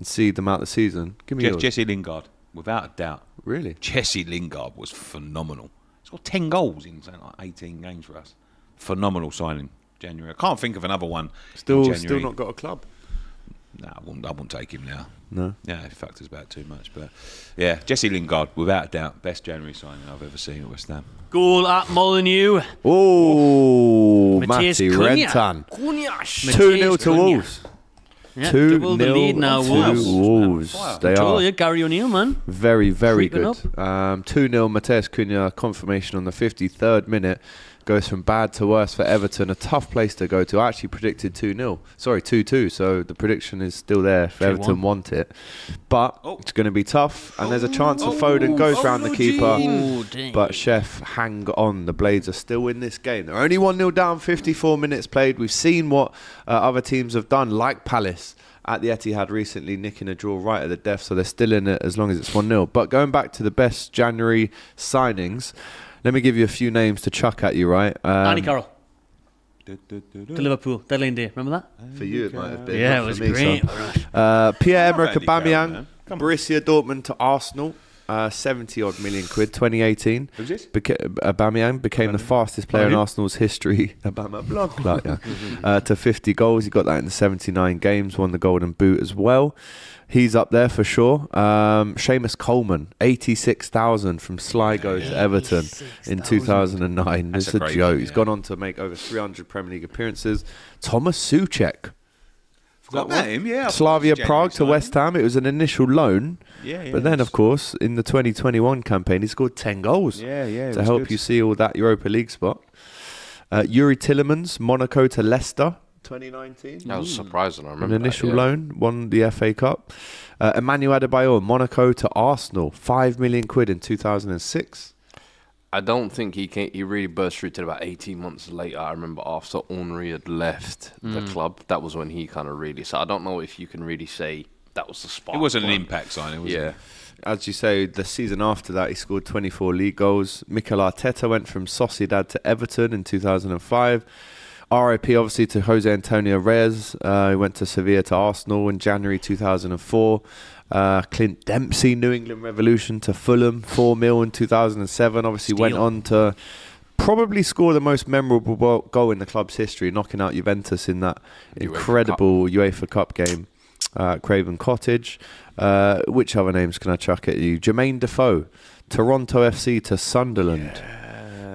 see them out the season. Give me yours. Jesse Lingard, without a doubt. Really? Jesse Lingard was phenomenal. He's got 10 goals in something like 18 games for us. Phenomenal signing, January. I can't think of another one. Still January. not got a club? No, I wouldn't take him now. No? Yeah, he fucked us about too much. But yeah, Jesse Lingard, without a doubt, best January signing I've ever seen at West Ham. Goal at Molineux. Oh, Matthias Matty Cunha. Rentan. Matthias 2-0 to Cunha. Wolves. Yeah, 2-0 double the lead now, to Wolves. Wolves. They Told are you, Gary O'Neill, man. very, very Creeping good. 2-0, Matthias Cunha, confirmation on the 53rd minute. Goes from bad to worse for Everton. A tough place to go to. I actually predicted 2-0. Sorry, 2-2. So the prediction is still there if 3-1. Everton want it. But it's going to be tough. And there's a chance of Foden goes round the keeper. Oh, dang. But Chef, hang on. The Blades are still in this game. They're only 1-0 down, 54 minutes played. We've seen what other teams have done, like Palace at the Etihad recently, nicking a draw right at the death. So they're still in it as long as it's 1-0. But going back to the best January signings, let me give you a few names to chuck at you, right? Andy Carroll. To Liverpool. Deadline day. Remember that? For you, it might have been. Yeah, not it was for me, great. son. Pierre-Emerick Andy Carroll, Aubameyang, man. Borussia Dortmund to Arsenal, 70-odd million quid, 2018. Who's this? Aubameyang became the fastest player in Arsenal's history. Obama blood clot, yeah. To 50 goals. He got that in the 79 games, won the Golden Boot as well. He's up there for sure. Seamus Coleman, 86,000 from Sligo to Everton in 2009. That's It's a a great joke. one, He's yeah. gone on to make over 300 Premier League appearances. Thomas Souček. Forgot about him, yeah. Slavia Prague to West Ham. It was an initial loan. Yeah, But then, of course, in the 2021 campaign, he scored 10 goals to help you seal that Europa League spot. Yuri Tillemans, Monaco to Leicester, 2019. That was surprising. I remember An initial that, yeah. loan, won the FA Cup. Emmanuel Adebayor, Monaco to Arsenal, 5 million quid in 2006. I don't think he really burst through till about 18 months later. I remember after Henry had left the club, that was when he kind of really... So I don't know if you can really say that was the spark. It wasn't an point. impact signing, was Yeah. it? As you say, the season after that, he scored 24 league goals. Mikel Arteta went from Sociedad to Everton in 2005. RIP, obviously, to Jose Antonio Reyes. He went to Sevilla to Arsenal in January 2004. Clint Dempsey, New England Revolution to Fulham, 4 mil in 2007. Obviously, went on to probably score the most memorable goal in the club's history, knocking out Juventus in that incredible UEFA Cup game at Craven Cottage. Which other names can I chuck at you? Jermaine Defoe, Toronto FC to Sunderland.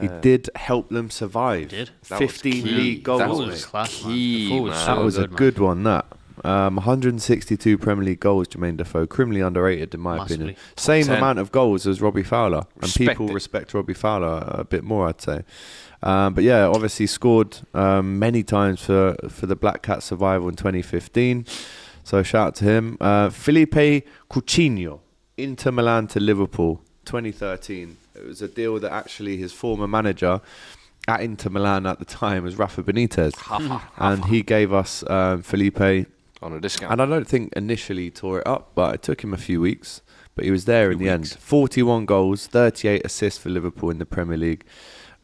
He did help them survive. Did. 15 league goals. That mate. was class, key, man. man. That was a man. good one, that. 162 Premier League goals, Jermaine Defoe. Criminally underrated, in my Massively. opinion. Same 10. amount of goals as Robbie Fowler. Respect and people it. respect Robbie Fowler a bit more, I'd say. But yeah, obviously scored many times for the Black Cat survival in 2015. So shout out to him. Felipe Coutinho, Inter Milan to Liverpool, 2013. It was a deal that actually his former manager at Inter Milan at the time was Rafa Benitez. And he gave us Felipe On a discount. and I don't think initially he tore it up, but it took him a few weeks. But he was there in the end. 41 goals, 38 assists for Liverpool in the Premier League.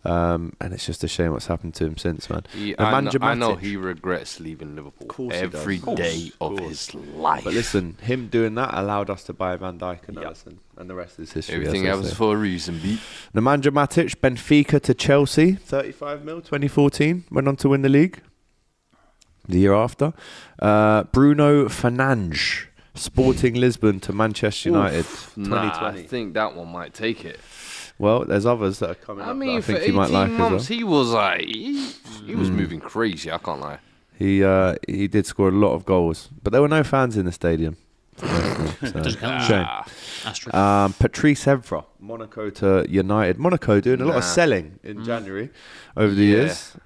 And it's just a shame what's happened to him since, man. I know Matic. he regrets leaving Liverpool Course he does. every day of his life. But listen, him doing that allowed us to buy Van Dijk and Alisson, and the rest is history. Everything as I happens say. for a reason, B. Nemanja Matic, Benfica to Chelsea, 35 mil, 2014. Went on to win the league the year after. Bruno Fernandes, Sporting Lisbon to Manchester United, 2020. I think that one might take it. Well, there's others that are coming I up mean, that I for think 18 you might like months, as well. he was like, he was moving crazy. I can't lie. He did score a lot of goals, but there were no fans in the stadium. Doesn't count. Shame. Asterisk. Patrice Evra, Monaco to United. Monaco doing a lot of selling in January over the years.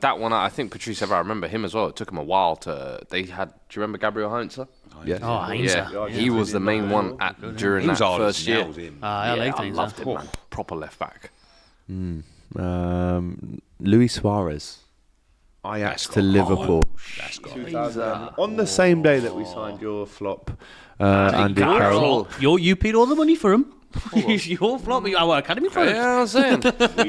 That one, I think Patrice Evra, I remember him as well. It took him a while to. They had. Do you remember Gabriel Heinze? Yes. Oh, Heinze. Yeah, he was the main one during that first year. I like I Heinze. loved him, man. Proper left back. Luis Suarez. Ajax to Liverpool. That's got 2000, on the same day that we signed your flop, Andy Carroll. You paid all the money for him. He's your flop. Our academy product. Yeah, I'm saying.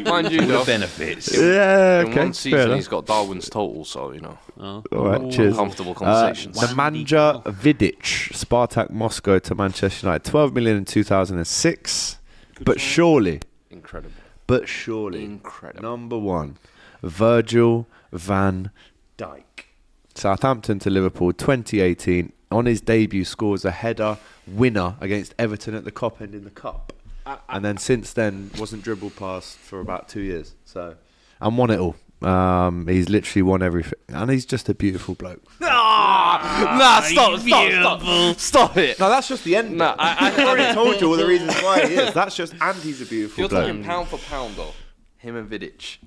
Mind you, though, benefits. Yeah, in okay. one season he's got Darwin's total, so All right, cheers. comfortable conversations. Nemanja Vidic, Spartak Moscow to Manchester United, 12 million in 2006. But surely, Incredible. number one, Virgil van Dijk. Southampton to Liverpool, 2018. On his debut, scores a header winner against Everton at the Cop End in the Cup. And then since then, wasn't dribbled past for about 2 years. So, and won it all. He's literally won everything. And he's just a beautiful bloke. Stop it. No, that's just the end. No, I already told you all the reasons why he is. That's just, and he's a beautiful You're bloke. talking pound for pound, though. Him and Vidic.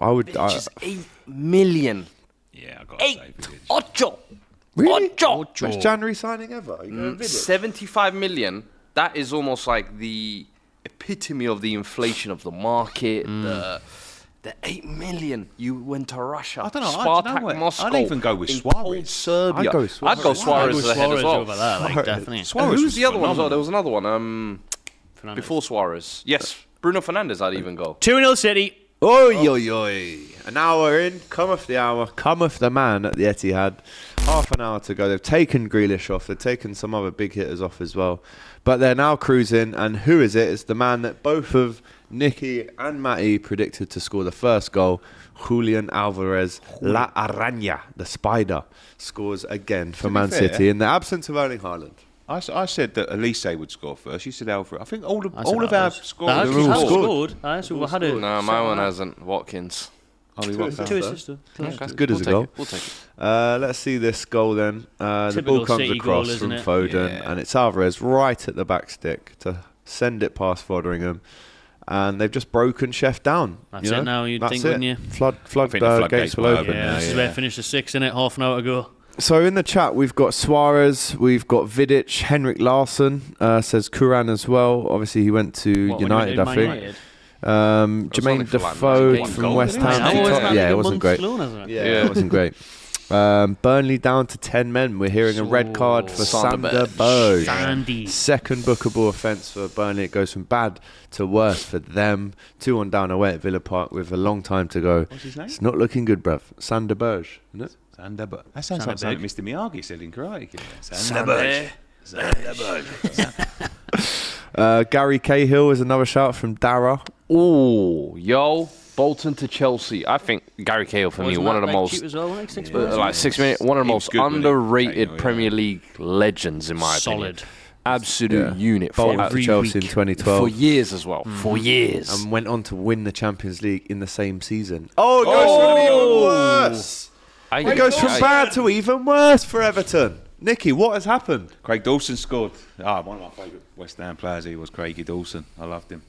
I would. Vidic is 8 million. Yeah, I got to say. Ocho. Really? Ocho. Best January signing ever. You know, Vidic. 75 million. That is almost like the epitome of the inflation of the market. The 8 million. You went to Russia. I don't know. Spartak Moscow. I'd even go with in Suarez. cold Serbia. I'd go Suarez. I'd go Suarez ahead as well. over that, like, definitely. And who's the other one as well? There was another one. Fernandes. Before Suarez. Yes, Bruno Fernandes. I'd even go. 2-0 City. Oi, oi, oi. An hour in, cometh the hour, cometh the man at the Etihad. Half an hour to go. They've taken Grealish off. They've taken some other big hitters off as well. But they're now cruising. And who is it? It's the man that both of Nicky and Matty predicted to score the first goal. Julian Alvarez, La Araña, the spider, scores again for Man fair, City in the absence of Erling Haaland. I said that Elise would score first. You said Alfred. I think all of our That scores. all has scored. scored. So we had a No, my one hasn't. Watkins. Only one. two assists. As good as a goal. We'll take it. Let's see this goal then. The Typical ball comes City across goal, from isn't it? Foden, Yeah. and it's Alvarez right at the back stick to send it past Fotheringham. And they've just broken Chef down. That's it now, you'd That's think, it. wouldn't you? Floodgates will open. Yeah, this is where it finished the 6, innit? Half an hour ago. So in the chat, we've got Suarez, we've got Vidic, Henrik Larsson, says Kuran as well. Obviously, he went to United, I think. Jermaine Defoe one from goal, West didn't he? Ham. Yeah, it wasn't great. Yeah. It wasn't great. Burnley down to 10 men. We're hearing a red card for Sander Berge. Sandy. Second bookable offence for Burnley. It goes from bad to worse for them. 2-1 down away at Villa Park with a long time to go. What's his name? It's not looking good, bruv. Sander Berge, isn't it? Sander Berge. That sounds like something Mr. Miyagi said in karate. Gary Cahill is another shout from Dara. Oh, yo. Bolton to Chelsea. I think Gary Cahill for me, one of the most, Like 6 minutes. like 6 minutes, one of the He most was good, wasn't he? underrated Cahill, yeah. Premier League legends in my opinion. Solid. Absolute unit Bolton for to Chelsea in 2012. for years as well. For years. And went on to win the Champions League in the same season. Oh, it goes from even worse. It goes from bad to even worse for Everton. Nicky, what has happened? Craig Dawson scored. One of my favourite West Ham players. He was Craigie Dawson. I loved him.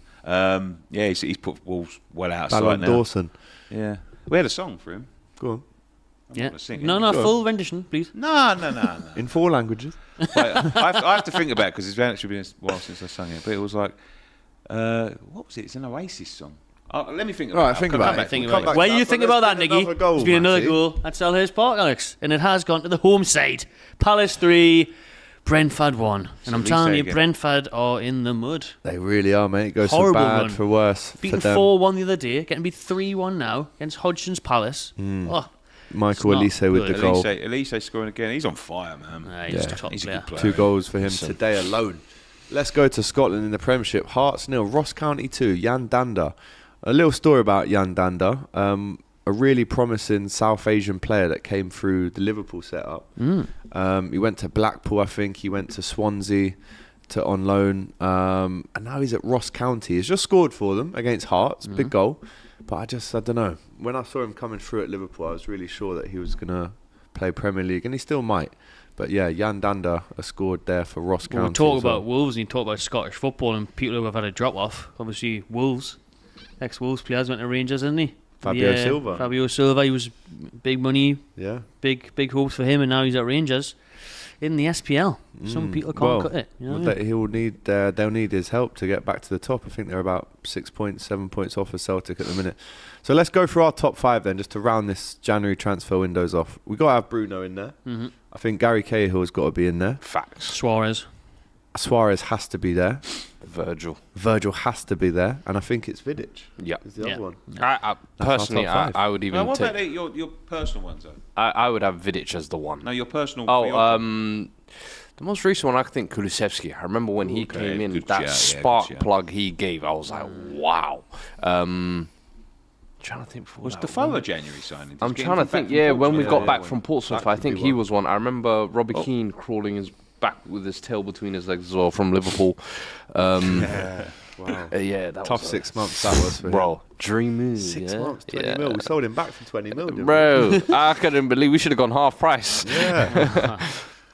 He's put Wolves well outside Ballon now. Dawson. Yeah, we had a song for him. Go on. Yeah. gonna sing it. No, full rendition, please. No. In 4 languages. I have to think about it because it's actually been a while since I sang it. But it was like, what was it? It's an Oasis song. Let me think about Right, it. think I'll about come it. back. Think We'll about come it. back Well, to you that, think but about let's that, get Nicky. another goal, It's been another Matty. goal at Selhurst Park, Alex, and it has gone to the home side. Palace 3, Brentford 1, and I'm Elise telling you, again. Brentford are in the mud. They really are, mate. It goes from Horrible bad run. for worse Beaten for them. 4-1 the other day, getting beat 3-1 now against Hodgson's Palace. Oh, Michael It's Elise not with good. the goal. Elise scoring again. He's on fire, man. he's a top He's a player. good player. 2 goals for him today alone. Let's go to Scotland in the Premiership. Hearts 0, Ross County 2, Jan Danda. A little story about Jan Danda. A really promising South Asian player that came through the Liverpool setup. He went to Blackpool, I think. He went to Swansea on loan. And now he's at Ross County. He's just scored for them against Hearts. Big goal. But I don't know. When I saw him coming through at Liverpool, I was really sure that he was going to play Premier League. And he still might. But yeah, Jan Danda has scored there for Ross County. We talk as well. about Wolves and you talk about Scottish football and people who have had a drop off. Obviously, Wolves, ex-Wolves players went to Rangers, isn't he? Fabio Silva. He was big money, Yeah. big hopes for him, and now he's at Rangers. in the SPL. Some people can't cut it. You know what I mean? They'll need his help to get back to the top. I think they're about 6 points, 7 points off of Celtic at the minute. So let's go for our top 5 then, just to round this January transfer windows off. We've got to have Bruno in there. Mm-hmm. I think Gary Cahill's got to be in there. Facts. Suarez has to be there. Virgil has to be there. And I think it's Vidic. Yeah. Is the other one. Personally, I would even what take... about your personal ones, though? I would have Vidic as the one. No, your personal... The most recent one, I think, Kulusevski. I remember when he came in, that spark plug he gave, I was like, wow. Trying to think before was Defoe a January signing? I'm trying to think, when we got back from Portsmouth, I think he was one. I remember Robbie Keane crawling his back with his tail between his legs as well from Liverpool. Wow. That Tough was 6 months that was for him. Bro, dream move. 6 months, 20 mil. We sold him back for 20 mil, didn't Bro, I couldn't believe we should have gone half price. Yeah.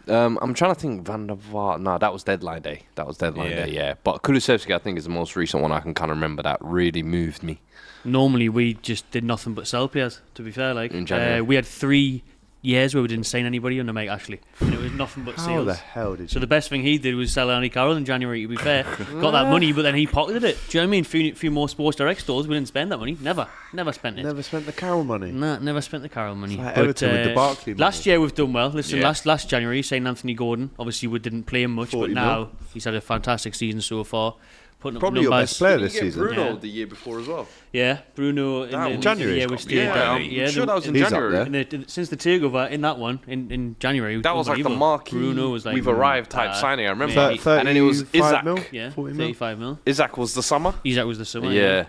I'm trying to think Van der Vaart. No, that was deadline day. Yeah. But Kulusevski, I think, is the most recent one I can kind of remember that really moved me. Normally, we just did nothing but sell players, to be fair. Like In January. we had 3 years where we didn't sign anybody under Mike Ashley. And it was nothing but How sales. the hell did you... So the best thing he did was sell Andy Carroll in January, to be fair. Got that money, but then he pocketed it. Do you know what I mean? Few more Sports Direct stores, we didn't spend that money. Never spent it. Never spent the Carroll money. Nah, never spent the Carroll money. Like Everton with the Barkley money. Last year we've done well. Listen, last January, signed Anthony Gordon. Obviously we didn't play him much, but now he's had a fantastic season so far. Putting Probably up your numbers. best player this season. Bruno the year before as well. Yeah, Bruno in January. Yeah, we stayed down. I'm sure that was in He's up January. there. Since the takeover in that one in January, That was like the unbelievable. marquee. Bruno was like we've arrived type signing. I remember. Yeah. And then it was 35 Isaac. mil? Yeah, 40 mil? 35 mil. Isaac was the summer. Isaac was the summer. Yeah.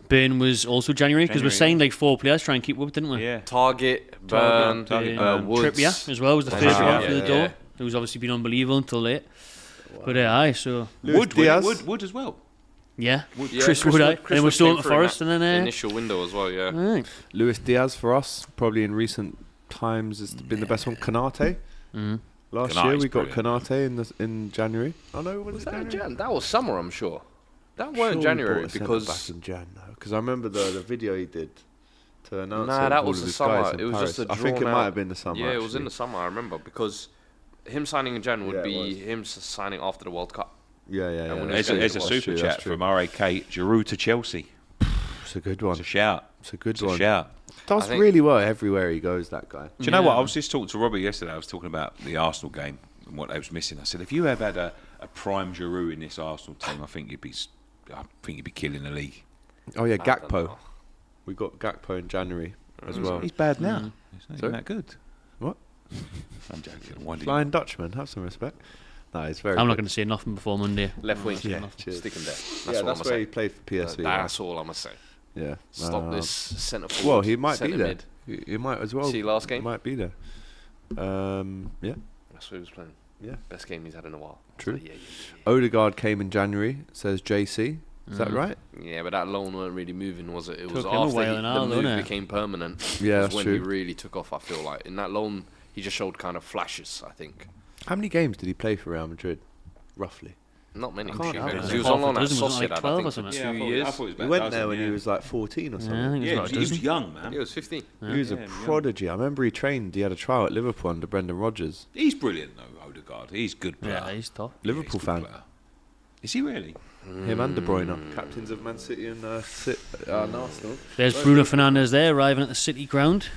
Burn was also January because we signed like 4 players trying to keep up, didn't we? Yeah. Target, Burn, Woods. Trippier as well was the first one through the door. Who's obviously been unbelievable until late. But so Wood as well. yeah, Yeah, Chris Wood, and then we saw him came at through in Forest, that and then initial window as well. Yeah. right. Luis Diaz for us, probably in recent times, has been the best one. Kanate. Last year we got Kanate in January. Oh no, was it that in January? Jan? That was summer, I'm sure. That Sure weren't we January bought a because centre back in Jan though, because I remember the video he did to announce. Nah, it that with was all the of his summer. guys in It was Paris. just a I think it drawn might out- have been the summer. Yeah, it was in actually. the summer. I remember because him signing in Jan would Yeah, it be was. him signing after the World Cup. Yeah. And when There's That's a true, super that's chat true. from RAK. Giroud to Chelsea. It's a good one. It's a shout. It's a good It's a one. shout. Does I think- really well everywhere he goes. That guy. Do you know what? I was just talking to Robbie yesterday. I was talking about the Arsenal game and what they was missing. I said, if you have had a prime Giroud in this Arsenal team, I think you'd be killing the league. Oh yeah, I don't Gakpo. know. We got Gakpo in January as well. He's bad now. He's not Sorry? even that good. What? I'm joking. Why did you- Flying Dutchman. Have some respect. No, it's very. I'm not good. going to say nothing before Monday. Left wing. Yeah, cheers. Stick him there. That's Yeah, all I'm that's gonna where he say. played for PSV. That's all I'm gonna say. Yeah. Stop this centre forward. Well, he might be centre there. mid. He might as well. See last game? He might be there. Yeah. That's what he was playing. Yeah. Best game he's had in a while. True. So, yeah. Odegaard came in January. Says JC. Is that right? Yeah, but that loan weren't really moving, was it? It was Took him a after while now, the move didn't it? became permanent. Yeah, was that's when true. he really took off. I feel like in that loan, he just showed kind of flashes. I think How many games did he play for Real Madrid, roughly? not many. I can't help it. He was Half on a loan at dozen, wasn't it, Sociedad, like 12 I or think, something? for Yeah, 2 I years. thought it was He about went 1,000, there when yeah. he was like 14 or something. Yeah, I think Yeah, it's about he was 12. young, man. He was 15. He was a prodigy. I remember he trained. He had a trial at Liverpool under Brendan Rodgers. He's brilliant, though, Odegaard. He's a good player. Yeah, he's tough. Liverpool He's a fan. good player. Is he really? Him and De Bruyne, captains of Man City and Arsenal. There's Bruno Fernandes there arriving at the City ground.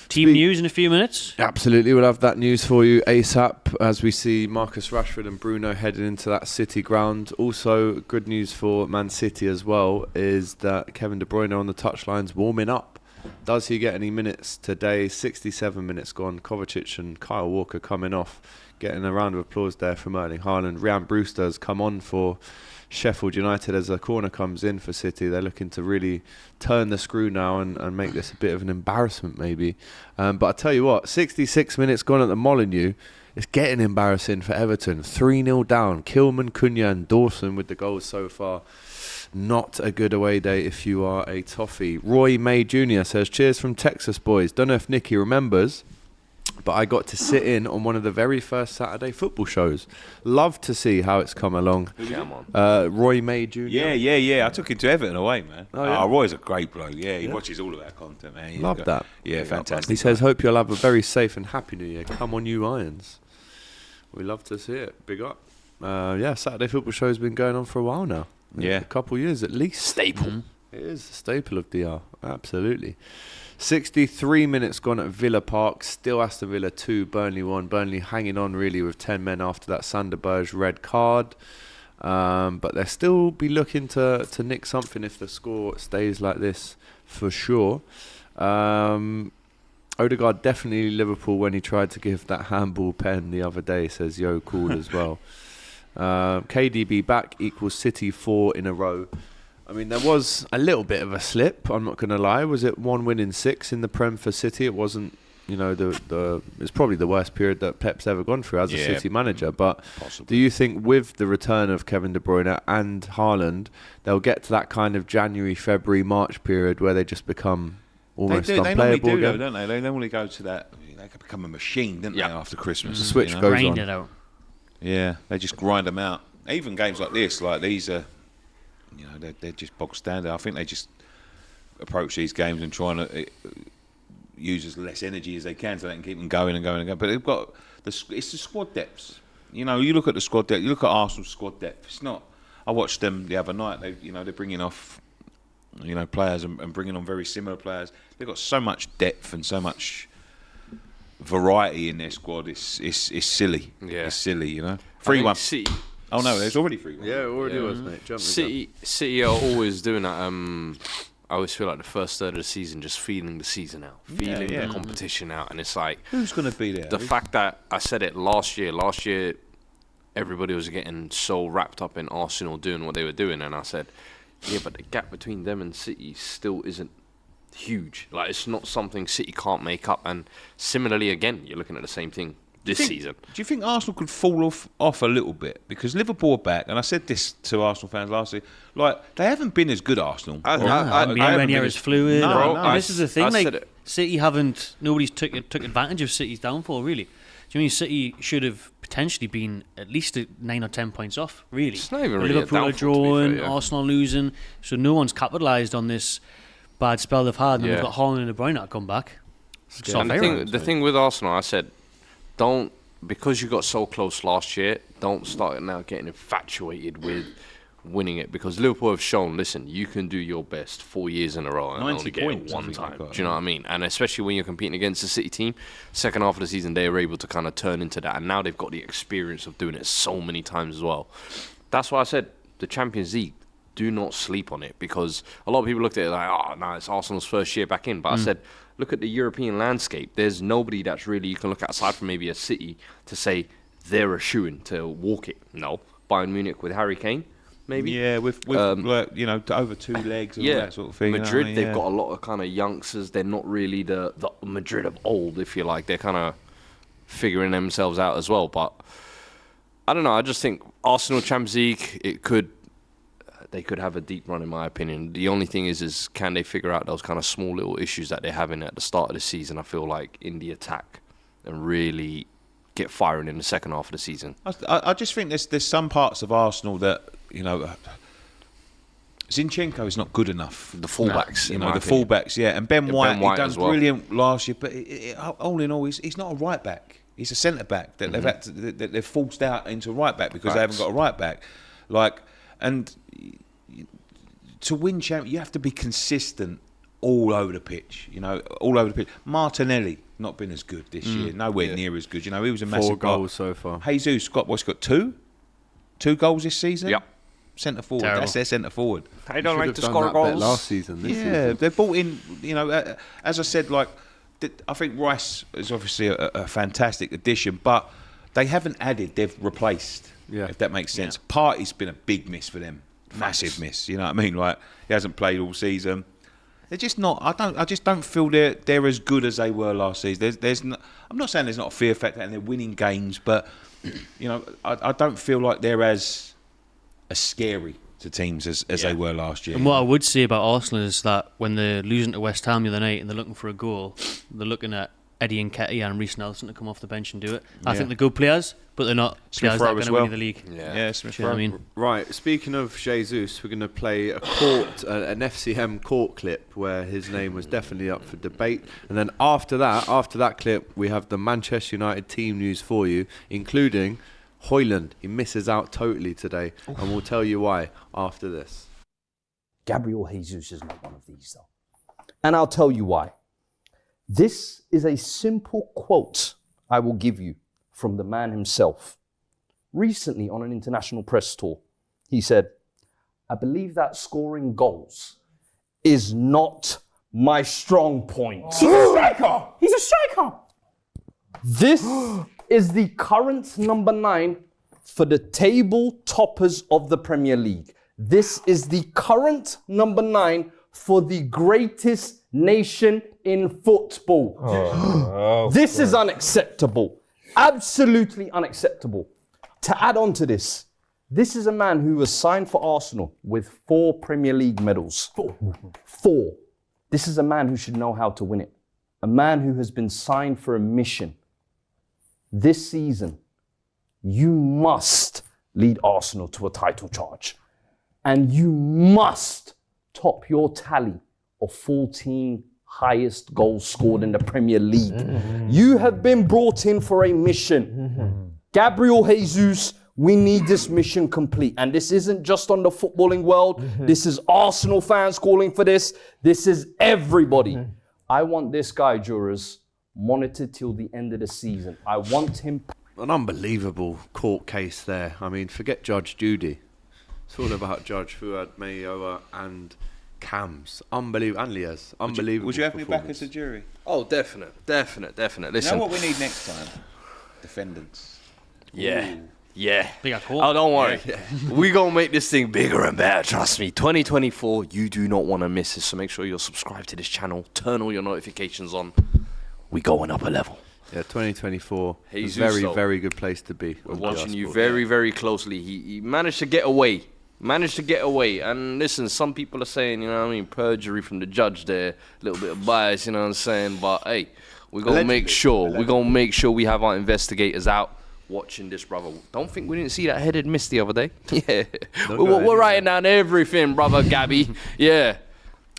Team news in a few minutes. Absolutely, we'll have that news for you ASAP as we see Marcus Rashford and Bruno heading into that City ground. Also, good news for Man City as well is that Kevin De Bruyne on the touchlines warming up. Does he get any minutes today? 67 minutes gone. Kovacic and Kyle Walker coming off. Getting a round of applause there from Erling Haaland. Ryan Brewster has come on for Sheffield United as a corner comes in for City. They're looking to really turn the screw now and make this a bit of an embarrassment maybe. But I tell you what, 66 minutes gone at the Molineux. It's getting embarrassing for Everton. 3-0 down. Kilman, Cunha and Dawson with the goals so far. Not a good away day if you are a toffee. Roy May Jr. says, cheers from Texas boys. Don't know if Nicky remembers, but I got to sit in on one of the very first Saturday football shows. Love to see how it's come along. Roy May Jr. Yeah. I took him to Everton away, man. Oh, yeah? Roy's a great bloke. Yeah, he watches all of our content, man. He's Love that. Yeah, fantastic. He says, hope you'll have a very safe and happy New Year. Come on, you Irons. We love to see it. Big up. Saturday football show has been going on for a while now. Yeah. A couple of years at least. Staple. It is a staple of DR. Absolutely. 63 minutes gone at Villa Park. Still Aston Villa 2, Burnley 1. Burnley hanging on really with 10 men after that Sanderberg's red card. But they'll still be looking to nick something if the score stays like this, for sure. Odegaard definitely Liverpool when he tried to give that handball pen the other day, says Yo Cool as well. KDB back equals City 4 in a row. I mean, there was a little bit of a slip, I'm not going to lie. Was it 1 win in 6 in the Prem for City? It wasn't, it's probably the worst period that Pep's ever gone through as a City manager. But do you think with the return of Kevin De Bruyne and Haaland, they'll get to that kind of January, February, March period where they just become almost unplayable again? Though, don't they? They normally go to that. They can become a machine, don't they, after Christmas? The switch goes Grind on. it out. Yeah, they just grind them out. Even games like this, like these are, they're just bog standard. I think they just approach these games and trying to use as less energy as they can so they can keep them going and going and going. But they've got it's the squad depths. You look at the squad depth. You look at Arsenal's squad depth. It's not. I watched them the other night. They're bringing off, players and bringing on very similar players. They've got so much depth and so much variety in their squad. It's silly. Yeah, it's silly. 3-1. City. Oh no, there's already 3-1. Yeah, it already was, mate. City are always doing that. I always feel like the first third of the season, just feeling the season out, feeling the competition out, and it's like who's going to be there? The fact that I said it last year, everybody was getting so wrapped up in Arsenal doing what they were doing, and I said, yeah, but the gap between them and City still isn't huge. Like, it's not something City can't make up. And similarly, again, you're looking at the same thing this season. Do you think Arsenal could fall off a little bit? Because Liverpool are back, and I said this to Arsenal fans last year, like, they haven't been as good, Arsenal. I haven't been anywhere near as fluid. No. This is the thing, City nobody's took advantage of City's downfall, really. Do you mean City should have potentially been at least 9 or 10 points off, really? It's not even really Liverpool a are downfall, drawing, Arsenal losing, so no one's capitalised on this bad spell they've had, and they've got Haaland and De Bruyne to come back. And the thing with Arsenal, I said, because you got so close last year, don't start now getting infatuated with winning it, because Liverpool have shown, listen, you can do your best 4 years in a row and only get it one time. Do you know what I mean? And especially when you're competing against the City team, second half of the season, they were able to kind of turn into that. And now they've got the experience of doing it so many times as well. That's why I said the Champions League, do not sleep on it, because a lot of people looked at it like, oh, no, it's Arsenal's first year back in. But I said, look at the European landscape. There's nobody that's really, you can look at aside from maybe a City to say they're a shoo-in to walk it. No. Bayern Munich with Harry Kane, maybe. Yeah, with over 2 legs and all that sort of thing. Madrid, they've got a lot of kind of youngsters. They're not really the Madrid of old, if you like. They're kind of figuring themselves out as well. But I don't know. I just think Arsenal Champions League, they could have a deep run, in my opinion. The only thing is can they figure out those kind of small little issues that they're having at the start of the season, I feel like, in the attack, and really get firing in the second half of the season. I just think there's some parts of Arsenal that, Zinchenko is not good enough. The fullbacks, fullbacks, yeah. And Ben White, he done as well. Brilliant last year, but all in all, he's not a right back. He's a centre back that they've had that they've forced out into right back because they haven't got a right back. And to win champion, you have to be consistent all over the pitch. All over the pitch. Martinelli not been as good this year. Nowhere near as good. He was a massive 4 goals so far. Jesus got 2 goals this season. Yep. Centre forward. Terrible. That's their centre forward. They don't like to Should've score done that bet goals last season. This season. They brought in. As I said, I think Rice is obviously a fantastic addition, but they haven't added. They've replaced. Yeah. If that makes sense. Yeah. Partey's been a big miss for them. Massive miss. You know what I mean? He hasn't played all season. They're just not. I just don't feel they're as good as they were last season. I'm not saying there's not a fear factor and they're winning games, but I don't feel like they're as scary to teams as they were last year. And what I would say about Arsenal is that when they're losing to West Ham the other night and they're looking for a goal, they're looking at Eddie Nketiah and Reece Nelson to come off the bench and do it. I think they're good players, but they're not players that are going to win the league. Yeah, Smith You know what I mean? Right, speaking of Jesus, we're going to play a court, an FCM court clip where his name was definitely up for debate. And then after that clip, we have the Manchester United team news for you, including Højlund. He misses out totally today, and we'll tell you why after this. Gabriel Jesus is not one of these, though. And I'll tell you why. This is a simple quote I will give you from the man himself. Recently on an international press tour, he said, "I believe that scoring goals is not my strong point." He's a striker! He's a striker! This is the current number 9 for the table toppers of the Premier League. This is the current number 9 for the greatest nation in football. This is unacceptable. Absolutely unacceptable. To add on to this, this is a man who was signed for Arsenal with 4 Premier League medals. 4. This is a man who should know how to win it. A man who has been signed for a mission. This season, you must lead Arsenal to a title charge. And you must top your tally of 14 highest goals scored in the Premier League. You have been brought in for a mission. Gabriel Jesus, we need this mission complete. And this isn't just on the footballing world. This is Arsenal fans calling for this. This is everybody. I want this guy, jurors, monitored till the end of the season. I want him... An unbelievable court case there. I mean, forget Judge Judy. It's all about Judge Fuad, Mayowa and Cams. Unbelievable. And Liaz. Unbelievable. Would you have me back as a jury? Oh, definite. Listen. You know what we need next time? Defendants. Yeah. Yeah. Bigger court. Oh, don't worry. We're going to make this thing bigger and better. Trust me. 2024, you do not want to miss this. So make sure you're subscribed to this channel. Turn all your notifications on. We going up a level. Yeah, 2024. Jesus, a very, though. very good place to be. We're watching you very, very closely. He managed to get away. And listen, some people are saying, you know what I mean, perjury from the judge there. A little bit of bias, you know what I'm saying? But, hey, we're going to make sure. We're going to make sure we have our investigators out watching this, brother. Don't think we didn't see that headed miss the other day. Yeah. We're writing down everything, brother Gabby. Yeah.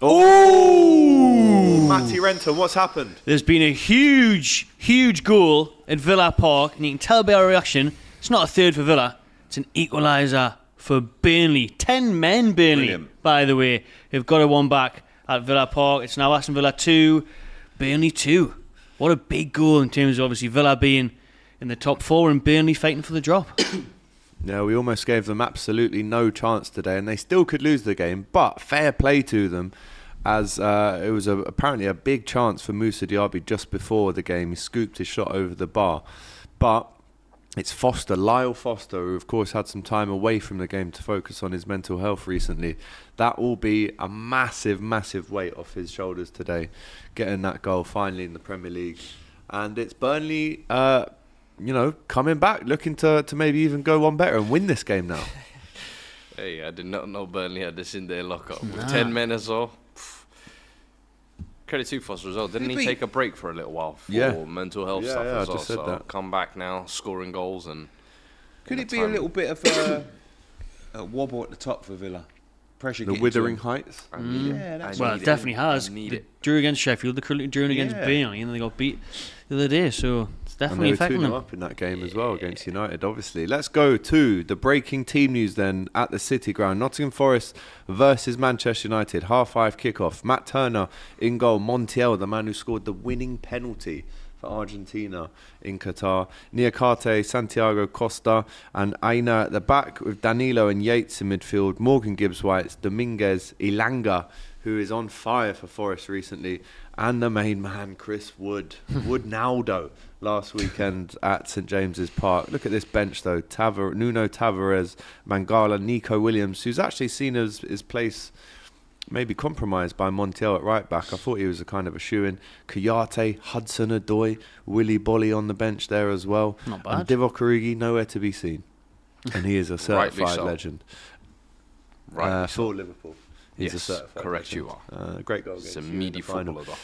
Oh! Matty Renton, what's happened? There's been a huge goal at Villa Park, and you can tell by our reaction, it's not a third for Villa, it's an equaliser for Burnley. 10 men, Burnley, Brilliant. by the way, who've got a one back at Villa Park. It's now Aston Villa 2, Burnley 2. What a big goal in terms of obviously Villa being in the top 4 and Burnley fighting for the drop. Yeah, we almost gave them absolutely no chance today, and they still could lose the game, but fair play to them, as it was apparently a big chance for Moussa Diaby just before the game. He scooped his shot over the bar. But it's Lyle Foster, who of course had some time away from the game to focus on his mental health recently. That will be a massive, massive weight off his shoulders today, getting that goal finally in the Premier League. And it's Burnley... coming back, looking to maybe even go one better and win this game now. Hey, I did not know Burnley had this in their locker with 10 men or so. Credit to Foster as well. Didn't he take a break for a little while for mental health stuff as well? I just said that. Come back now, scoring goals and. Could it be a little bit of a wobble at the top for Villa? Pressure. The Withering Heights. Yeah, that's Well, it definitely has. They drew against Sheffield, they currently drew against Burnley, and they got beat the other day, so it's definitely affecting them. them. They were 2-0 up in that game as well against United, obviously. Let's go to the breaking team news then at the City Ground. Nottingham Forest versus Manchester United, 5:30 kickoff. Matt Turner in goal. Montiel, the man who scored the winning penalty for Argentina in Qatar. Niakate, Santiago Costa and Aina at the back, with Danilo and Yates in midfield. Morgan Gibbs-White, Dominguez, Ilanga, who is on fire for Forest recently, and the main man, Chris Wood. Woodnaldo last weekend at St James's Park. Look at this bench though. Nuno Tavares, Mangala, Nico Williams, who's actually seen his place maybe compromised by Montiel at right back. I thought he was a kind of a shoe-in. Kouyaté, Hudson-Odoi, Willy Bolly on the bench there as well. Not bad. And Divock Origi nowhere to be seen. And he is a certified legend. Right. For Liverpool. He's a Yes, certified correct legend. you are. Great goal He's against a you in meaty the final. footballer,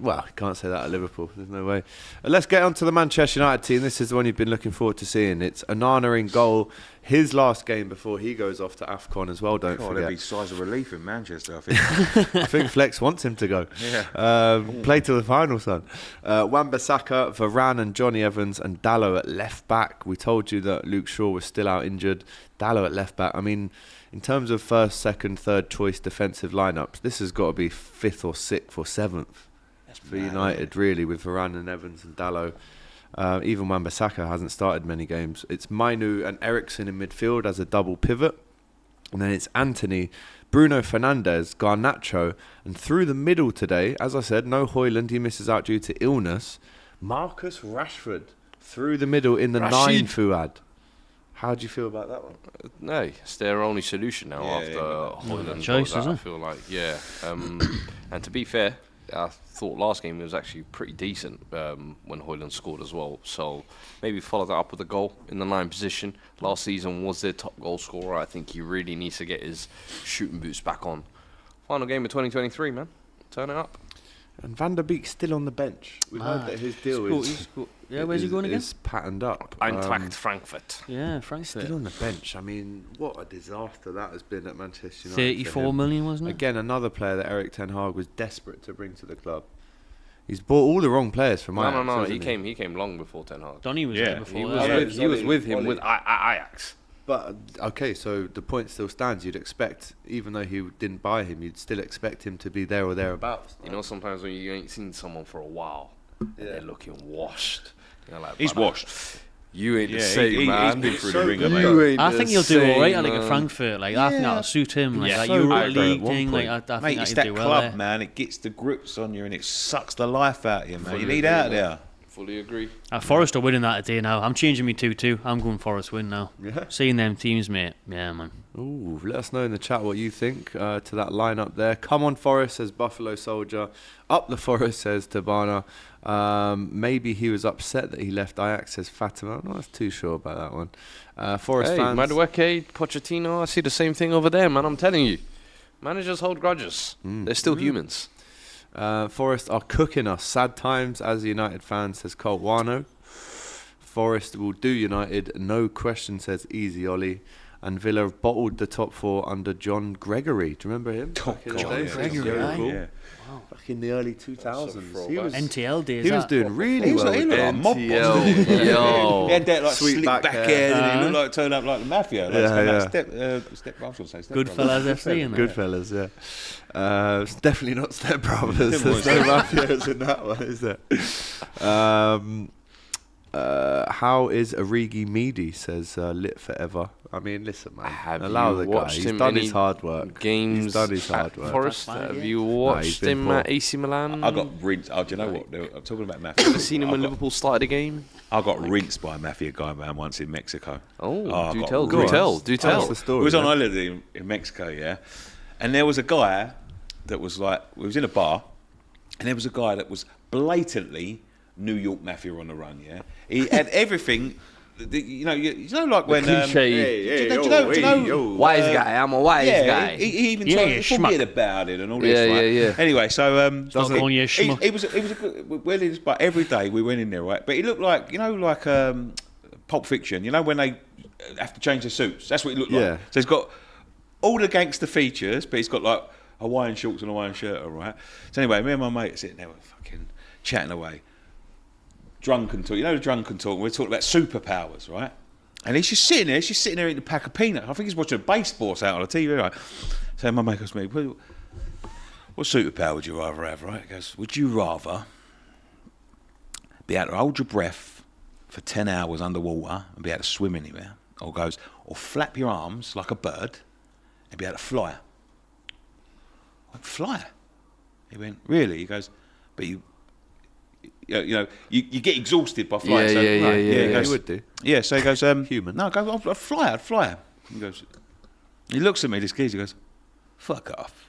Well, you can't say that at Liverpool. There's no way. Let's get on to the Manchester United team. This is the one you've been looking forward to seeing. It's Onana in goal. His last game before he goes off to AFCON as well, don't God, forget. there'd be sighs of relief in Manchester, I think. I think Flex wants him to go. Yeah. Play to the final, son. Wan-Bissaka, Varane and Johnny Evans and Dalot at left back. We told you that Luke Shaw was still out injured. Dalot at left back. I mean, in terms of first, second, third choice defensive lineups, this has got to be 5th or 6th or 7th for United, really, with Varane and Evans and Dalot. Even Wan-Bissaka hasn't started many games. It's Mainu and Eriksen in midfield as a double pivot. And then it's Anthony, Bruno Fernandes, Garnacho. And through the middle today, as I said, no Højlund. He misses out due to illness. Marcus Rashford through the middle in the 9, Fuad. How do you feel about that one? No, it's their only solution now after Højlund goes out, I feel like, yeah. And to be fair, I thought last game was actually pretty decent when Højlund scored as well. So maybe follow that up with a goal in the 9 position. Last season was their top goal scorer. I think he really needs to get his shooting boots back on. Final game of 2023, man. Turn it up. And Van der Beek's still on the bench. We heard that his deal where's he going again? Is patterned up. Eintracht Frankfurt. Yeah, Frankfurt. Still on the bench. I mean, what a disaster that has been at Manchester United. 34 million, wasn't it? Again, another player that Erik ten Hag was desperate to bring to the club. He's bought all the wrong players from Ajax. No. He came long before Ten Hag. Toney was there before. He was with him with Ajax. But okay, so the point still stands. You'd expect, even though he didn't buy him, you'd still expect him to be there or thereabouts. You know, sometimes when you ain't seen someone for a while, and they're looking washed. You're like, He's washed. You ain't the same, man. He's been through the ringer, mate. I think he'll do all right at Frankfurt. Like, I think that'll suit him. Like that Europa League thing. Like, I think Mate, it's he'll that do well club, there. man. It gets the grips on you and it sucks the life out of you, man. You need out there. Fully agree. Forest are winning that today now. I'm changing me 2-2. I'm going Forest win now. Yeah. Seeing them teams, mate. Yeah, man. Ooh, let us know in the chat what you think to that lineup there. Come on, Forest, says Buffalo Soldier. Up the Forest, says Tabana. Maybe he was upset that he left Ajax, says Fatima. I'm not too sure about that one. Forest fans. Madueke, Pochettino, I see the same thing over there, man. I'm telling you. Managers hold grudges. They're still humans. Forest are cooking us. Sad times as a United fan, says Colt Wano. Forest will do United, no question, says Easy Ollie. And Villa have bottled the top 4 under John Gregory. Do you remember him? John Gregory, yeah. Back in the early 2000s. He was NTL days. He was doing really well. He looked like a mob boss. Yo. He had that like Sweet slick back back hair. hair and he looked like turned up like the mafia. Step Goodfellas FC in there. Goodfellas, yeah. It's definitely not Step Brothers. There's no mafias in that one, is there? How is Origi Meady, says Lit Forever. I mean, listen, man. Allow the guy. He's done his hard work. Games He's done his hard work. Forest, have you watched him at AC Milan? I got rinsed. Oh, do you know what? I'm talking about mafia. Ever seen him when Liverpool started a game? I got rinsed by a mafia guy, man, once in Mexico. Do tell. What's the story? We was on man? holiday in Mexico, yeah, and there was a guy that was like, we was in a bar, and there was a guy that was blatantly New York mafia on the run, yeah. He had everything. You know, like when cliche. do you know, Wise guy. I'm a wise guy. He even Yeah, tried yeah, to forget about it and all this. Right? Yeah. Anyway, so calling you a schmuck. he was a good. Well, it was, but every day we went in there, right? But he looked like Pulp Fiction. You know when they have to change their suits. That's what he looked like. So he's got all the gangster features, but he's got like Hawaiian shorts and a Hawaiian shirt, all right. So anyway, me and my mate are sitting there, we're fucking chatting away. Drunken talk, the drunken talk. We're talking about superpowers, right? And he's just sitting there eating a pack of peanuts. I think he's watching a baseball out on the TV, right? So my mate goes to me, what superpower would you rather have, right? He goes, would you rather be able to hold your breath for 10 hours underwater and be able to swim anywhere? Or flap your arms like a bird and be able to fly? I went, fly? He went, really? He goes, but you get exhausted by flying. Yeah. He goes, You would do. Yeah, so he goes, Human. No, I go, I'd fly. He goes, he looks at me, this geezer, he goes, fuck off.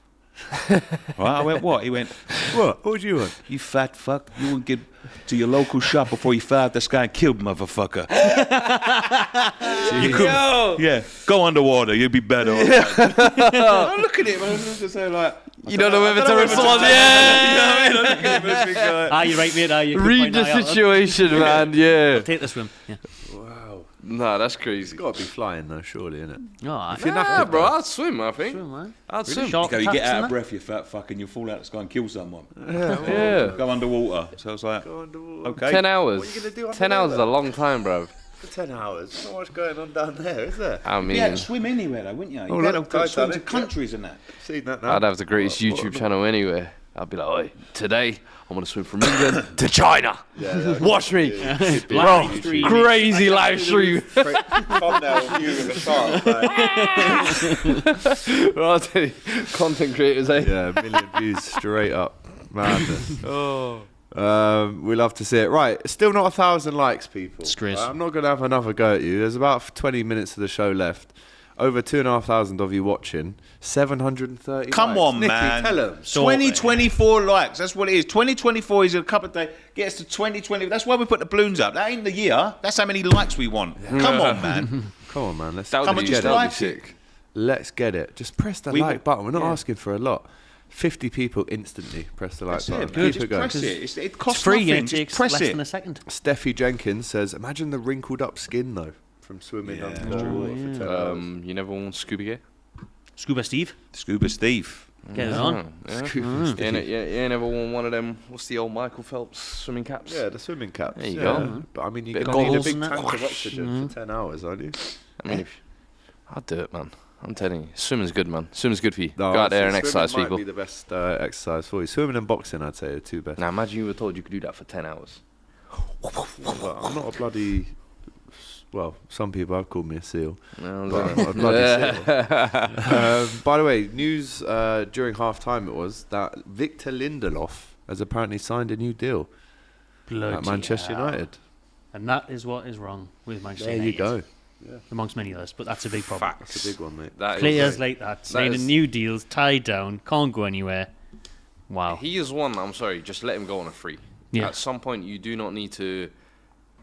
Right? I went, what? He went, What? What do you want? you fat fuck. You won't get to your local shop before you fire this guy and kill motherfucker. Yeah, go underwater. You'll be better. I look at it, man. I'm just saying, like, You don't know whether to respond. Yeah. You're right, mate. You Read the situation, man. Yeah. Take the swim. Yeah. Nah, that's crazy. It's got to be flying though, surely, innit? Oh, If you're Nah, knackered, bro, though. I'd swim, I think. swim, man. I'd swim. Shark you get attacks out and of breath, you fat fuck, and you fall out the sky and kill someone. Yeah. Go underwater. So I was like, okay. 10 hours. What are you gonna do 10 under hours is there? a long time, bro. For 10 hours. There's not much going on down there, is there? I You had mean, to swim anywhere, though, wouldn't you? You Oh, had look, to I've swim done to it, countries and that. Seen that now? I'd have the greatest YouTube channel anywhere. I'd be like, oi, today I'm going to swim from England to China. Watch me. Bro, crazy live stream. Thumbnail view of the shark. Well, I'll tell you, content creators, eh? Yeah, 1 million views straight up. Madness. We love to see it. Right, still not 1,000 likes, people. Disgrace. I'm not going to have another go at you. There's about 20 minutes of the show left. Over 2,500 of you watching. 730 Come likes. on, Nicky, man. tell them. 2024 likes. That's what it is. 2024 is a couple of days. Gets to 2020. That's why we put the balloons up. That ain't the year. That's how many likes we want. Come on, man. Come on, man. Let's That Come would on, be, just that'd be like sick. Let's get it. Just press the We like will- button. We're not yeah. asking for a lot. 50 people instantly press the like That's button. it. Keep Just it going. press it. It costs It's free nothing. and it Just takes press less it. than a second. Steffi Jenkins says, imagine the wrinkled up skin though from swimming under the water for 10 hours. You never want scuba gear? Scuba Steve, Scuba Steve. get it on. Yeah. You ain't ever worn one of them, what's the old Michael Phelps swimming caps? Yeah, the swimming caps. There you yeah. go. But I mean, you're Bit of going to need a goggles big and that. tank of oxygen for 10 hours, aren't you? I mean, I'd do it, man. I'm telling you, swimming's good, man. Swimming's good for you. No, Go out there and honestly, exercise, swimming people. might be the best exercise for you. Swimming and boxing, I'd say, are the two best. Now, imagine you were told you could do that for 10 hours. But I'm not a bloody... Well, some people have called me a seal. No, But I'm not a bloody seal. By the way, news during half-time it was that Victor Lindelof has apparently signed a new deal Bloody at Manchester hell. United. And that is what is wrong with Manchester There you United. go. Amongst many others, but that's a big problem. That's a big one, mate. That is Players great. like that, signing is- new deals, tied down, can't go anywhere. Wow. He is one, I'm sorry, just let him go on a free. Yeah. At some point, you do not need to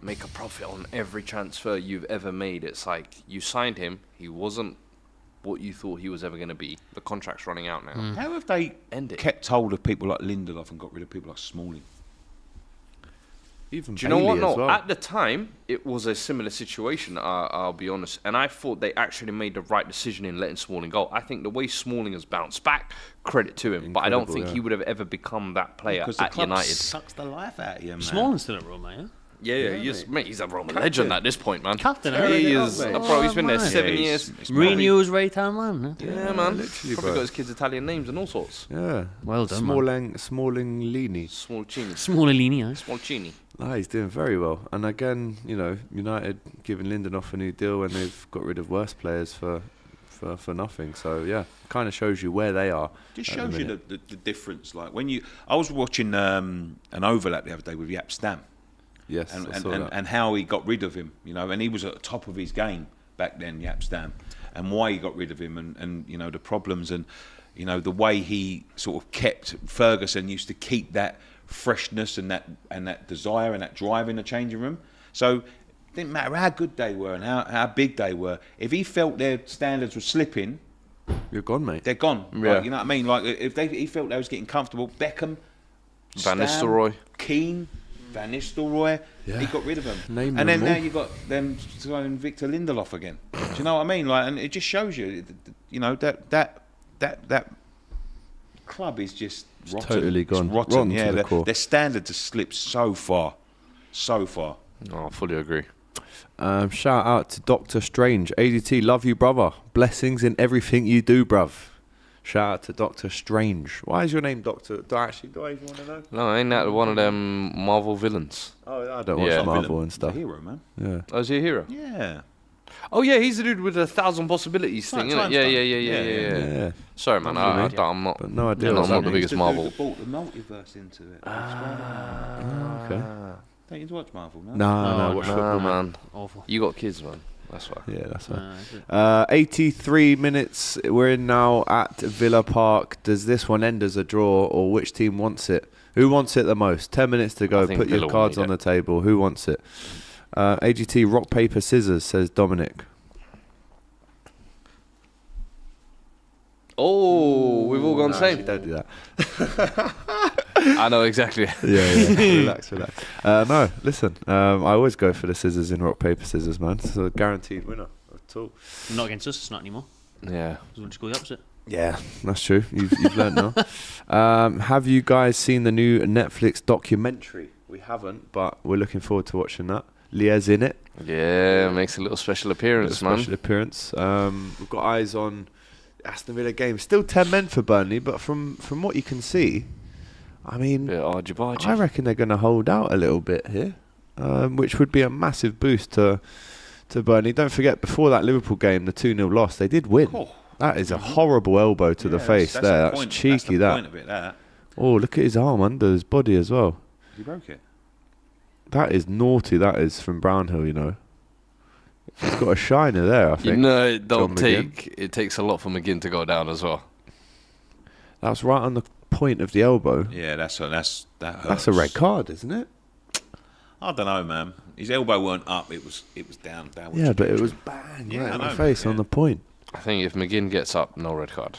make a profit on every transfer you've ever made. It's like, you signed him, he wasn't what you thought he was ever going to be. The contract's running out now. How have they End it. kept hold of people like Lindelof and got rid of people like Smalling? Even Do you know what? Bailey No, as well. at the time, it was a similar situation, I'll be honest. And I thought they actually made the right decision in letting Smalling go. I think the way Smalling has bounced back, credit to him. But I don't Incredible, think yeah. he would have ever become that player Because the at club United. sucks the life out of you, man. Smalling's still at Roma, yeah? Yeah, he's a Roman legend at this point, man. Captain, He eh? is, bro, he's been there man. 7 Yeah, years. it's Mourinho's right hand man. Huh? Yeah, man. literally, Probably bro. got his kids' Italian names and all sorts. Yeah. Well done, man. Smalling-Lini. Smallini, huh? Smolcini. Ah, he's doing very well. And again, you know, United giving Lindelof a new deal when they've got rid of worse players for nothing. So yeah, kind of shows you where they are. Just at the shows you minute. the difference. Like when I was watching an overlap the other day with Yap Stam, Yes, and, I saw and, that. and how he got rid of him, you know, and he was at the top of his game back then, Yap Stam, and why he got rid of him, and you know the problems, and you know the way he sort of kept Ferguson used to keep that freshness and that desire and that drive in the changing room. So it didn't matter how good they were and how big they were. If he felt their standards were slipping, You're gone, mate. they're gone. Yeah. Like, you know what I mean? Like if he felt they was getting comfortable, Beckham, Van Stam, Nistelrooy. Keane, Van Nistelrooy, he got rid of them. Name and them then now all. you got them signing Victor Lindelof again. Do you know what I mean? Like, and it just shows you, you know, that club is just rotten. totally gone. It's rotten. Rotten to Yeah, the core. their standards have slipped so far, so far. Oh, I fully agree. Shout out to Dr. Strange. AGT, love you, brother. Blessings in everything you do, bruv. Shout out to Dr. Strange. Why is your name Doctor? Do I even want to know? No, ain't that one of them Marvel villains? Oh, I don't watch Yeah. Marvel and He's a stuff. hero, man. Yeah. Oh, is he a hero? Yeah. Oh, yeah, he's the dude with 1,000 possibilities Time thing, isn't it? stone. Yeah. Yeah. Sorry, man. I'm not. But no idea Yeah, what's I'm not the happening. biggest Marvel. Brought the multiverse into it. Okay. Don't you watch Marvel? No. No, watch Nah, football, man. Awful. You got kids, man. That's why. Yeah, that's right. 83 minutes we're in now at Villa Park. Does this one end as a draw, or which team wants it? Who wants it the most? 10 minutes to go. Put your cards on the table. Who wants it? AGT, rock, paper, scissors, says Dominic. Oh, we've all gone same. Don't do that. I know exactly. Yeah. relax. No, listen. I always go for the scissors in rock, paper, scissors, man. It's a guaranteed winner at all. Not against us, it's not anymore. Yeah. We'll just go the opposite. Yeah, that's true. You've learned now. Have you guys seen the new Netflix documentary? We haven't, but we're looking forward to watching that. Leah's in it. Yeah, makes a little special appearance, man. Special appearance. We've got eyes on Aston Villa game. Still 10 men for Burnley, but from what you can see, I mean, I reckon they're going to hold out a little bit here, which would be a massive boost to Burnley. Don't forget, before that Liverpool game, the 2-0 loss, they did win. Oh. That is a horrible elbow to the face there. That's cheeky, that. Oh, look at his arm under his body as well. He broke it. That is naughty, that is, from Brownhill, you know. He's got a shiner there, I think. You know, it takes a lot for McGinn to go down as well. That's right on the point of the elbow. Yeah, that hurts. That's a red card, isn't it? I don't know, man. His elbow weren't up; it was down. Yeah, but it was bang right in the face on the point. I think if McGinn gets up, no red card.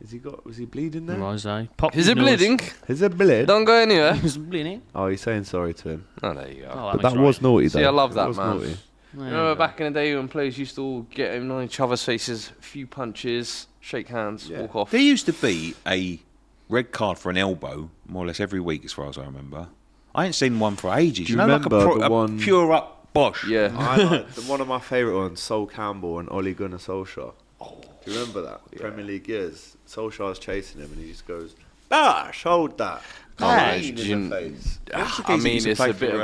Was he bleeding there? Was I? Is it bleeding? Is it bleed? Don't go anywhere. He's bleeding. Oh, he's saying sorry to him. Oh, there you go. But that was naughty, though. See, I love that, man. Naughty. You remember back in the day when players used to all get in on each other's faces, a few punches, shake hands, walk off. There used to be a red card for an elbow, more or less every week, as far as I remember. I ain't seen one for ages. Do you remember like the one? Pure up Bosch. Yeah. I like one of my favourite ones, Sol Campbell and Ole Gunnar Solskjaer. Do you remember that? Yeah. Premier League years. Solskjaer's chasing him and he just goes, "Bash, hold that." I mean, it's a bit of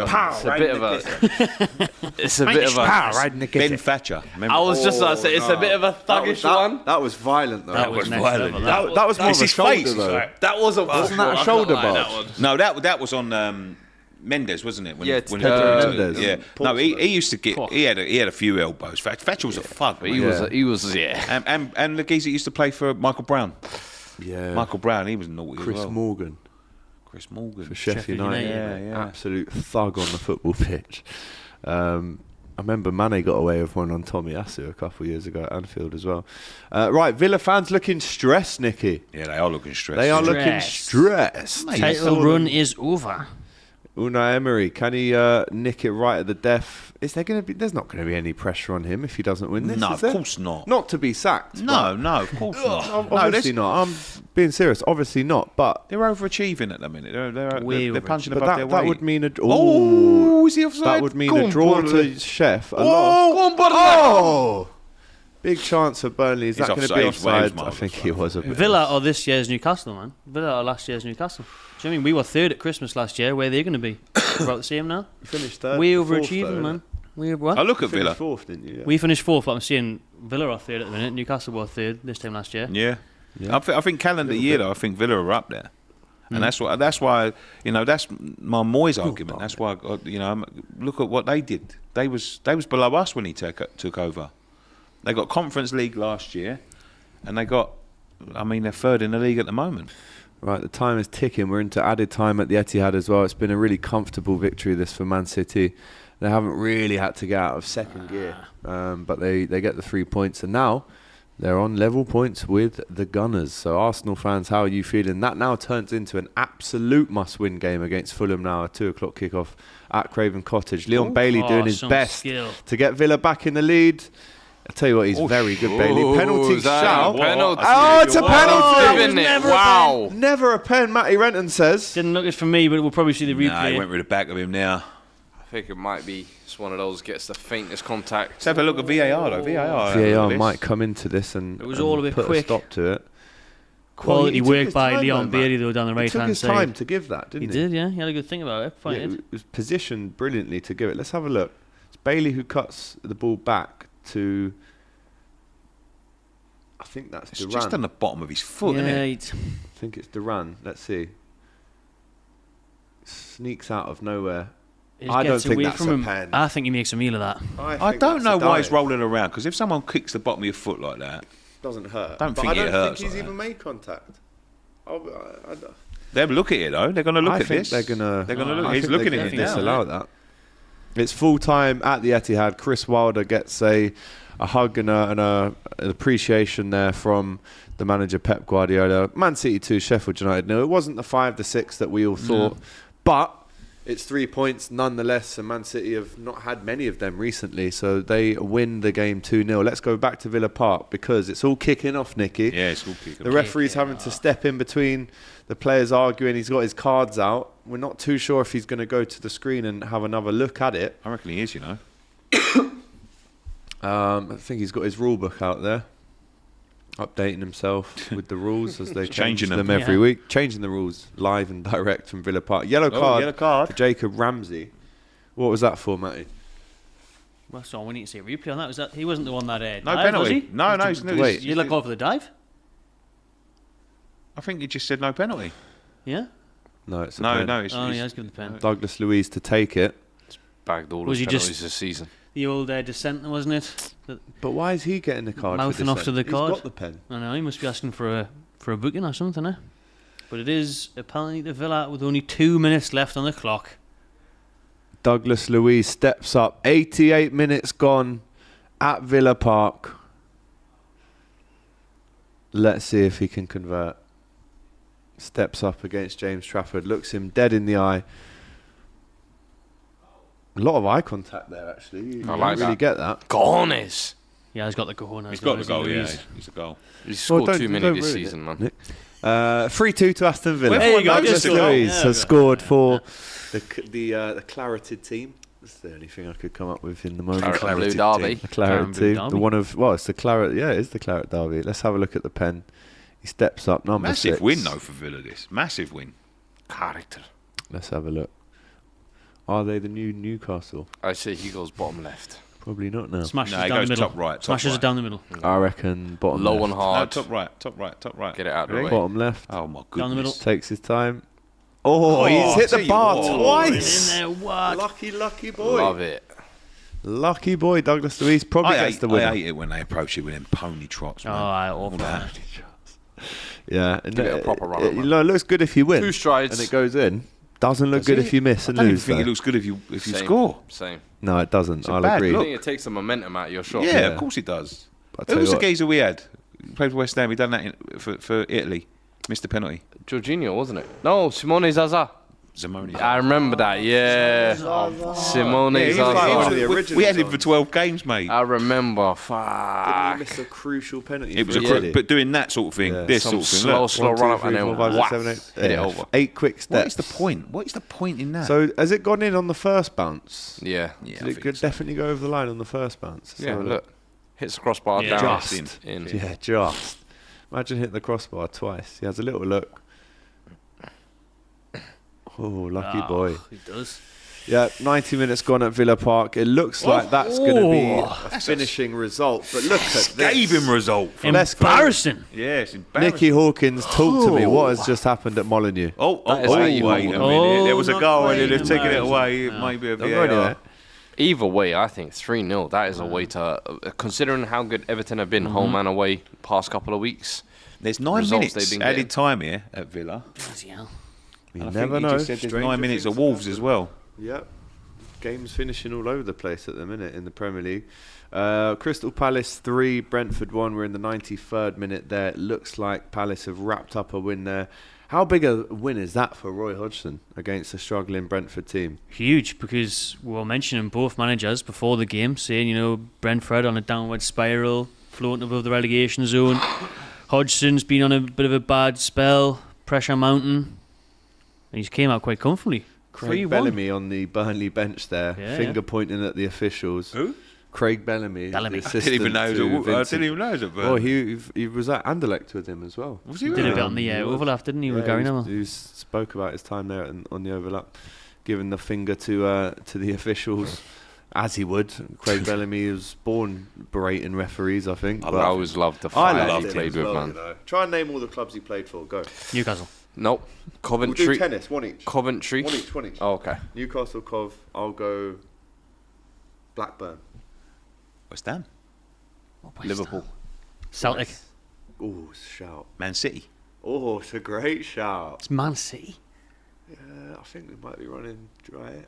a Ben Thatcher. I was just about to say, it's a bit of a thuggish one. That was violent, though. That was violent. That was more of a shoulder, though. Wasn't that a shoulder barge? No, that was on Mendes, wasn't it? When Mendes. Yeah. No, he used to get. He had a few elbows. Thatcher was a thug. He was. And the geezer used to play for Michael Brown. Yeah. Michael Brown, he was naughty as well. Chris Morgan for Sheffield United. Yeah. Absolute thug on the football pitch. I remember Mane got away with one on Tommy Asu a couple of years ago at Anfield as well. Right, Villa fans looking stressed, Nicky. Yeah, they are looking stressed. They are looking stressed. Title run is over. Unai Emery, can he nick it right at the death? Is there going to be? There's not going to be any pressure on him if he doesn't win this. No, is of there? Course not. Not to be sacked. No, of course not. Obviously not. I'm being serious. Obviously not. But they're overachieving at the minute. They're punching above their weight. That would mean is he offside? That would mean a draw to Chef. Big chance for Burnley. Is that going to be offside? I think he was a bit. Villa or this year's Newcastle, man. Villa or last year's Newcastle. Do you know what I mean? We were third at Christmas last year. Where are they going to be? We're about the same now. You finished third. We overachieving, man. I look at Villa. Fourth, didn't you? Yeah. We finished fourth, but I'm seeing Villa are third at the minute. Newcastle were third this time last year. Yeah. I think calendar year though. I think Villa are up there. And that's why that's my Moyes argument. That's why look at what they did. They was below us when he took over. They got Conference League last year, and they're third in the league at the moment. Right, the time is ticking. We're into added time at the Etihad as well. It's been a really comfortable victory this for Man City. They haven't really had to get out of second gear, but they get the 3 points, and now they're on level points with the Gunners. So Arsenal fans, how are you feeling? That now turns into an absolute must-win game against Fulham now, a 2 o'clock kickoff at Craven Cottage. Leon Bailey doing his best to get Villa back in the lead. I'll tell you what, he's very good, Bailey. Penalty shout. Oh, it's a penalty. Wow. Never a pen, Matty Renton says. Didn't look it for me, but we'll probably see the replay. Nah, he went with the back of him now. I think it might be just one of those gets the faintest contact. Let's have a look at VAR though. VAR might come into this and it was all a bit put quick. A stop to it. Quality work by Leon Bailey though down the right hand side. He took his time to give that, didn't he? He did, yeah. He had a good thing about it. It was positioned brilliantly to give it. Let's have a look. It's Bailey who cuts the ball back to. I think that's Duran. It's just on the bottom of his foot, isn't it? I think it's Duran. Let's see. Sneaks out of nowhere I don't think that's a pen. I think he makes a meal of that. I don't know why he's rolling around, because if someone kicks the bottom of your foot like that, doesn't hurt. Don't but think I don't it hurts think he's like even made contact. they'll look at it though. They're going to look at this. They're gonna look. He's looking at it now. Disallow that. It's full time at the Etihad. Chris Wilder gets a hug and an appreciation there from the manager Pep Guardiola. Man City 2, Sheffield United. No, it wasn't the 5-6 that we all thought, but it's 3 points nonetheless, and Man City have not had many of them recently, so they win the game 2-0. Let's go back to Villa Park, because it's all kicking off, Nicky. Yeah, it's all kicking off. The referee's having to step in between the players arguing. He's got his cards out. We're not too sure if he's going to go to the screen and have another look at it. I reckon he is, you know. I think he's got his rule book out there, updating himself with the rules as they change them every week. Changing the rules live and direct from Villa Park. Yellow card for Jacob Ramsey. What was that for, Matty? Well, so we need to see a replay on that. Was that he wasn't the one that no dive, penalty? Was he? No, he's not. Wait, you look over the dive? I think he just said no penalty. Yeah. No, it's a no. pen. It's, He has given the pen. Douglas Luiz to take it. Bagged all Was his he penalties just- this season. The old dissenter, wasn't it? But why is he getting the card? Mouthing for off to the He's card. got the pen. I know, he must be asking for a booking or something, eh? But it is a penalty to Villa with only 2 minutes left on the clock. Douglas Luiz steps up. 88 minutes gone at Villa Park. Let's see if he can convert. Steps up against James Trafford. Looks him dead in the eye. A lot of eye contact there, actually. You I don't like really that. get that. Cojones. Yeah, he's got the cojones. he's got the goal, yeah. Luiz. He's a goal. He's scored don't- too many don't this ruin season, it, man. Nick. 3-2 to Aston Villa. There you go, Douglas just a goal. Luiz Yeah, has go. scored for the clareted team. That's the only thing I could come up with in the moment. Claret and Blue Derby. The claret Blue team. Derby. The one of, well, it's the claret. Yeah, it is the claret derby. Let's have a look at the pen. He steps up, number Massive 6. win though for Villa. This massive win. Character. Let's have a look. Are they the new Newcastle? I say he goes bottom left. Probably not now. Smashes No, he down goes the middle. top right, top Smashes right. it down the middle. I reckon bottom Low left. and hard. No, top right. Get it out of the Really? way. Bottom left. Oh my goodness. Down the middle. Takes his time. Oh, he's hit the tell you bar what. twice. In there, what? Lucky boy. Love it. Lucky boy, Douglas Luiz probably gets the winner. I hate it when they approach it with them pony trots, Oh, man. awful. that. Yeah, and Give it a proper run, it man. looks good if you win. 2 strides. And it goes in. Doesn't look good if you miss and I don't even lose. think it though. looks good if you Same. score. Same. No, it doesn't. a I'll bad agree. I look. think it takes the momentum out of your shot. Yeah, Yeah. of course it does. I'll Who tell was you the what. geezer we had? He played for West Ham. He done that for Italy. Missed the penalty. Jorginho, wasn't it? No, Simone Zaza. Zamoni. I remember that, yeah. Simone Yeah, he was like Zaza. one of the we originals had him on. for 12 games, mate. I remember. Didn't Fuck. he miss a crucial penalty? It was for a Italy? but doing that sort of thing, Yeah. this Some sort of thing. slow, Look, slow 1, 2, run up 3, and 4, then 5, 6, whack, 7, 8. hit it Yeah. over. 8 quick steps. what is the point? What is the point in that? So has it gone in on the first bounce? Yeah. yeah, Did it definitely go over the line on the first bounce? Yeah, So look. Hits the crossbar Yeah. down. Just. In. Yeah, just. Imagine hitting the crossbar twice. He has a little look. Oh, lucky boy. He does. Yeah, 90 minutes gone at Villa Park. It looks like that's going to be a finishing result. But look at Gave this. him result. Let's go. Embarrassing. Yeah, it's embarrassing. Nicky Hawkins, talk to me. What has just happened at Molineux? That is how you wait a hold minute. There was a not goal and quite they've taken it embarrassing. away. No. Maybe a Don't go anywhere. VAR. Either way, I think 3-0, that is a way to... considering how good Everton have been, home and away, past couple of weeks. There's 9 Results minutes they've been added getting. time here at Villa. Bloody hell. You And I never think know. he just said there's Stranger 9 minutes things of Wolves happen. as well. Yep. Games finishing all over the place at the minute in the Premier League. Crystal Palace 3, Brentford 1. We're in the 93rd minute there. It looks like Palace have wrapped up a win there. How big a win is that for Roy Hodgson against a struggling Brentford team? Huge, because we were mentioning both managers before the game, saying, you know, Brentford on a downward spiral, floating above the relegation zone. Hodgson's been on a bit of a bad spell, pressure mountain. And he's came out quite comfortably. Craig 3-1. Bellamy on the Burnley bench there, Yeah, finger pointing at the officials. Who? Craig Bellamy. Bellamy. The I I didn't even know. assistant to I Vincent. didn't even know it was at Oh, Burnley. he was at Anderlecht with him as well. Was he Did a really? bit on the he was. overlap, didn't he, with Yeah, Gary he Neville? he spoke about his time there on the overlap, giving the finger to the officials, as he would. Craig Bellamy was born berating referees, I think. I but always loved the I fire loved he him played as with, well, man. you know. Try and name all the clubs he played for. Go. Newcastle. Nope. We'll Coventry. do tennis, one each. Coventry. One each. Oh, okay. Newcastle, Cov. I'll go Blackburn. West Ham. Liverpool. Celtic. Oh, shout. Man City. Oh, it's a great shout. It's Man City. I think we might be running dry.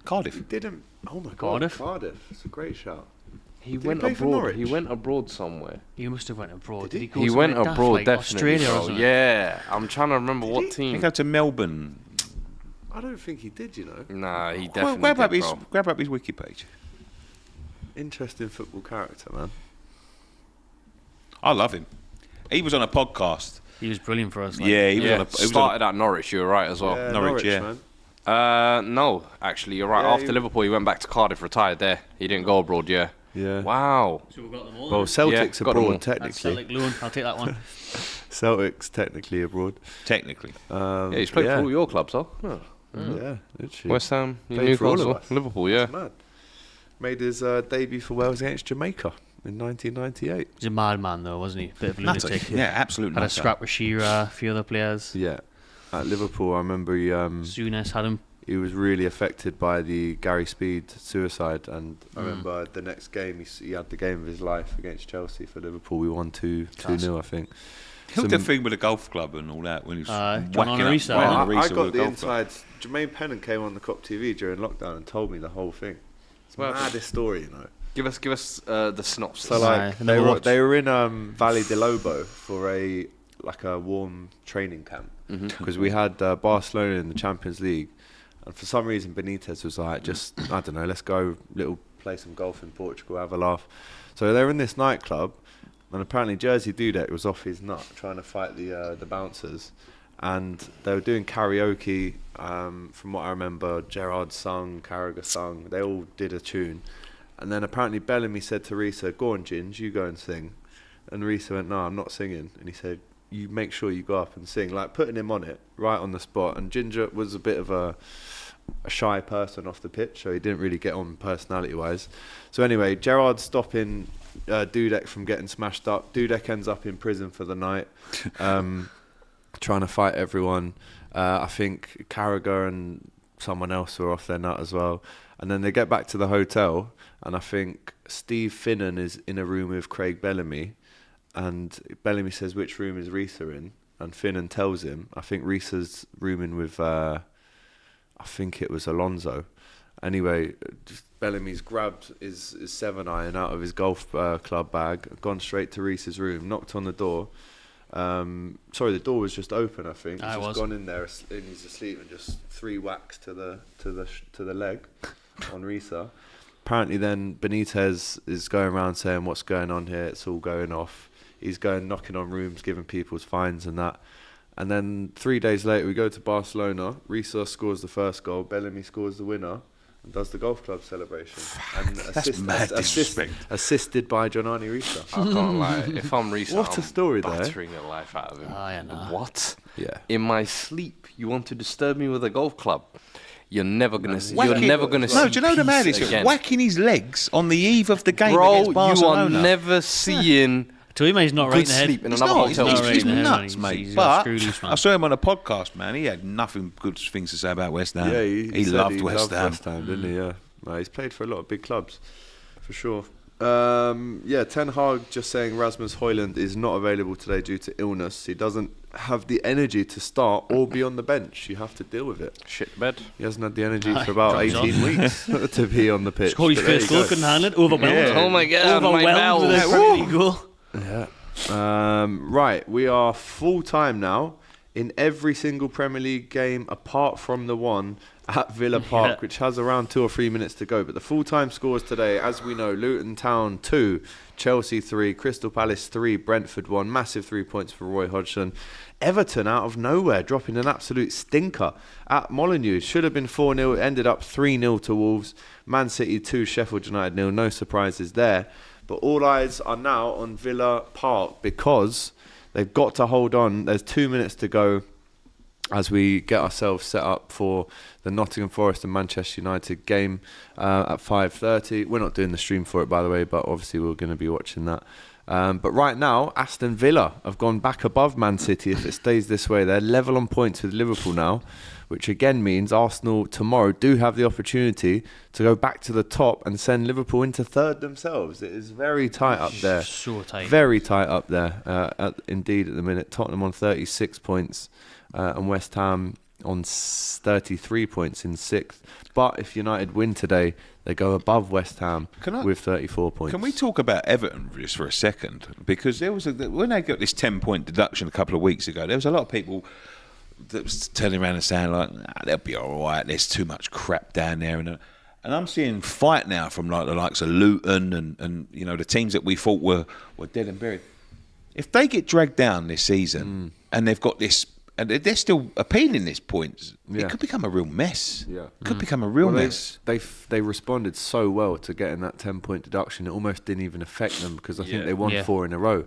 Cardiff. He didn't. Oh my God, Cardiff? Cardiff. It's a great shout. He Did he went play for abroad. Norwich? He went abroad somewhere. He must have went abroad. Did he? go He somewhere went daft, abroad, like definitely. Australia or Bro. something? Yeah, I'm trying to remember what He team. go to Melbourne. I don't think he did. You know, Nah, he Well, definitely did, bro. grab up his wiki page. interesting football character, man. I love him. He was on a podcast. He was brilliant for us. Like. Yeah, he was Yeah, on a. He was on started at Norwich. You were right as well. Norwich, yeah. man. No, actually, you're right. Yeah, After he- Liverpool, he went back to Cardiff, retired there. He didn't go abroad. Yeah. Yeah. Wow. So we've got them all. Well, Celtic's got them all. abroad That's technically. Celtic Luan. I'll take that one. Celtic's technically abroad. technically. Yeah, he's played for all your clubs, huh? Oh. Yeah, literally. West Ham, Played for all of Newcastle, us. Liverpool. Yeah. It's mad. Made his debut for Wales against Jamaica in 1998. He's a madman, though, wasn't he? Bit of a Nutter. lunatic. Yeah, absolutely. Had a scrap with Shearer, a few other players. Yeah. At Liverpool, I remember Souness had him. he was really affected by the Gary Speed suicide, and I remember the next game he had the game of his life against Chelsea for Liverpool. We won 2-0, I think. He the thing with the golf club and all that when he was John whacking up. Arisa. Well, John I Arisa got with the golf club. insides. Jermaine Pennant came on the Cop TV during lockdown and told me the whole thing. It's Well, maddest story, you know. Give us the synopsis. So like Aye, they were in Valley de Lobo for a warm training camp because we had Barcelona in the Champions League, and for some reason Benitez was like, just I don't know, let's go play some golf in Portugal, have a laugh. So they were in this nightclub, and apparently Jersey Dudek was off his nut trying to fight the bouncers, and they were doing karaoke. From what I remember, Gerrard sung, Carragher sung. They all did a tune. And then apparently Bellamy said to Risa, "Go on, Ginge, you go and sing." And Risa went, "No, I'm not singing." And he said, "You make sure you go up and sing," like putting him on it right on the spot. And Ginger was a bit of a shy person off the pitch, so he didn't really get on personality-wise. So anyway, Gerrard's stopping Dudek from getting smashed up. Dudek ends up in prison for the night, trying to fight everyone. I think Carragher and someone else were off their nut as well. And then they get back to the hotel, and I think Steve Finnan is in a room with Craig Bellamy, and Bellamy says, "Which room is Risa in?" And Finnan tells him, I think Risa's rooming with, I think it was Alonso. Anyway, Bellamy's grabbed his 7-iron out of his golf club bag, gone straight to Risa's room, knocked on the door. Sorry, the door was just open. I think he's just gone in there and he's asleep, and just 3 whacks to the leg on Risa. Apparently, then Benitez is going around saying, "What's going on here? It's all going off." He's going knocking on rooms, giving people's fines and that. And then 3 days later, we go to Barcelona. Risa scores the first goal. Bellamy scores the winner and does the golf club celebration. And disrespect. assisted by Jonani Risa. I can't lie. If I'm Risa, What a story there. battering the life out of him. Oh, yeah, nah. What? Yeah. In my sleep, you want to disturb me with a golf club? You're never gonna see. You're never gonna see. No, do you know the peace maddest? again. Whacking his legs on the eve of the game Bro, against you Barcelona. are never seeing To him, he's not right in good the head. sleep in He's another not. hotel. He's He's, not he's right in the head, nuts, man. mate. He's got But screw loose, man. I saw him on a podcast, man. He had nothing good things to say about West Ham. Yeah, he said loved he West Ham. West Ham, didn't he? Yeah, he's played for a lot of big clubs, for sure. Ten Hag just saying Rasmus Højlund is not available today due to illness. He doesn't have the energy to start or be on the bench. You have to deal with it. Shit bed. He hasn't had the energy for about Drugs 18 on. weeks to be on the pitch. Scored his But there first you goal, go. couldn't handle it. Overwhelmed. Oh my god, my Overwhelmed with bowels. a Premier League goal. Yeah. Right, we are full time now in every single Premier League game apart from the one at Villa Park, which has around 2 or 3 minutes to go. But the full time scores today, as we know: Luton Town 2, Chelsea 3, Crystal Palace 3, Brentford 1. Massive 3 points for Roy Hodgson. Everton out of nowhere dropping an absolute stinker at Molineux. Should have been 4-0, ended up 3-0 to Wolves. Man City 2, Sheffield United 0. No surprises there. But all eyes are now on Villa Park because they've got to hold on. There's 2 minutes to go as we get ourselves set up for the N.Forest and Manchester United game at 5:30. We're not doing the stream for it, by the way, but obviously we're going to be watching that. But right now, Aston Villa have gone back above Man City. If it stays this way, they're level on points with Liverpool now, which again means Arsenal tomorrow do have the opportunity to go back to the top and send Liverpool into third themselves. It is very tight up there. So tight. Very tight up there, indeed, at the minute. Tottenham on 36 points and West Ham on 33 points in 6th. But if United win today, they go above West Ham with 34 points. Can we talk about Everton just for a second? Because there was when they got this 10-point deduction a couple of weeks ago, there was a lot of people that was turning around and saying, like, they'll be all right, there's too much crap down there. And I'm seeing fight now from like the likes of Luton and you know, the teams that we thought were dead and buried. If they get dragged down this season and they've got this, and they're still appealing this points, it could become a real mess. Yeah. It could become a real mess. They responded so well to getting that 10-point deduction. It almost didn't even affect them because I think they won 4 in a row.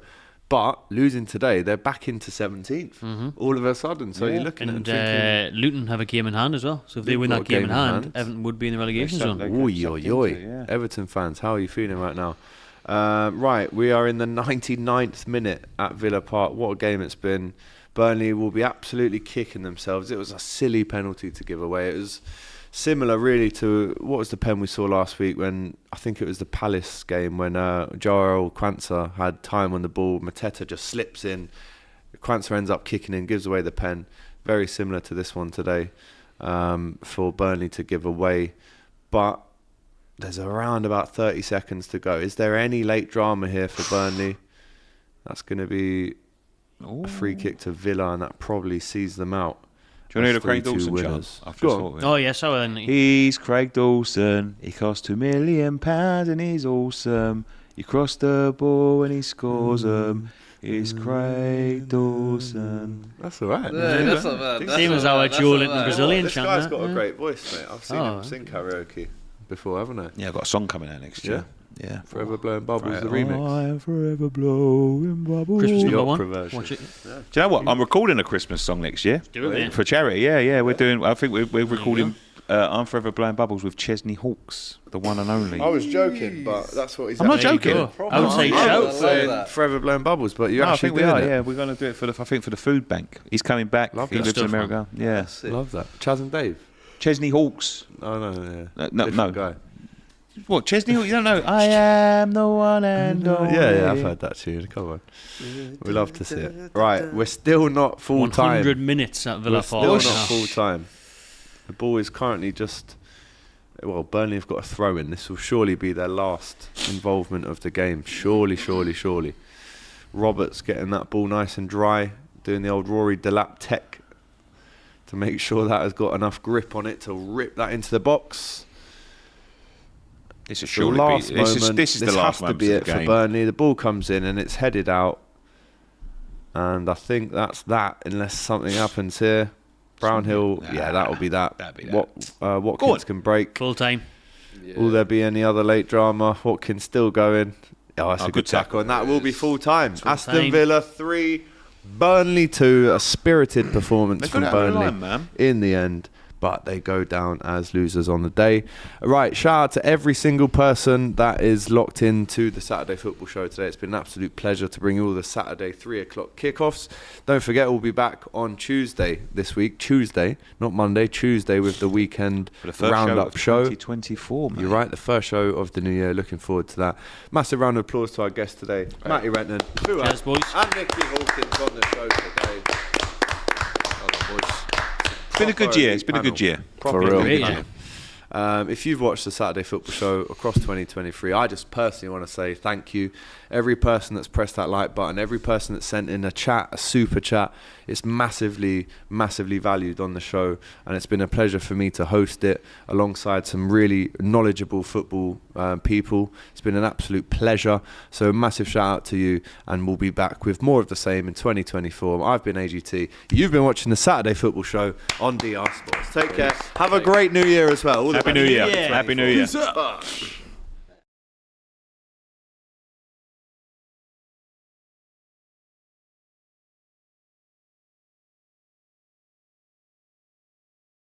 But losing today, they're back into 17th all of a sudden. So you're looking at them thinking, Luton have a game in hand as well. So if they win that game in hand, Everton would be in the relegation zone. Everton fans, how are you feeling right now? Right, we are in the 99th minute at Villa Park. What a game it's been. Burnley will be absolutely kicking themselves. It was a silly penalty to give away. It was similar really to what was the pen we saw last week when I think it was the Palace game when Joao Quansah had time on the ball. Mateta just slips in. Quansah ends up kicking in, gives away the pen. Very similar to this one today for Burnley to give away. But there's around about 30 seconds to go. Is there any late drama here for Burnley? That's going to be a free kick to Villa, and that probably sees them out. Do you want to hear the Craig Dawson chant? Oh, yes, I will. He's Craig Dawson. He cost £2 million and he's awesome. He crossed the ball and he scores them. He's Craig Dawson. That's all right. Yeah, that's not bad. Same as our dueling Brazilian This chant. guy's got a great voice, mate. I've seen him sing karaoke before, haven't I? Yeah, I've got a song coming out next year. Yeah. Forever Blowing Bubbles, the remix. I'm forever blowing bubbles. Christmas number one. Version. Watch it. Do you know what? I'm recording a Christmas song next year. Do it, mate. For charity. Yeah. We're doing. I think we're recording. I'm Forever Blowing Bubbles with Chesney Hawkes, the one and only. I was joking, but that's what he's. I'm not joking. I would say shout. Forever Blowing Bubbles, but you're actually doing doing it. it. Yeah, we're going to do it for the food bank. He's coming back. He lives in America. Yeah, love that. Chaz and Dave. Chesney Hawkes. Oh no, no. Guy. What, Chesney Hawkes? You don't know? I am the one and only. Yeah, I've heard that tune. Come on. We love to see it. Right, we're still not full time. 100 minutes at Villa Park. We're still not full time. The ball is currently just. Well, Burnley have got a throw in. This will surely be their last involvement of the game. Surely. Roberts getting that ball nice and dry, doing the old Rory Delap tech to make sure that has got enough grip on it to rip that into the box. This is the last moment. This has to be it for Burnley. The ball comes in and it's headed out, and I think that's that. Unless something happens here, Brownhill. That'll be that. Watkins can break full time. Yeah. Will there be any other late drama? Watkins still going. Oh, that's a good tackle, and that will be full time. Aston Villa 3, Burnley 2. A spirited performance from Burnley in the end. But they go down as losers on the day. Right, shout out to every single person that is locked into the Saturday Football Show today. It's been an absolute pleasure to bring you all the Saturday 3 o'clock kickoffs. Don't forget, we'll be back on Tuesday this week. Tuesday, not Monday, Tuesday with the weekend roundup show. 2024, man. You're right, the first show of the new year. Looking forward to that. Massive round of applause to our guests today. Matty Renton, Fuad, and Nicky Hawkins on the show today. It's been a good year. It's been a good year. For real. If you've watched the Saturday Football Show across 2023, I just personally want to say thank you. Every person that's pressed that like button, every person that's sent in a chat, a super chat, it's massively, massively valued on the show. And it's been a pleasure for me to host it alongside some really knowledgeable football people. It's been an absolute pleasure. So massive shout out to you. And we'll be back with more of the same in 2024. I've been AGT. You've been watching the Saturday Football Show on DR Sports. Take care. Have a great new year as well. Happy New Year. Happy New Year.